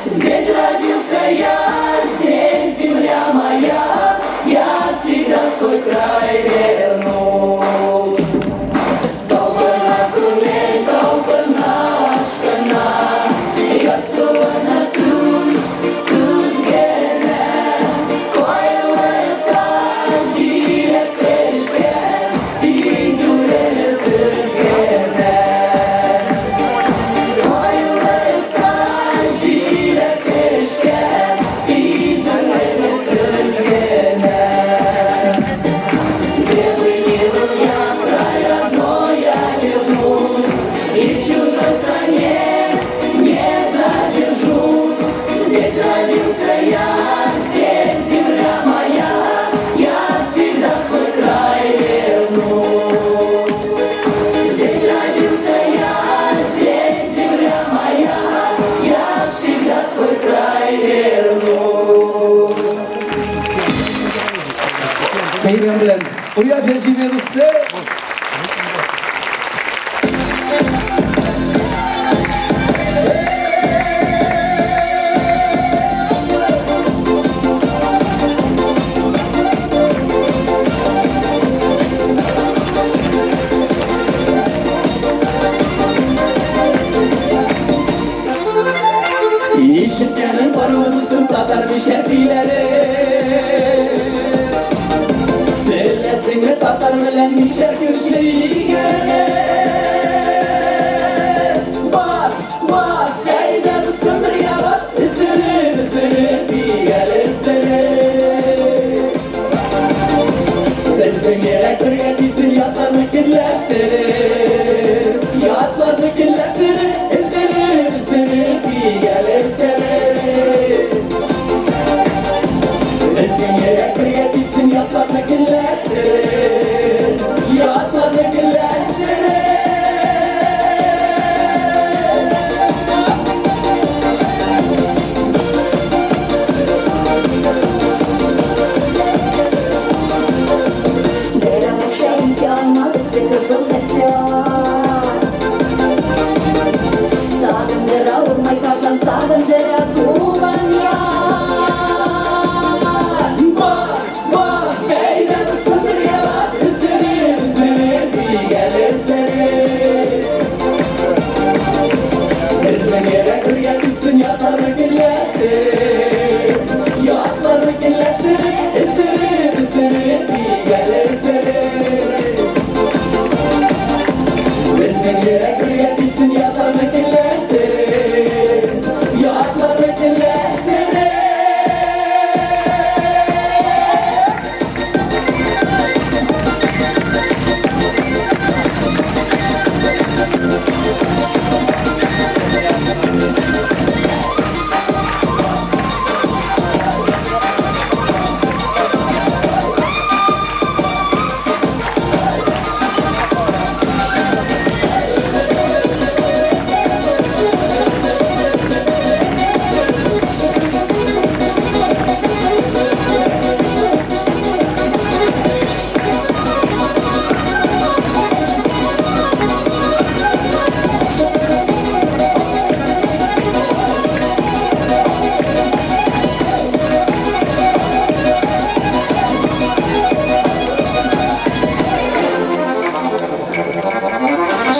S20: Здесь родился я, здесь земля моя, я всегда в свой край вернусь. Толпына күнел, толпына ашкына, я суына түз
S4: Ujavěříme se. İşitkenin parmağını tatar bir şefileri. Sellesini tatar bilen bir şarkı Bas, bas, seyden ıstımır ya bas. Isırır, ısırır, diğer ısırır. Resim gerek bir getirsin yatlarını kirleştirir. Yatlarını kirleştirir, ısırır, ısırır, diğer ısırır. Resim gerek bir getirsin yatlarını kirleştirir. Yatlarını kirleştirir. Bas, bas, seyden ıstımır ya bas. Isırır, ısırır, diğer ısırır. Resmen gerek bir getirsin yatlarını kirleştirir. Yatlarını kirleştirir, ısırır, ısırır, diğer ısırır. Resmen gerek bir getirsin yatlarını kirleştirir. Yatlarını kirleştirir.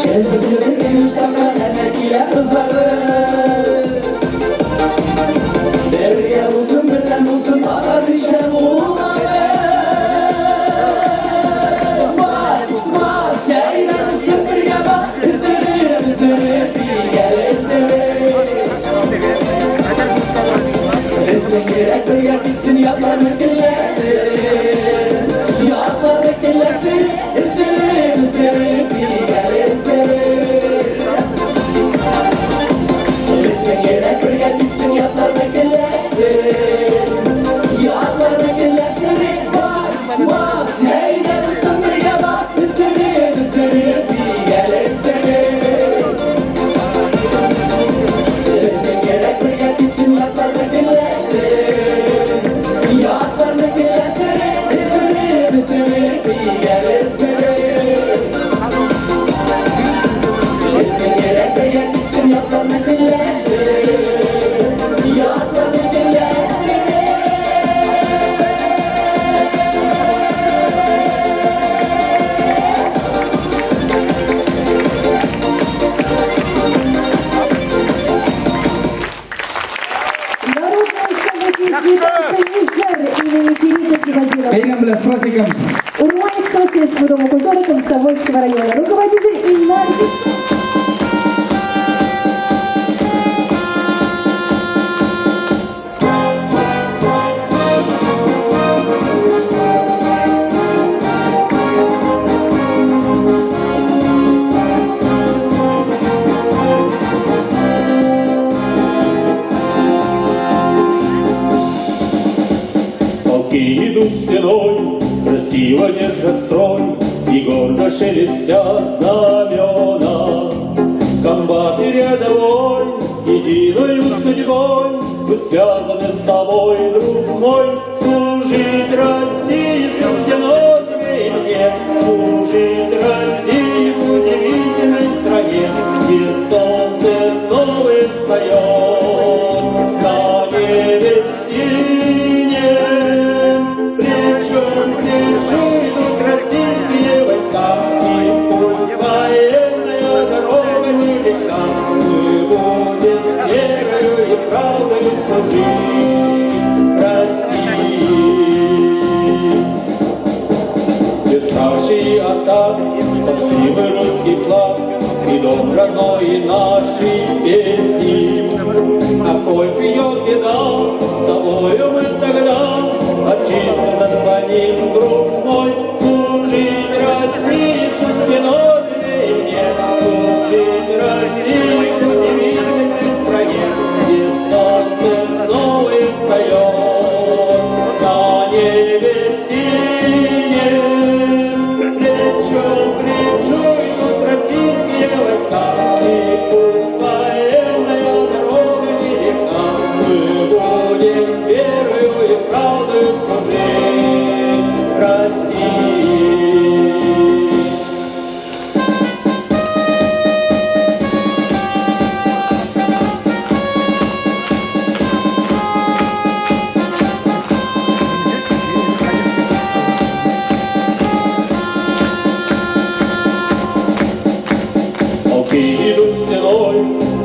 S4: Şerefsizlik eniştemden emekliyle kızları. Derya olsun birden olsun atar dişem uğradı. Bas, bas, seyden ıstımır ya bas. Isırır, ısırır, diğer ısırır. Resmen gerek bir getirsin yatlarını kirleştirir. Yatlarını kirleştirir, ısırır, ısırır, diğer ısırır. Resmen gerek bir getirsin yatlarını kirleştirir. Yatlarını kirleştirir. Bas, bas, heyden ıstımır ya bas. Isırır, ısırır, diğer ısırır. Resmen gerek bir getirsin yatlarını kirleştirir. Yatlarını kirleştirir, ısırır, ısırır, diğer ısırır. Resmen gerek bir getirsin yatlarını kirleştirir. Yatlarını kirleştirir.
S5: Народная самодеятельница Нижер имени Кирита Кивазирова.
S3: Пейгам бля, с праздником.
S5: Урманского сельского дома культуры Комсомольского района. Руководитель Ильнар.
S16: Полки идут стеной, красиво держат строй, и гордо шелестят знамена. Комбаты рядовой, единою судьбой, мы связаны с тобой, друг мой, служить России суждено тебе и мне. векам мы будем верою и правдой служить России. Бесстрашие атак, спасибо русский флаг и дом родной нашей песни. Какой придет беда, с тобою мы тогда отчисленно склоним друг мой. Служить России судьбеносной мне, служить России удивительной стране, где солнце новый встает на небе синем. Плечом к плечу идут российские войска, и пусть военная дорога велика, мы будем верою и правдою служить России. Полки идут стеной,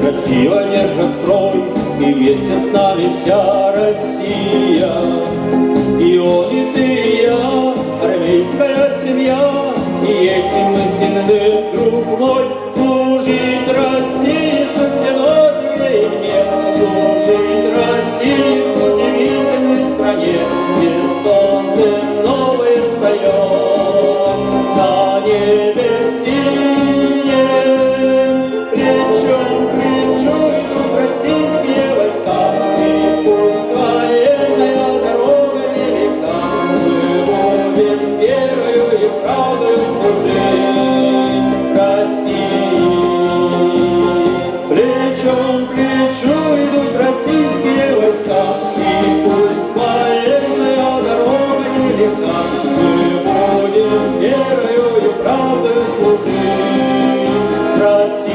S16: красиво держат строй, и вместе с нами вся Россия. И он, и ты, и я, армейская семья, и этим мы сильны, друг мой. Служить России судьбеносной мне, служить России в удивительной стране, где солнце новое встает на небе синем. Плечом к плечу идут российские войска, и пусть военная дорога велика, мы будем верою и правдою служить России. Плечом к плечу идут российские войска, и пусть военная дорога велика, мы будем верою и правдою служить России.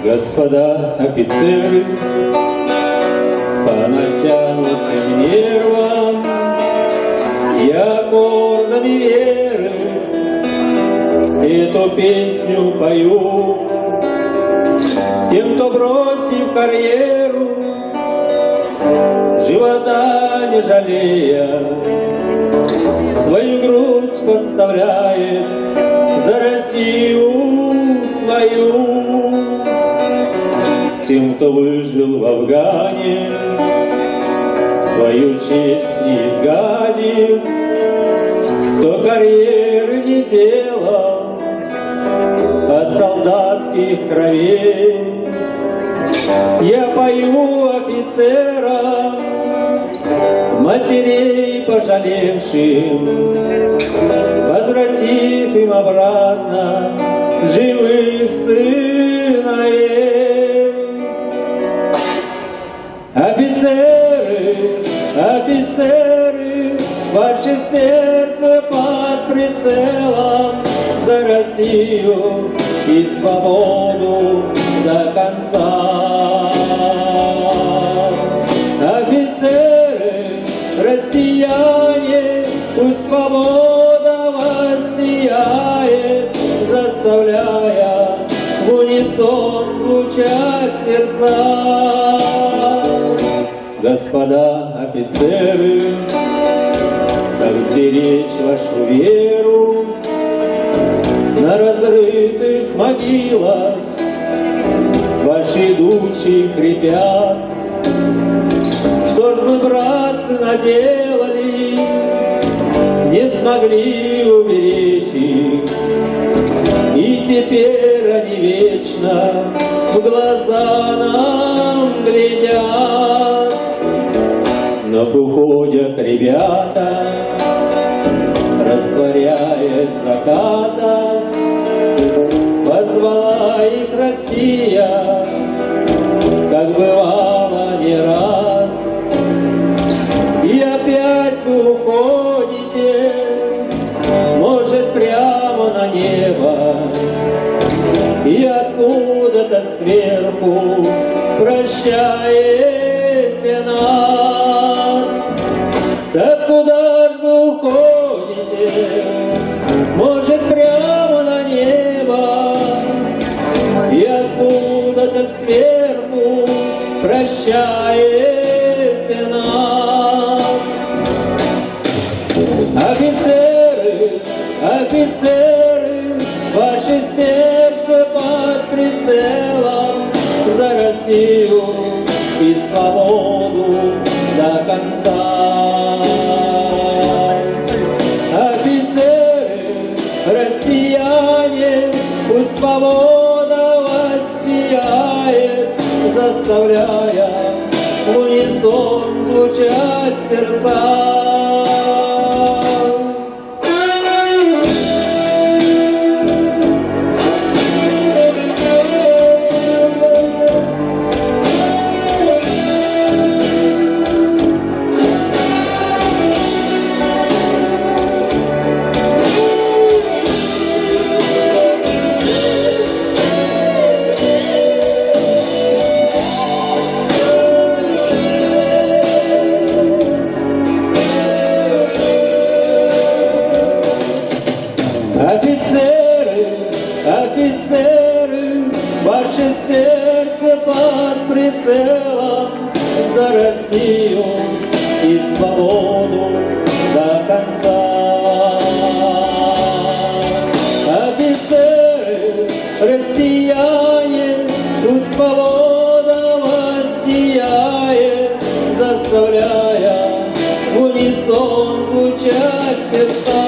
S16: Господа офицеры, по натянутым нервам я аккордами веры эту песню пою тем, кто, бросив карьеру, живота не жалея, свою грудь подставляет за Россию свою. Тем, кто выжил в Афгане, свою честь не изгадив, кто карьеры не делал от солдатских кровей. Я пою офицерам, матерей пожалевшим, возвратив им обратно живых сыновей. Офицеры, офицеры, ваше сердце под прицелом за Россию и свободу до конца. Офицеры, россияне, пусть свобода воссияет, заставляя в унисон звучать сердца. Господа офицеры, как сберечь вашу веру на разрытых могилах? Ваши души хрипят. Что ж мы, братцы, наделали, не смогли уберечь их, и теперь они вечно в глаза нам глядят. Но уходят ребята, растворяясь заката, позвала их Россия, как бывало не раз. И опять вы уходите, сверху прощаете нас. Так куда ж вы уходите? Может, прямо на небо? И откуда-то сверху прощаете нас. Офицеры, офицеры, ваше сердце под прицелом за Россию и свободу до конца. Офицеры, россияне, пусть свобода вас сияет, заставляя в унисон звучать сердца. Офицеры, офицеры, ваше сердце под прицелом за Россию и свободу до конца. Офицеры, россияне, пусть свобода вас сияет, заставляя в унисон звучать сердца.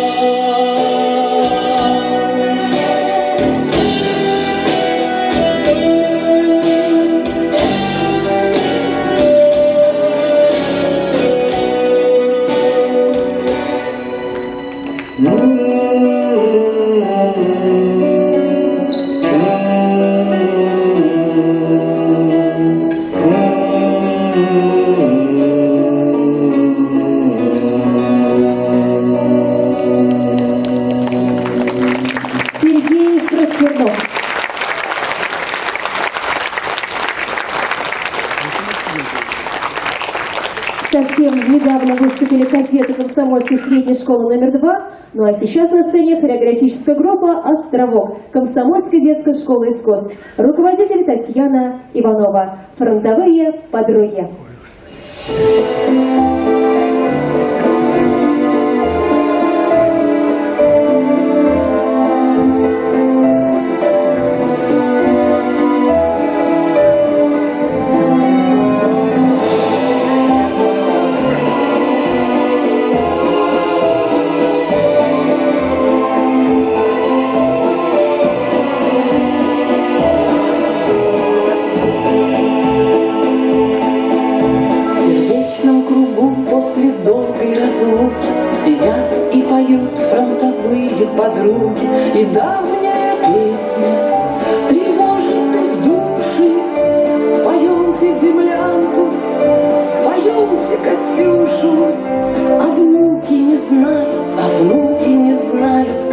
S5: Сергей Красвернов. Совсем недавно выступили кадеты Комсомольской средней школы номер 2, ну а сейчас на сцене хореографическая группа «Островок» Комсомольской детской школы искусств. Руководитель Татьяна Иванова. Фронтовые подруги.
S20: подруги, и давняя песня тревожит их души. Споемте землянку, споемте Катюшу, а внуки не знают,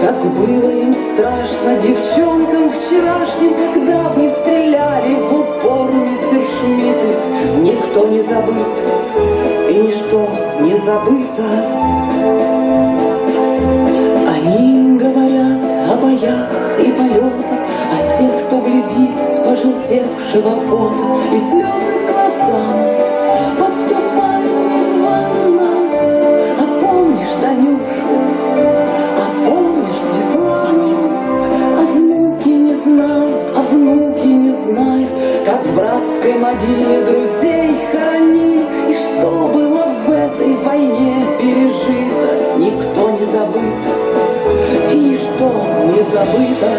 S20: как было им страшно девчонкам вчерашним, когда вы стреляли в упор, мистер Шмидт. Никто не забыт, и ничто не забыто. Они говорят о боях и полетах, о тех, кто глядит с пожелтевшего фото, и слезы к глазам подступают незванно. А помнишь Танюшу, а помнишь Светлану? А внуки не знают, как в братской могиле друзей хоронили, и что было в этой войне пережито. Никто не забыт, и ничто не забыто.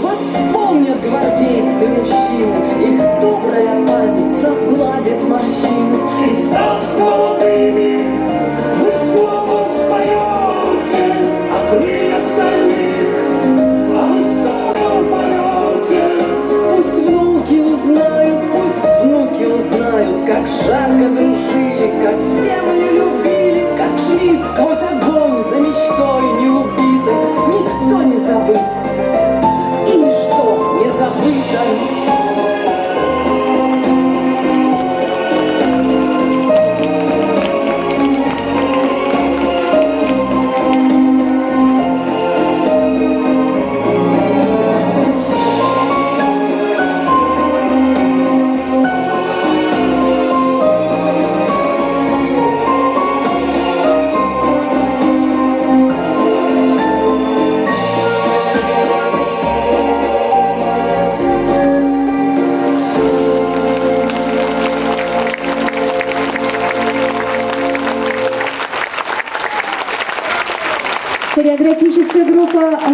S20: Вас помнят гвардейцы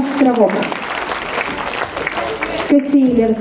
S5: островов. Катилер.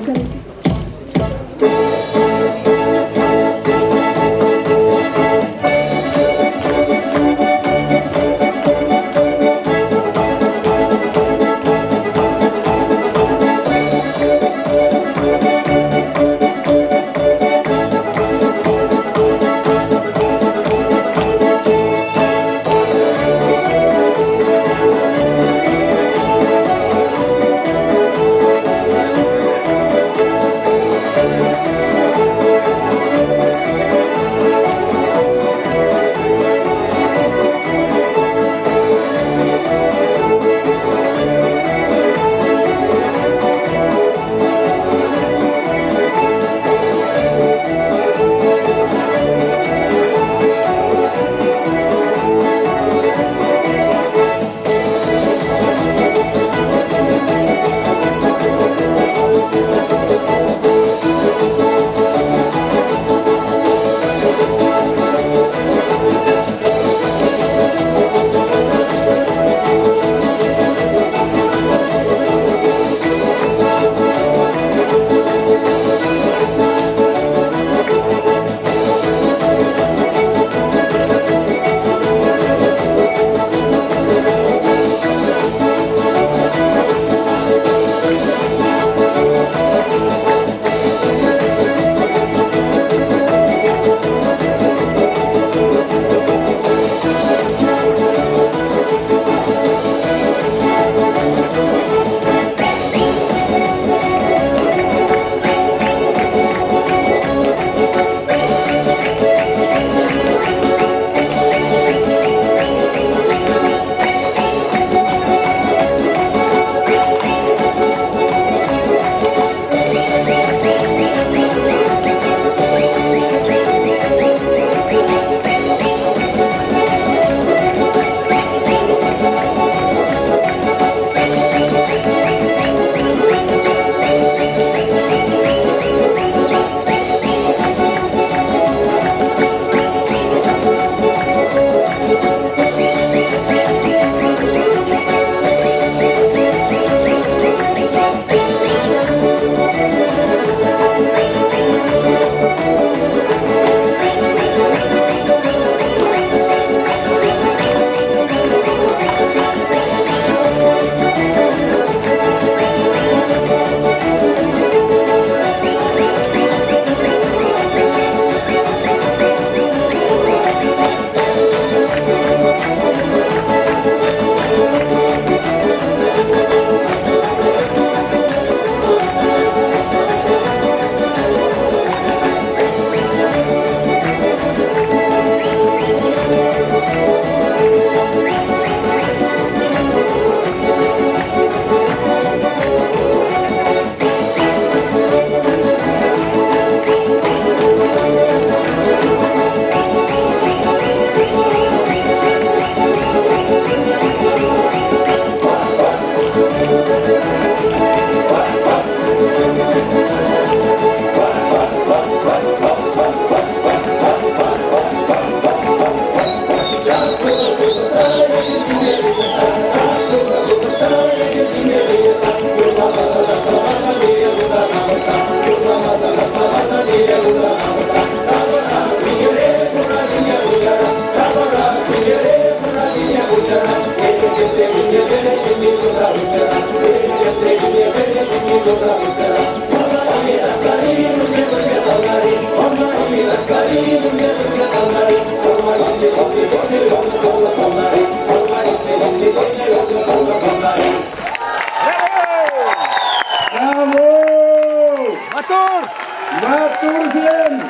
S1: Матурзем!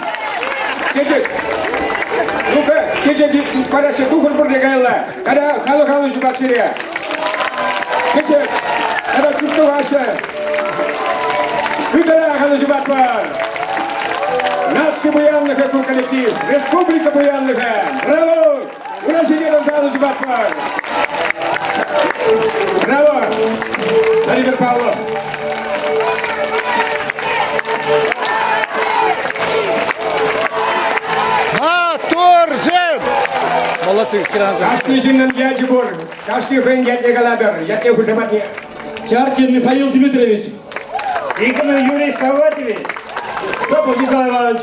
S1: Чечек! Ну-ка, чечек, параша, тухар бурдегайла. Когда халу-халу жубатсире. Чечек! Когда чукту ваша. Кытара халу жубатпар. Нация буянных это коллектив. Республика буянных. Браво! У нас идет халу жубатпар. Браво! Владимир Павлов.
S7: Матурзем! Молодцы, красавцы.
S1: Кашни жиннан гелчи бур. Кашни хэн гелчи галабер. Ятне хушаматне.
S16: Чаркин Михаил Дмитриевич.
S8: Тихонов Юрий Саватьевич.
S16: Сапов Николай Иванович.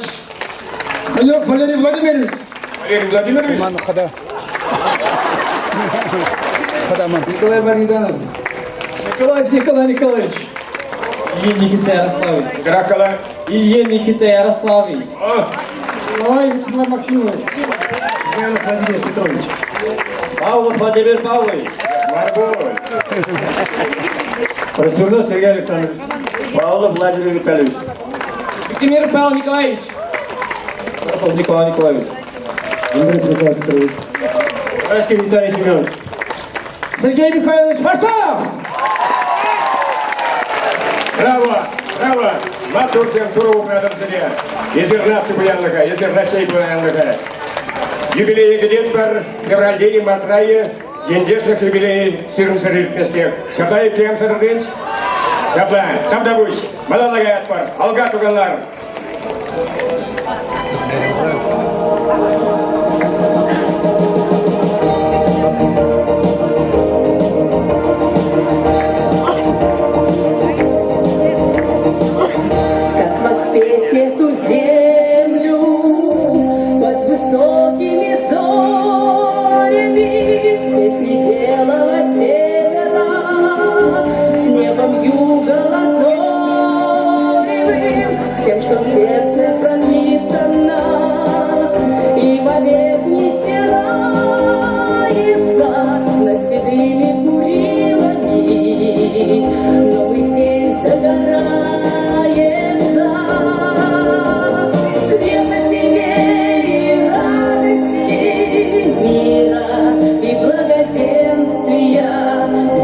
S21: Конек Валерий Владимирович.
S1: Валерий Владимирович.
S16: Николай Маргиданович. Николаев Николай Николаевич. Ильин Никита Ярославович.
S1: Дракула.
S16: Ильин Никита Ярославович. Николай Вячеслав Максимович.
S21: Иванов Владимир Петрович.
S16: Павлов Владимир Павлович.
S21: Просвернул Сергей Александрович.
S16: Павлов Владимир Витальевич. Виктимир Павел Николаевич. Павлов Николай Николаевич.
S21: Андрей Николай Петрович.
S16: Райский Виталий Семенович.
S21: Сергей Михайлович Фаштов.
S1: Браво! Браво! Матурсен Турову Петерсене. Езернации Буянлыха, Езернасей Буянлыха. Юбилей Гедетпар, Февральдей Матрайе, Ендесах юбилей Сирмсарил Песнех. Саблай Кем Садырдынч. Сабла, там добусь. Малалага Ятпар, Алга Тугалар.
S20: Как воспеть эту землю под высокими зорями с песней белого севера, с небом юга лазоревым, с тем, что в сердце прописано и вовек не стирается над седыми курилами. Новый день загорается, света тебе и радости, мира и благоденствия,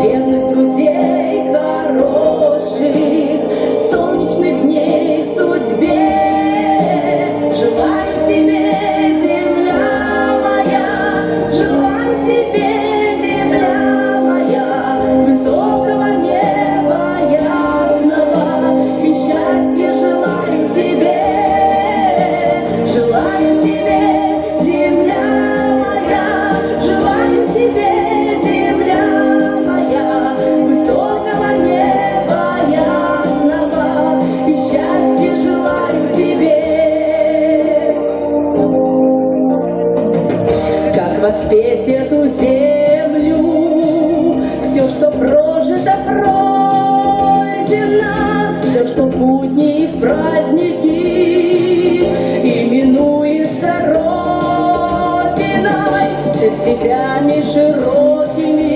S20: верных друзей хороших, солнечных дней в судьбе. Желаю тебе, земля моя, желаю тебе, земля моя, высокого неба ясного, и счастья желаю тебе. Желаю тебе, земля моя, желаю тебе, земля моя, высокого неба ясного, и счастья желаю тебе. Как воспеть эту землю, все, что прожито, пройдено, все, что в будни и в праздники именуется Родиной, все степями широкими,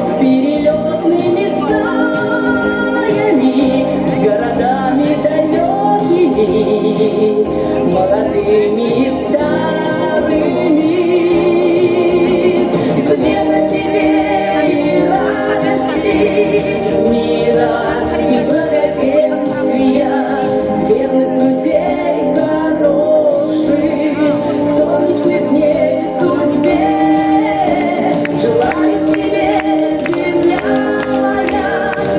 S20: с перелетными стаями, с городами далекими, молодыми и старыми. Света тебе и радости, мира и благоденствия, верных друзей хороших, солнечных дней в судьбе. Желаю тебе, земля моя,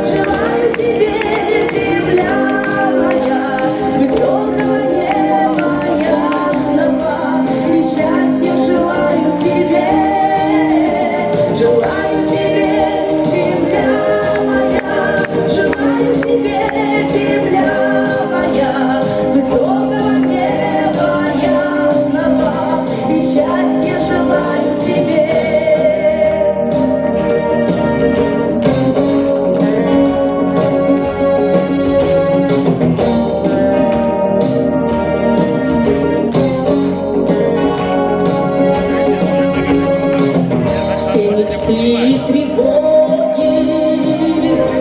S20: желаю тебе, земля моя, высокого неба ясного, и счастья желаю тебе. Желаю тебе, земля моя, желаю тебе, земля моя, высокого неба ясного, и счастья желаю тебе. Все мечты и тревоги,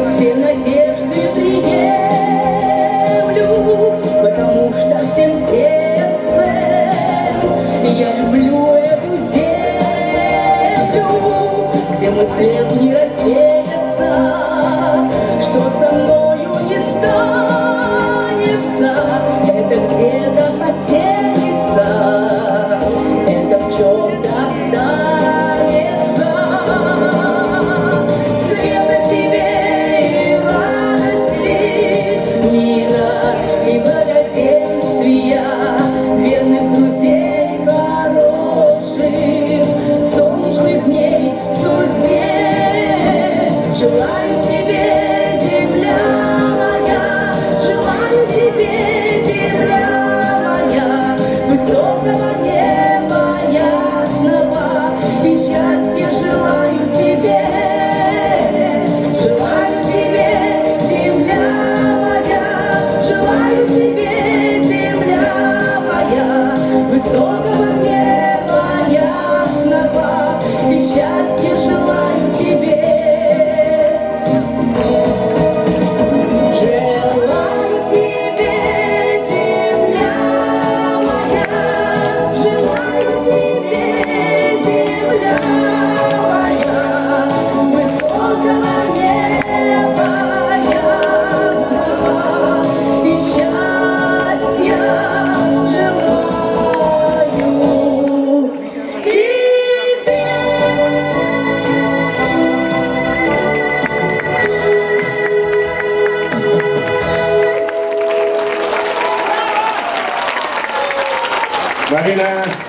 S20: все надежды приемлю, потому что всем сердцем я люблю эту землю, где мой след не рассеется, что со мною не станется, это где-то поселится, это в чем-то останется. Света тебе и радости, мира и благоденствия, верных друзей хороших, солнечных дней в судьбе.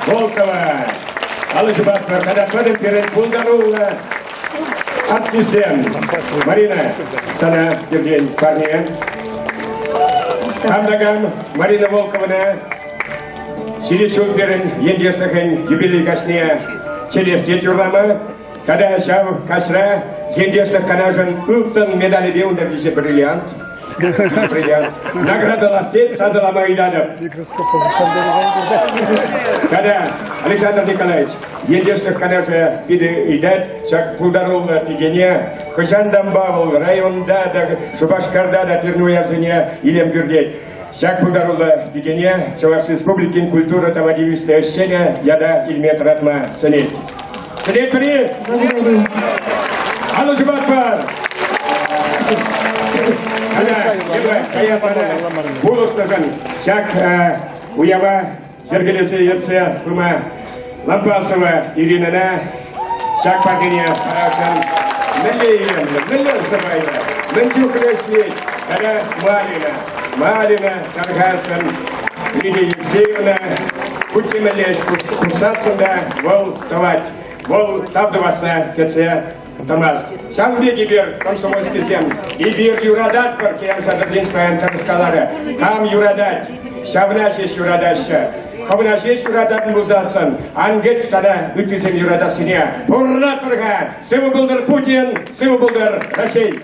S1: Волкова. Алыжы бақпар, қадақпадың перен пулдарула. Аткисен. Марина, sana берген парния. Хамдагам Марина Волковна. Сирисул берен ендесіхін юбилей касния. Челес етюрлама. Kada шау касра ендесіх канажын ұлттың медали беуында вице бриллиант. Награда ластет сазылама идадып. Когда Александр Николаевич ендесіх канажы биді идад, шак пулдарулы пигене, Хышандам бавыл районда да, Шубашкарда да Тернуязыне илем гүрдет. Шак пулдарулы пигене, Чуваш Республикин культура тавадивистая сеня, яда Ильмет Ратма Сенет. Сенет при! Алыжы бақпар! Кая пана булыстыгын шак уява жергелесе етсе кума Лампасова Иринана шак пагине парашын миллион сабайда мынчу крестник када Малина Таргасын Лидия Евсеевна Кутимелеш курсасында вол тавать вол тавдываса кетсе Тамас, сам беги бер комсомольский зем. И бер юрадат паркем садырдинская антарскалары. Там юрадат. Шавнашеш юрадаща. Хавнашеш юрадатын бузасын. Ангет сана үтізем юрадасыне. Урнат пырға. Сывы бұлдыр Путин, сывы бұлдыр Россия.